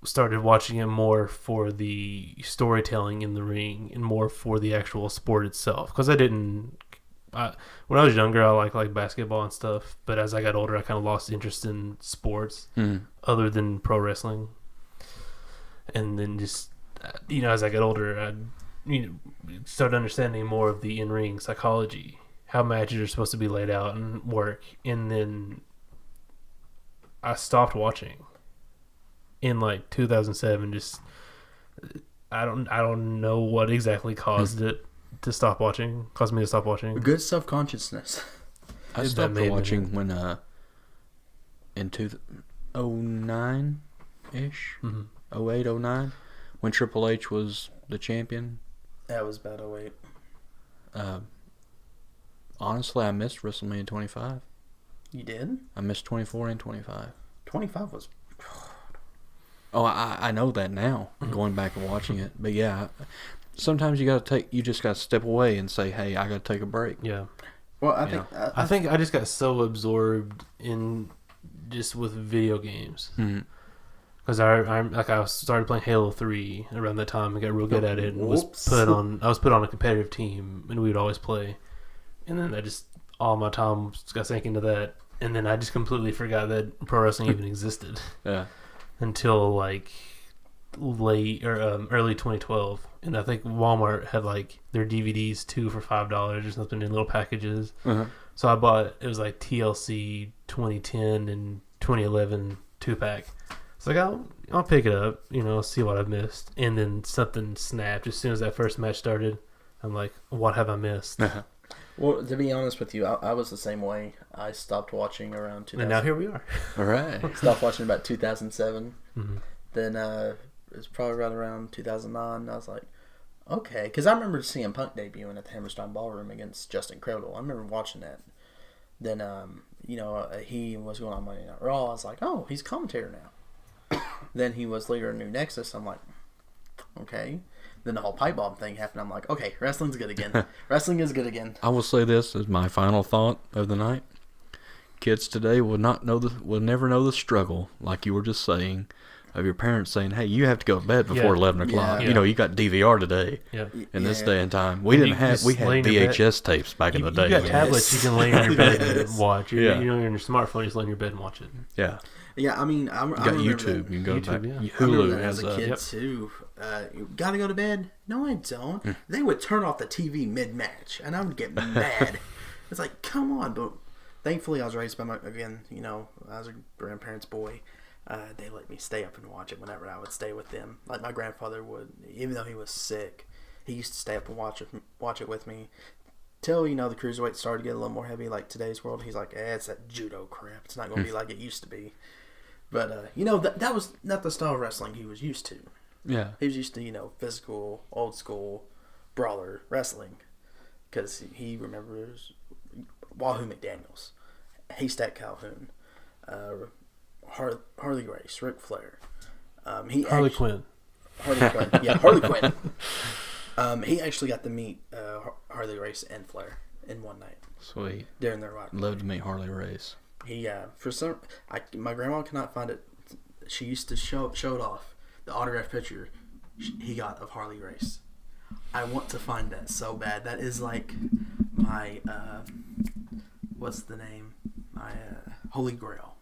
started watching it more for the storytelling in the ring and more for the actual sport itself. Because when I was younger, I liked basketball and stuff. But as I got older, I kind of lost interest in sports other than pro wrestling. And then just, as I got older, I started understanding more of the in-ring psychology, how matches are supposed to be laid out and work. And then I stopped watching in like 2007. Just I don't know what exactly caused me to stop watching. Good self-consciousness. I stopped watching when in 2009 ish, 08, 09, when Triple H was the champion. That was about 08. Honestly, I missed WrestleMania 25. You did? I missed 24 and 25. 25 was... Oh, I know that now, going back and watching it. But yeah, sometimes you just got to step away and say, hey, I got to take a break. Yeah. Well, I think I just got so absorbed in just with video games. Because I started playing Halo 3 around that time and got real good at it, and was put on a competitive team, and we would always play. And then all my time got sank into that, and then I just completely forgot that pro wrestling even existed. Yeah. Until like late or early 2012, and I think Walmart had like their DVDs 2 for $5 or something in little packages. So I bought, it was like TLC 2010 and 2011 2-pack. So I'll pick it up, see what I've missed, and then something snapped as soon as that first match started. I'm like, what have I missed? Well, to be honest with you, I was the same way. I stopped watching around 2000. And now here we are. All right. Stopped watching about 2007. Then it was probably right around 2009. I was like, okay. Because I remember CM Punk debuting at the Hammerstein Ballroom against Justin Credible. I remember watching that. Then, he was going on Monday Night Raw. I was like, oh, he's a commentator now. Then he was leader of New Nexus. I'm like, okay. Then the whole pipe bomb thing happened. I'm like, okay, wrestling's good again. Wrestling is good again. I will say this as my final thought of the night. Kids today will never know the struggle, like you were just saying, of your parents saying, hey, you have to go to bed before 11 o'clock. Yeah. You got DVR today. In this day and time. We had VHS tapes back in the day. You got tablets you can lay on your bed and watch. You're on your smartphone, you just lay on your bed and watch it. Yeah. Yeah, I mean, you got YouTube. You can go back. Yeah. Hulu as a kid too. You gotta go to bed? No, I don't. They would turn off the TV mid-match, and I would get mad. It's like, come on. But thankfully, I was raised by I was a grandparents' boy. They let me stay up and watch it whenever I would stay with them. Like my grandfather would, even though he was sick, he used to stay up and watch it with me. Till the cruiserweight started to get a little more heavy, like today's world. He's like, it's that judo crap. It's not gonna be like it used to be. But that was not the style of wrestling he was used to. Yeah. He was used to, physical, old school, brawler wrestling. Because he remembers Wahoo McDaniels, Haystack Calhoun, Harley Race, Ric Flair. Harley Quinn. Yeah, Harley Quinn. He actually got to meet Harley Race and Flair in one night. Sweet. During their rivalry. Love to meet Harley Race. He, my grandma cannot find it. She used to show it off. The autograph picture he got of Harley Race. I want to find that so bad. That is like my what's the name? My Holy Grail.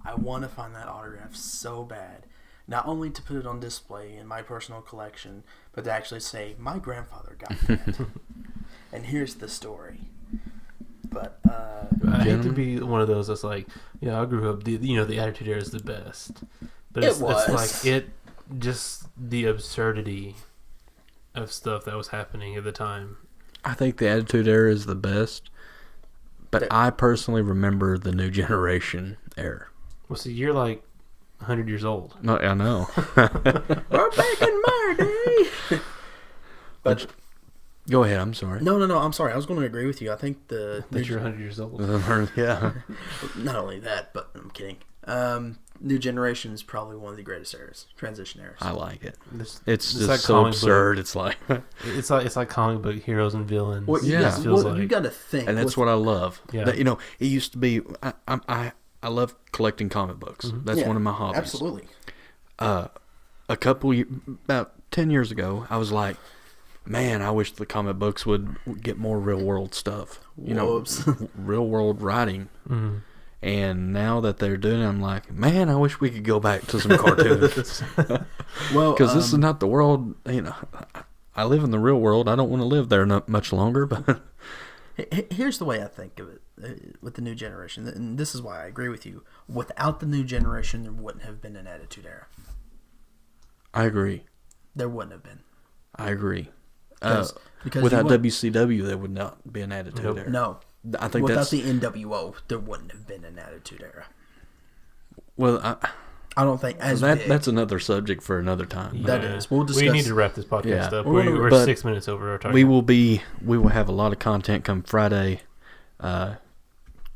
I want to find that autograph so bad. Not only to put it on display in my personal collection, but to actually say, my grandfather got that. And here's the story. But, I hate to be one of those that's like, yeah, I grew up, the Attitude Era is the best. But it's like, just the absurdity of stuff that was happening at the time. I think the Attitude Era is the best, but I personally remember the New Generation era. Well, see, you're like 100 years old. No, I know. We're back in my day. But go ahead. I'm sorry. No. I'm sorry. I was going to agree with you. I think that you're 100 years old. Yeah. Not only that, but I'm kidding. New Generation is probably one of the greatest eras, transition eras. I like it. It's just like so absurd. It's like it's like comic book heroes and villains. Well, yeah, you got to think, and that's what I love. Yeah. That, it used to be. I love collecting comic books. Mm-hmm. That's one of my hobbies. Absolutely. About 10 years ago, I was like, man, I wish the comic books would get more real world stuff. Real world writing. Mm-hmm. And now that they're doing it, I'm like, man, I wish we could go back to some cartoons. Well, because this is not the world. I live in the real world. I don't want to live there not much longer. But here's the way I think of it with the New Generation, and this is why I agree with you. Without the New Generation, there wouldn't have been an Attitude Era. I agree. There wouldn't have been. I agree. Because without WCW, there would not be an Attitude Era. No. I think without the NWO, there wouldn't have been an Attitude Era. Well, I don't think that's another subject for another time. Yeah. That is. We'll discuss. We need to wrap this podcast up. We're 6 minutes over our target. We will have a lot of content come Friday.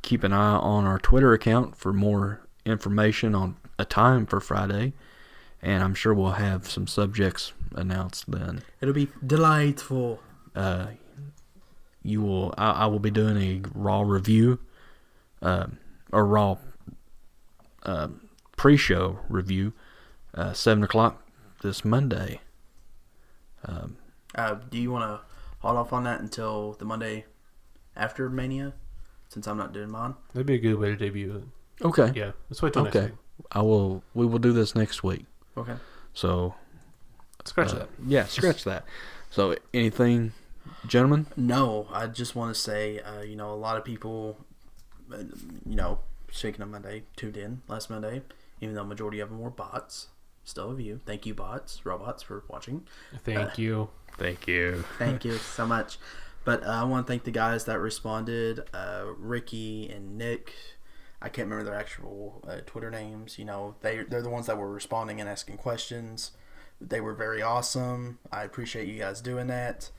Keep an eye on our Twitter account for more information on a time for Friday, and I'm sure we'll have some subjects announced then. It'll be delightful. I will be doing a Raw review, or Raw pre-show review, 7:00 this Monday. Do you want to hold off on that until the Monday after Mania, since I'm not doing mine? That'd be a good way to debut it. Okay. Yeah, let's wait till next week. We will do this next week. Okay. So, scratch that. Yeah, scratch that. So, anything, gentlemen? No, I just want to say, a lot of people, Shaking on Monday, tuned in last Monday, even though majority of them were bots. Still of you. Thank you, robots, for watching. Thank you. Thank you. Thank you so much. But I want to thank the guys that responded, Ricky and Nick. I can't remember their actual Twitter names. They're the ones that were responding and asking questions. They were very awesome. I appreciate you guys doing that.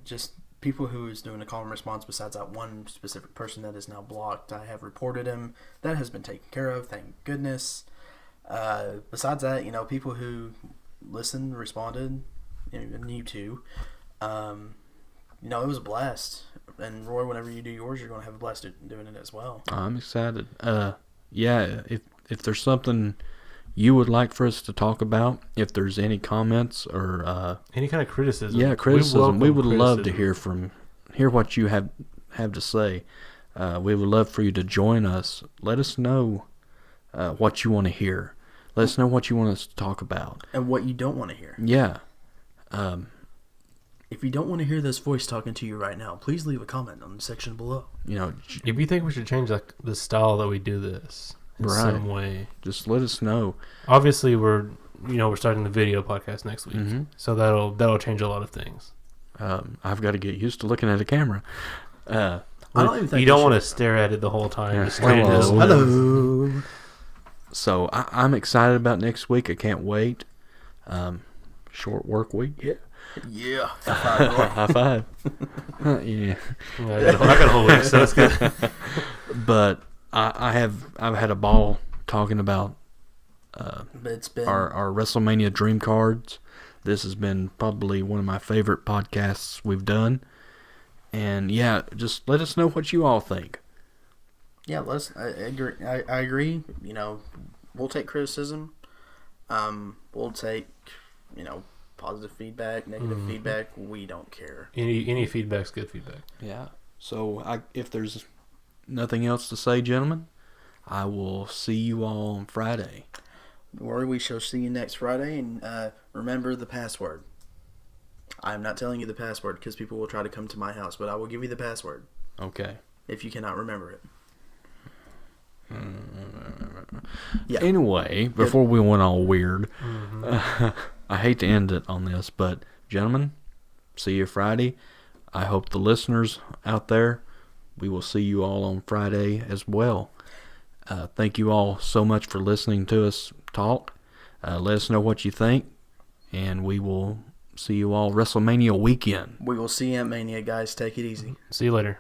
Just people who is doing a call and response besides that one specific person that is now blocked. I have reported him. That has been taken care of. Thank goodness. Besides that, people who listened, responded, and you too. It was a blast. And Roy, whenever you do yours, you're going to have a blast doing it as well. I'm excited. If there's something you would like for us to talk about, if there's any comments or any kind of criticism. Yeah, criticism. We would love to hear what you have to say. We would love for you to join us. Let us know what you want to hear. Let us know what you want us to talk about. And what you don't want to hear. Yeah. If you don't want to hear this voice talking to you right now, please leave a comment on the section below. If you think we should change the style that we do this in some way, just let us know. Obviously, we're starting the video podcast next week, mm-hmm. so that'll change a lot of things. I've got to get used to looking at a camera. I don't even think you don't want to stare at it the whole time. Yeah. Hello. So I'm excited about next week. I can't wait. Short work week. Yeah. High five. Yeah. I got a whole week, so that's good. But I've had a ball talking about it's been our WrestleMania dream cards. This has been probably one of my favorite podcasts we've done. And yeah, just let us know what you all think. Yeah, I agree. I agree. We'll take criticism. We'll take, positive feedback, negative mm-hmm. feedback. We don't care. Any feedback's good feedback. Yeah. So if there's nothing else to say, gentlemen. I will see you all on Friday. Don't worry, we shall see you next Friday, and remember the password. I'm not telling you the password because people will try to come to my house, but I will give you the password. Okay. If you cannot remember it. Yeah. Anyway, before we went all weird, I hate to end it on this, but gentlemen, see you Friday. I hope the listeners out there, we will see you all on Friday as well. Thank you all so much for listening to us talk. Let us know what you think, and we will see you all Wrestlemania weekend. We will see you at Mania, guys. Take it easy. See you later.